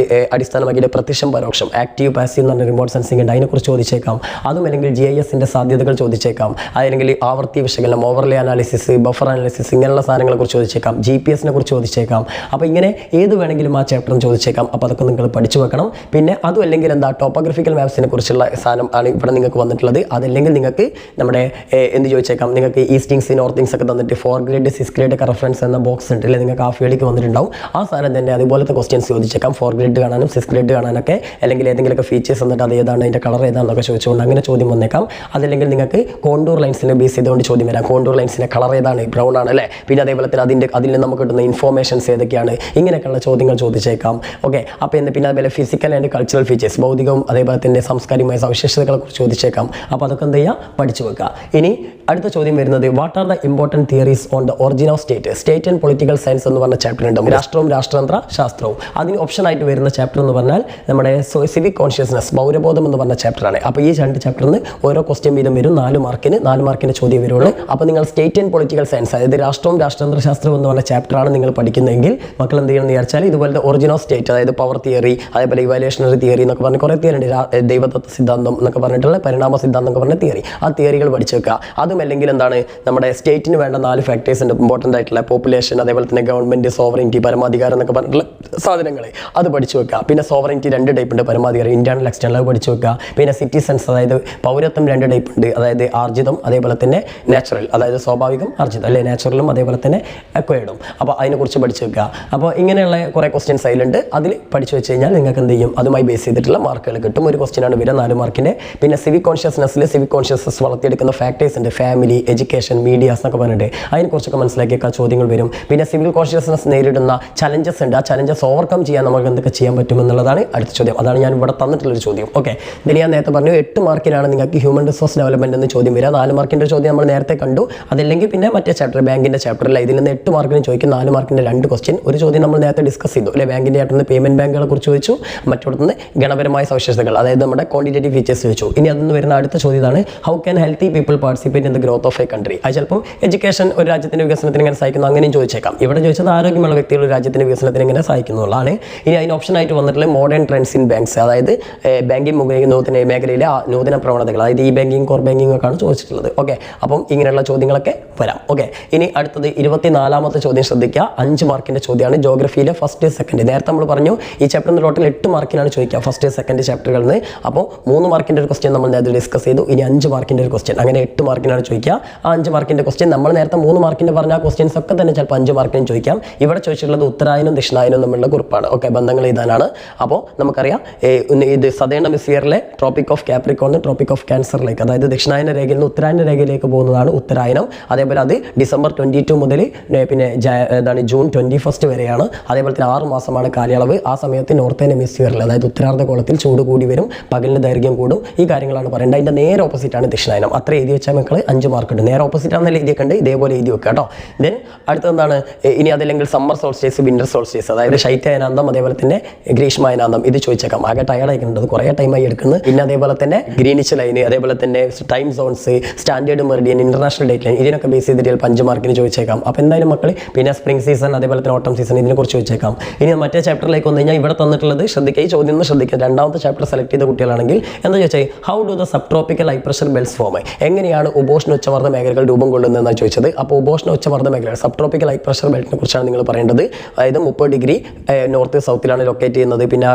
അടിസ്ഥാനമാക്കിയിട്ട് പ്രത്യക്ഷം പരോക്ഷം, ആക്റ്റീവ് പാസീവ് എന്ന് പറഞ്ഞ റിമോട്ട് സെൻസിങ് ഉണ്ട്, അതിനെക്കുറിച്ച് ചോദിച്ചേക്കാം. അതും അല്ലെങ്കിൽ GISൻ്റെ സാധ്യതകൾ ചോദിച്ചേക്കാം. അല്ലെങ്കിൽ ആവർത്തി വിശകലനം, ഓവർലേ അനാലിസിസ്, ബഫർ അനാലിസിസ്, ഇങ്ങനെയുള്ള സാധനങ്ങളെ കുറിച്ച് ചോദിച്ചേക്കാം. GPS-നെ കുറിച്ച് ചോദിച്ചേക്കാം. അപ്പോൾ ഇങ്ങനെ ഏത് വേണമെങ്കിലും ആ ചാപ്റ്ററിന് ചോദിച്ചേക്കാം. അപ്പോൾ അതൊക്കെ നിങ്ങൾ പഠിച്ചു വെക്കണം. പിന്നെ അതും അല്ലെങ്കിൽ എന്താ ടോപ്പോഗ്രഫിക്കൽ മാപ്സിനെ കുറിച്ചുള്ള സാധനം ആണ് ഇവിടെ നിങ്ങൾക്ക് വന്നിട്ടുള്ളത്. അതല്ലെങ്കിൽ നിങ്ങൾക്ക് നമ്മുടെ എന്ത് ചോദിച്ചേക്കാം, നിങ്ങൾക്ക് ഈസ്റ്റിങ്സ് നോർത്തിങ്സ് ഒക്കെ തന്നിട്ട് 4 ഗ്രേഡ് 6 ഗ്രേഡ് ഒക്കെ റെഫറൻസ് എന്ന ബോക്സ് ഉണ്ട് അല്ലേ, നിങ്ങൾക്ക് ആ ഫീൽഡിലേക്ക് വന്നിട്ടുണ്ടാവും. ആ സാധനം തന്നെ അതുപോലത്തെ ക്വസ്റ്റ്യൻസ് ചോദിച്ചേക്കാം. 4 ഗ്രേഡ് കാണാനും 6 ഗ്രേഡ് കാണാനൊക്കെ, അല്ലെങ്കിൽ ഏതെങ്കിലുമൊക്കെ ഫീച്ചേഴ്സ് എന്നിട്ട് അത് ഏതാണ്, അതിൻ്റെ കളർ ഏതാണെന്നൊക്കെ ചോദിച്ചുകൊണ്ട് അങ്ങനെ ചോദ്യം വന്നേക്കാം. അതല്ലെങ്കിൽ നിങ്ങൾക്ക് കോണ്ടൂർ ലൈൻസിനെ ബേസ് ചെയ്തുകൊണ്ട് ചോദ്യം വരാം. കോണ്ടൂർ ലൈൻസിൻ്റെ കളർ ഏതാണ്, ബ്രൗൺ ആണ് അല്ലേ, പിന്നെ അതേപോലെ തന്നെ അതിൽ നിന്ന് നമുക്ക് കിട്ടുന്ന ഇൻഫോർമേഷൻസ് ഏതൊക്കെയാണ്, ഇങ്ങനെയൊക്കെയുള്ള ചോദ്യങ്ങൾ ചോദിച്ചേക്കാം. ഓക്കെ, അപ്പോൾ പിന്നെ അതുപോലെ ഫിസിക്കൽ ആൻഡ് കൾച്ചറൽ ഫീച്ചേഴ്സ്, ഭൗതികവും അതേപോലെ തന്നെ സാംസ്കാരികമായ സവിശേഷതകളെ കുറിച്ച് ചോദിച്ചേക്കാം. അപ്പോൾ അതൊക്കെ എന്ത് ചെയ്യുക, പഠിച്ചു വെക്കുക. ഇനി അടുത്ത ചോദ്യം വരുന്നത് what are the important theories on the origin of state and political science എന്ന് പറഞ്ഞ ചാപ്റ്റർ ഉണ്ട്. രാഷ്ട്രവും രാഷ്ട്രതന്ത്ര ശാസ്ത്രവും. അതിന് ഓപ്ഷൻ ആയിട്ട് വരുന്ന ചാപ്റ്റർ എന്ന് പറഞ്ഞാൽ നമ്മുടെ സിവിക് കോൺഷ്യസ്നസ്, പൗരബോധം എന്ന് പറഞ്ഞ ചാപ്റ്ററാണ്. അപ്പോൾ ഈ 2 ചാപ്റ്ററിൽ നിന്ന് ഓരോ ക്വസ്റ്റ്യൻ വീതം വരും. 4 മാർക്കിന് ചോദ്യം വരുള്ളൂ. അപ്പോൾ നിങ്ങൾ സ്റ്റേറ്റ് ആൻഡ് പൊളിറ്റിക്കൽ സയൻസ്, അതായത് രാഷ്ട്രവും രാഷ്ട്രതന്ത്ര ശാസ്ത്രവും എന്ന് പറഞ്ഞ ചാപ്റ്ററാണ് നിങ്ങൾ പഠിക്കുന്നതെങ്കിൽ മക്കൾ എന്ത് ചെയ്യണമെന്ന് വിചാരിച്ചാൽ ഇതുപോലത്തെ ഒറിജിൻ ഓഫ് സ്റ്റേറ്റ്, അതായത് പവർ തിയറി, അതേപോലെ ഇവാലുവേഷണറി തിയറി എന്നൊക്കെ പറഞ്ഞ് കുറേ തിയറി ഉണ്ട്, ദൈവതത്വ സിദ്ധാന്തം എന്നൊക്കെ പറഞ്ഞിട്ടുള്ള പരിണാമ സിദ്ധാന്തം എന്നൊക്കെ പറഞ്ഞ തിയറി. ആ തിയറികൾ പഠിച്ചു വെക്കുക. അതും അല്ലെങ്കിൽ എന്താണ് നമ്മുടെ സ്റ്റേറ്റിന് വേണ്ട 4 ഫാക്ടേഴ്സ് ഉണ്ട് ഇമ്പോർട്ടൻ്റ് ആയിട്ടുള്ള, പോപ്പുലേഷൻ, അതേപോലെ തന്നെ ഗവൺമെൻറ്, സോവറിറ്റി, പരമാധികാരം എന്നൊക്കെ പറഞ്ഞിട്ടുള്ള സാധനങ്ങൾ അത് പഠിച്ചു വെക്കുക. പിന്നെ സോവറിറ്റി 2 ടൈപ്പ് ഉണ്ട്, പരമാധികാരം ഇന്റേണൽ എക്സ്റ്റേണൽ പഠിച്ചു വെക്കുക. പിന്നെ സിറ്റിസൺസ്, അതായത് പൗരത്വം 2 ടൈപ്പ് ഉണ്ട്, അതായത് ആർജിതം അതേപോലെ തന്നെ നാച്ചുറൽ, അതായത് സ്വാഭാവികം ആർജിതം അല്ലെ, നാച്ചുറലും അതേപോലെ തന്നെ അക്വയർഡും. അപ്പോൾ അതിനെക്കുറിച്ച് പഠിച്ചു വെക്കുക. അപ്പോൾ ഇങ്ങനെയുള്ള കുറേ ക്വസ്റ്റ്യൻസ് അതിലുണ്ട്. അതിൽ പഠിച്ചു വെച്ച് കഴിഞ്ഞാൽ നിങ്ങൾക്ക് എന്ത് ചെയ്യും, അതുമായി ബേസ് ചെയ്തിട്ടുള്ള മാർക്കുകൾ കിട്ടും. ഒരു ക്വസ്റ്റ്യനാണ് വരിക 4 മാർക്കിൻ്റെ. പിന്നെ സിവിക് കോൺഷ്യസ്നസ് വളർത്തിയെടുക്കുന്ന ഫാക്ടേഴ്സ് ഉണ്ട്, ഫാമിലി, എഡ്യൂക്കേഷൻ, മീഡിയാസ് എന്നൊക്കെ പറഞ്ഞിട്ട് അതിനെക്കുറിച്ചൊക്കെ മനസ്സിലാക്കിയൊക്കെ ചോദ്യങ്ങൾ വരും. പിന്നെ സിവിൽ കോൺഷ്യസ്നസ് നേരിടുന്ന ചലഞ്ചസ് ഉണ്ട്, ആ ചലഞ്ചസ് ഓവർകം ചെയ്യാൻ നമുക്ക് എന്തൊക്കെ ചെയ്യാൻ പറ്റുമെന്നുള്ളതാണ് അടുത്ത ചോദ്യം. അതാണ് ഞാൻ ഇവിടെ തന്നിട്ടുള്ളൊരു ചോദ്യം. ഓക്കെ, ഇതിന് ഞാൻ നേരത്തെ പറഞ്ഞു 8 മാർക്കിനാണ് നിങ്ങൾക്ക് ഹ്യൂമൻ റിസോഴ്സ് ഡെവലപ്മെൻറ്റ് എന്ന് ചോദ്യം വരിക. 4 മാർക്കിൻ്റെ ചോദ്യം നമ്മൾ നേരത്തെ കണ്ടു. അതല്ലെങ്കിൽ പിന്നെ മറ്റേ ചാപ്റ്റർ, ബാങ്കിൻ്റെ ചാപ്റ്ററിൽ ഇതിൽ നിന്ന് 8 മാർക്കിന് ചോദിക്കും. 4 മാർക്കിൻ്റെ 2 ക്വസ്റ്റ്യൻ. ഒരു ചോദ്യം നമ്മൾ നേരത്തെ ഡിസ്കസ് ചെയ്തു അല്ലെ, ബാങ്കിൻ്റെ ചാപ്റ്ററിൽ പേയ്മെൻറ്റ് ബാങ്കുകളെ കുറിച്ച് ചോദിച്ചു, മറ്റൊന്ന് ഗണപരമായ സവിശേഷതകൾ, അതായത് നമ്മുടെ ക്വാണ്ടിറ്റേറ്റീവ് ഫീച്ചേഴ്സ് ചോദിച്ചു. ഇനി അതിൽ വരുന്ന അടുത്ത ചോദ്യം ഇതാണ്, how can healthy people participate in the growth of A country. അത് ചിലപ്പോൾ എഡ്യൂക്കേഷൻ ഒരു രാജ്യത്തിൻ്റെ വികസനത്തിന് എങ്ങനെ സഹായിക്കുന്നു അങ്ങനെയും ചോദിച്ചേക്കാം. ഇവിടെ ചോദിച്ചത് ആരോഗ്യമുള്ള വ്യക്തികൾ ഒരു രാജ്യത്തിൻ്റെ വികസനത്തിന് എങ്ങനെ സഹായിക്കുന്നുള്ളതാണ്. ഇനി അതിന് ഓപ്ഷൻ ആയിട്ട് വന്നിട്ടുള്ള മോഡേൺ ട്രെൻഡ്സ് ഇൻ ബാങ്ക്സ്, അതായത് ബാങ്കിങ് മേഖലയിലെ നൂതന പ്രവണതകൾ, അതായത് ഈ ബാങ്കിങ് കോർ ബാങ്കിങ് ഒക്കെയാണ് ചോദിച്ചിട്ടുള്ളത്. ഓക്കെ, അപ്പം ഇങ്ങനെയുള്ള ചോദ്യങ്ങളൊക്കെ വരാം. ഓക്കെ, ഇനി അടുത്തത് 24ാമത്തെ ചോദ്യം ശ്രദ്ധിക്കുക. 5 മാർക്കിൻ്റെ ചോദ്യമാണ് ജോഗ്രഫിയിലെ ഫസ്റ്റ് സെക്കൻഡ്. നേരത്തെ നമ്മൾ പറഞ്ഞു ഈ ചാപ്റ്ററിന് ടോട്ടൽ 8 മാർക്കിനാണ് ചോദിക്കുക ഫസ്റ്റ് സെക്കൻഡ് ചാപ്റ്ററുകളിൽ നിന്ന്. അപ്പോൾ 3 മാർക്കിൻ്റെ ഒരു ക്വസ്റ്റ്യൻ നമ്മൾ നേരത്തെ ഡിസ്കസ് ചെയ്തു. ഇനി 5 മാർക്കിൻ്റെ ഒരു ക്വസ്റ്റ്യൻ, അങ്ങനെ 8 മാർക്കിനാണ് ചോദിക്കുക. ആ 5 മാർക്കിൻ്റെ ക്വസ്റ്റ്യൻ നമ്മൾ നേരത്തെ 3 മാർക്കിൻ്റെ പറഞ്ഞ ക്വസ്റ്റ്യൻസ് ഒക്കെ തന്നെ ചിലപ്പോൾ 5 മാർക്കിനും ചോദിക്കാം. ഇവിടെ ചോദിച്ചിട്ടുള്ളത് ഉത്തരായനും ദക്ഷിണായനും തമ്മിലുള്ള കുറിപ്പാണ്. ഓക്കെ, ബന്ധങ്ങൾ എഴുതാനാണ്. അപ്പോൾ നമുക്കറിയാം ഇത് സദേൺ ഹെമിസ്ഫിയറിലെ tropic of Capricorn tropic of ക്യാൻസറിലേക്ക്, അതായത് ദക്ഷിണായന രേഖയിൽ നിന്ന് ഉത്തരായന രേഖയിലേക്ക് പോകുന്നതാണ് ഉത്തരായനം. അതേപോലെ അത് ഡിസംബർ 22 മുതൽ പിന്നെ ജൂൺ 21 വരെയാണ്. അതേപോലെ തന്നെ 6 മാസമാണ് കാലയളവ്. ആ സമയത്ത് നോർത്തേൺ ഹെമിസ്ഫിയറിൽ, അതായത് ഉത്തരാർദ്ധഗോളത്തിൽ ചൂട് കൂടി വരും, പകലിന് ദൈർഘ്യം കൂടും. ഈ കാര്യങ്ങളാണ് പറയേണ്ടത്. അതിൻ്റെ നേരെ ഓപ്പോസിറ്റാണ് ദക്ഷിണായനം. അത്ര എഴുതി വെച്ചാൽ മക്കൾ 5 മാർക്ക് ഉണ്ട്. നേരെ ഓപ്പോസിറ്റ് ആണെന്നല്ല എഴുതിയൊക്കെ ഉണ്ട്, ഇതേപോലെ എഴുതി വെക്കുക കേട്ടോ. ദെൻ അടുത്തെന്താണ്, ഇനി അതല്ലെങ്കിൽ സമ്മർ സോൾസ്റ്റേസ്, വിന്റർ സോൾസ്റ്റേസ്, അതായത് ശൈത്യായനാന്തം അതേപോലെ തന്നെ ഗ്രീഷ്മായനാന്തം, ഇത് ചോദിച്ചേക്കാം. ആകെ ടയർഡായിട്ടുണ്ട്, കുറേ ടൈമായി എടുക്കുന്നത്. പിന്നെ അതേപോലെ തന്നെ ഗ്രീനിച്ച് ലൈന്, അതേപോലെ തന്നെ time zones, standard meridian, international date line, ഇതിനൊക്കെ ബേസ് ചെയ്തിട്ട് 5 മാർക്കിന് ചോദിച്ചേക്കാം. അപ്പോൾ എന്തായാലും മക്കൾ, പിന്നെ സ്പ്രിംഗ് സീസൺ അതേപോലെ തന്നെ ഓട്ടം സീസൺ, ഇതിനെക്കുറിച്ച് ചോദിച്ചേക്കാം. ഇനി മറ്റേ ചാപ്റ്ററിലേക്ക് വന്നു കഴിഞ്ഞാൽ ഇവിടെ തന്നിട്ടുള്ളത് ശ്രദ്ധിക്കുക, ഈ ചോദ്യം ഒന്ന് ശ്രദ്ധിക്കുക. രണ്ടാമത്തെ ചാപ്റ്റർ സെലക്ട് ചെയ്ത കുട്ടികളാണെങ്കിൽ എന്താ ചോദിച്ചാൽ, how do the sub tropical high pressure belts form, എങ്ങനെയാണ് ഉപോഷ്ണ ഉച്ചമർദ്ദ മേഖലകൾ രൂപം കൊള്ളുന്നതെന്നാണ് ചോദിച്ചത്. അപ്പോൾ ഉപോഷ്ണ ഉച്ചമർദ്ദ മേഖലകൾ സബ് ട്രോപ്പിക്കൽ ഹൈ പ്രഷർ ബെൽറ്റിനെ കുറിച്ചാണ് നിങ്ങൾ പറയേണ്ടത്. അതായത് 30 ഡിഗ്രി നോർത്ത് സൗത്തിലാണ് ലൊക്കേറ്റ് ചെയ്യുന്നത്. പിന്നെ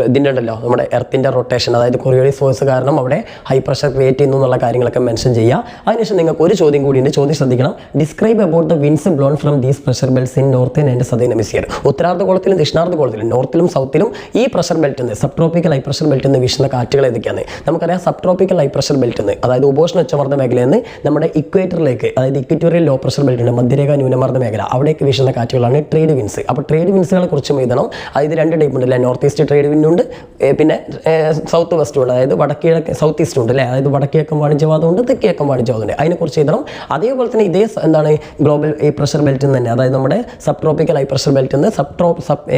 ഇതിൻ്റെ ഉണ്ടല്ലോ നമ്മുടെ എർത്തിൻ്റെ റൊട്ടേഷൻ, അതായത് കൊറിയോളിസ് ഫോഴ്സ് കാരണം അവിടെ ഹൈ പ്രഷർ ക്രിയേറ്റ് ചെയ്യുന്നു എന്നുള്ള കാര്യങ്ങളൊക്കെ മെൻഷൻ ചെയ്യുക. അതിനുശേഷം നിങ്ങൾക്ക് ഒരു ചോദ്യം കൂടിയുണ്ട്, ചോദ്യം ശ്രദ്ധിക്കണം. Describe about the winds blown from these pressure belts in northern and southern hemisphere. ഉത്തരാർദ്ധഗോളത്തിലും ദക്ഷിണാർദ്ധഗോളത്തിലും നോർത്തിലും സൗത്തിലും ഈ പ്രഷർ ബെൽറ്റിൽ നിന്ന്, സബ് ട്രോപ്പിക്കൽ ഹൈ പ്രഷർ ബെൽറ്റിൽ നിന്ന് വീശുന്ന കാറ്റുകൾ ഏതൊക്കെയാണ്? നമുക്കറിയാം സബ് ട്രോപ്പിക്കൽ ഹൈ പ്രഷർ ബെൽറ്റിൽ നിന്ന്, അതായത് ഉപോഷ്ണ ഉച്ചമർദ്ദ മേഖലയിൽ നിന്ന് നമ്മുടെ ഇക്വേറ്ററിലേക്ക്, അതായത് ഇക്വേറ്റോറിയൽ ലോ പ്രഷർ ബെൽറ്റ് ഉണ്ട്, മധ്യരേഖ ന്യൂനമർദ്ദ മേഖല, അവിടേക്ക് വീശുന്ന കാറ്റുകളാണ് ട്രേഡ് വിൻസ്. അപ്പോൾ ട്രേഡ് വിൻസുകളെ കുറിച്ചും എഴുതണം. അതായത് 2 ടൈപ്പ് ഉണ്ടല്ലേ, നോർത്ത് ഈസ്റ്റ് ട്രേഡ് വിൻഡ് ഉണ്ട്, പിന്നെ സൗത്ത് വെസ്റ്റ് ഉണ്ട്, അതായത് വടക്കിഴക്ക് സൗത്ത് ഈസ്റ്റ് ഉണ്ട് അല്ലേ, അതായത് വടക്കിഴക്കൻ വാണിജ്യവാദം ഉണ്ട്, തെക്കിഴക്കൻ വാണിജ്യവാദം ഉണ്ട്, അതിനെക്കുറിച്ച് എഴുതണം. അതേപോലെ തന്നെ ഇതേ എന്താണ് ഗ്ലോബൽ ഈ പ്രഷർ ബെൽറ്റിൽ നിന്ന് തന്നെ, അതായത് നമ്മുടെ സബ് ട്രോപ്പിക്കൽ ഹൈ പ്രഷർ ബെൽറ്റിൽ നിന്ന്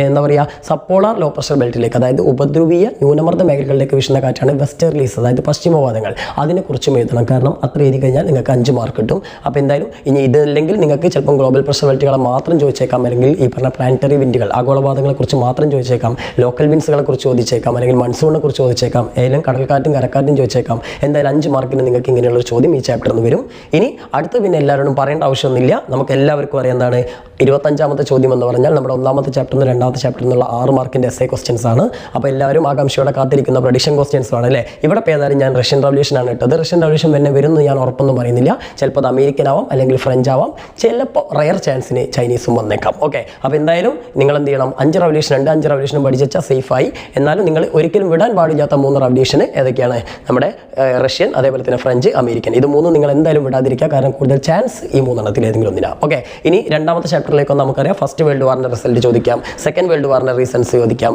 എന്താ പറയുക സബ്പോളാർ ലോ പ്രഷർ ബെൽറ്റിലേക്ക്, അതായത് ഉപദ്രവീയ ന്യൂനമർദ്ദ മേഖലകളിലേക്ക് വീശുന്ന കാറ്റാണ് വെസ്റ്റേർലീസ്, അതായത് പശ്ചിമവാദങ്ങൾ, അതിനെക്കുറിച്ചും എഴുതണം. കാരണം അത്ര എഴുതി കഴിഞ്ഞാൽ നിങ്ങൾക്ക് 5 മാർക്ക് കിട്ടും. അപ്പോൾ എന്തായാലും ഇനി ഇതില്ലെങ്കിൽ നിങ്ങൾക്ക് ചിലപ്പം ഗ്ലോബൽ പ്രഷർ ബെൽറ്റുകളെ മാത്രം ചോദിച്ചേക്കാം, അല്ലെങ്കിൽ ഈ പറഞ്ഞ പ്ലാനറ്ററി വിൻഡുകൾ ആഗോളവാദങ്ങളെ കുറിച്ച് മാത്രം ചോദിച്ചേക്കാം, ലോക്കൽ വിൻസുകളെ കുറിച്ച് ചോദിച്ചേക്കാം, അല്ലെങ്കിൽ മൺസൂണിനെ കുറിച്ച് ചോദിച്ചേക്കാം, ഏതെങ്കിലും കടൽക്കാറ്റും കരക്കാറ്റും ചോദിച്ചേക്കാം. എന്തായാലും 5 മാർക്കിന് നിങ്ങൾക്ക് ഇങ്ങനെയുള്ള ചോദ്യം ഈ ചാപ്റ്ററിൽ നിന്ന് വരും. ഇനി അടുത്ത് പിന്നെ എല്ലാവരോടും പറയേണ്ട ആവശ്യമൊന്നുമില്ല, നമുക്ക് എല്ലാവർക്കും അറിയാം എന്താണ് 25ാമത്തെ ചോദ്യം എന്ന് പറഞ്ഞാൽ നമ്മുടെ 1ാമത്തെ ചാപ്റ്ററിൽ നിന്ന് 2ാമത്തെ ചാപ്റ്ററിൽ നിന്നുള്ള 6 മാർക്കിൻ്റെ എസ്സേ ക്വസ്റ്റ്യൻസ് ആണ്. അപ്പോൾ എല്ലാവരും ആകാംക്ഷയോടെ കാത്തിരിക്കുന്ന പ്രഡിക്ഷൻ ക്വസ്റ്റ്യൻസ് ആണ് അല്ലേ. ഇവിടെ ഏതായാലും ഞാൻ റഷ്യൻ റവല്യൂഷൻ ആണ് ഇട്ടത്. റഷ്യൻ റവല്യൂഷൻ തന്നെ വരുമെന്ന് ഞാൻ ഉറപ്പൊന്നും പറയുന്നില്ല. ചിലപ്പോൾ അത് അമേരിക്കൻ ആവാം, അല്ലെങ്കിൽ ഫ്രഞ്ച് ആവാം, ചിലപ്പോൾ റയർ ചാൻസിന് ചൈനീസും വന്നേക്കാം. ഓക്കെ, അപ്പോൾ എന്തായാലും നിങ്ങൾ എന്ത് ചെയ്യണം, 5 റവല്യൂഷൻ 5 റവല്യൂഷനും പഠിച്ചു വെച്ചാൽ സേഫായി. എന്നാലും നിങ്ങൾ ഒരിക്കലും വിടാൻ പാടില്ലാത്ത 3 റവല്യൂഷന് ഏതൊക്കെയാണ്? നമ്മുടെ റഷ്യൻ, അതേപോലെ തന്നെ ഫ്രഞ്ച്, അമേരിക്കൻ, ഇത് 3 നിങ്ങൾ എന്തായാലും വിടാതിരിക്കുക. കാരണം കൂടുതൽ ചാൻസ് ഈ 3 ഏതെങ്കിലും ഒന്നിനാണ്. ഓക്കെ, ഇനി 2ാമത്തെ ചാപ്റ്ററിലേക്ക് നമുക്കറിയാം. ഫസ്റ്റ് വേൾഡ് വാറിൻ്റെ റിസൾട്ട് ചോദിക്കാം, സെക്കൻഡ് വേൾഡ് വാറിൻ്റെ റീസൺസ് ചോദിക്കാം,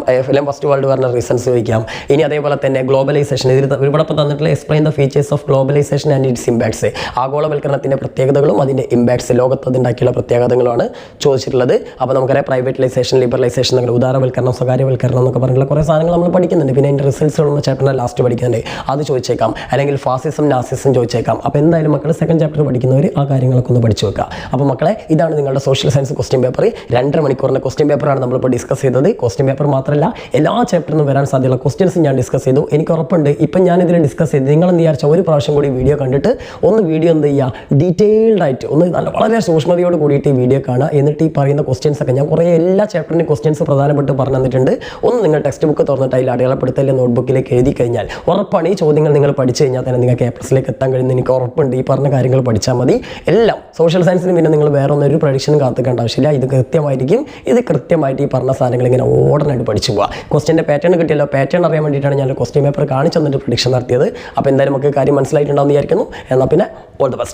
ഫസ്റ്റ് വേൾഡ് വാറിൻ്റെ റീസൺസ് ചോദിക്കാം. ഇനി അതേപോലെ തന്നെ ഗ്ലോബലൈസേഷൻ, ഇതിൽ ഇവിടെ തന്നിട്ടുള്ള explain the features of globalisation and its impacts, ആഗോളവൽക്കരണത്തിൻ്റെ പ്രത്യേകതകളും അതിൻ്റെ ഇമ്പാക്ട്സ്, ലോകത്ത് അതുണ്ടാക്കിയുള്ള പ്രത്യേകതകളുമാണ് ചോദിച്ചിട്ടുള്ളത്. അപ്പോൾ നമുക്കറിയാം പ്രൈവറ്റൈസേഷൻ, ലിബറലൈസേഷൻ, ഉദാരവൽക്കരണം, സ്വകാര്യവൽക്കരണം എന്നൊക്കെ പറഞ്ഞിട്ടുള്ള കുറേ സാധനങ്ങൾ നമ്മൾ പഠിക്കുന്നുണ്ട്. പിന്നെ അതിൻ്റെ റിസൾട്ട്സുള്ള ചാപ്റ്ററിൻ്റെ ലാസ്റ്റ് പഠിക്കുന്നുണ്ട്, അത് ചോദിച്ചേക്കാം. അല്ലെങ്കിൽ ഫാസിസം, നാസിസം ചോദിച്ചേക്കാം. അപ്പോൾ എന്തായാലും മക്കൾ സെക്കൻഡ് ചാപ്റ്റർ പഠിക്കുന്നവർ ആ കാര്യങ്ങളൊക്കെ ഒന്ന് പഠിച്ചു വെക്കുക. അപ്പോൾ മക്കളെ, ഇതാണ് നിങ്ങളുടെ സോഷ്യൽ സയൻസ് ക്വസ്റ്റ്യൻ പേപ്പർ. 2.5 മണിക്കൂറിൻ്റെ ക്വസ്റ്റ്യൻ പേപ്പറാണ് നമ്മളിപ്പോൾ ഡിസ്കസ് ചെയ്തത്. ക്വസ്റ്റ്യൻ പേപ്പർ മാത്രമല്ല, എല്ലാ ചാപ്റ്ററിൽ നിന്നും വരാൻ സാധ്യതയുള്ള ക്വസ്റ്റ്യൻസ് ഞാൻ ഡിസ്കസ് ചെയ്തു. എനിക്ക് ഉറപ്പുണ്ട് ഇപ്പം ഞാനിതിൽ ഡിസ്കസ് ചെയ്ത് നിങ്ങളെന്ത് വിചാരിച്ചാൽ ഒരു പ്രാവശ്യം കൂടി വീഡിയോ കണ്ടിട്ട് ഒന്ന് വീഡിയോ എന്ത് ചെയ്യുക, ഡീറ്റെയിൽഡ് ആയിട്ട് ഒന്ന് വളരെ സൂക്ഷ്മതയോട് കൂടിയിട്ട് ഈ വീഡിയോ കാണുക. എന്നിട്ട് ഈ പറയുന്ന ക്വസ്റ്റ്യൻസ് ഒക്കെ ഞാൻ കുറേ എല്ലാ ചാപ്റ്ററിൻ്റെ ക്വസ്റ്റ്യൻസ് പ്രധാനപ്പെട്ട് പറഞ്ഞു തന്നിട്ടുണ്ട്. ഒന്ന് നിങ്ങൾ ടെക്സ്റ്റ് ബുക്ക് തുറന്നിട്ട് അതിൽ അടയാളപ്പെടുത്തലിൻ്റെ നോട്ട്ബുക്കിലേക്ക് എഴുതി കഴിഞ്ഞാൽ ഉറപ്പാണ് ഈ ചോദ്യങ്ങൾ നിങ്ങൾ പഠിച്ചു കഴിഞ്ഞാൽ തന്നെ നിങ്ങൾക്ക് A+ലേക്ക് എത്താൻ കഴിയുന്ന എനിക്ക് ഉറപ്പുണ്ട്. ഈ പറഞ്ഞ കാര്യങ്ങൾ പഠിച്ചാൽ മതി. എല്ലാം സോഷ്യൽ സയൻസിന് പിന്നെ നിങ്ങൾ വേറെ ഒന്നൊരു പ്രഡിക്ഷനും കാത്തിക്കേണ്ട ആവശ്യമില്ല. ഇത് കൃത്യമായിരിക്കും. ഇത് കൃത്യമായിട്ട് ഈ പറഞ്ഞ സാധനങ്ങൾ ഇങ്ങനെ ഓർഡറായിട്ട് പഠിച്ചു പോവുക. ക്വസ്റ്റ്യൻ്റെ പാറ്റേൺ കിട്ടിയല്ലോ, പാറ്റേൺ അറിയാൻ വേണ്ടിയിട്ടാണ് ഞാൻ ക്വസ്റ്റ്യൻ പേപ്പർ കാണിച്ചു തന്നിട്ട് പ്രഡിക്ഷൻ നടത്തിയത്. അപ്പോൾ എന്തായാലും നമുക്ക് കാര്യം മനസ്സിലായിട്ടുണ്ടാവും എന്ന് വിചാരിക്കുന്നു. എന്നാൽ പിന്നെ ഓൾ ദി ബെസ്റ്റ്.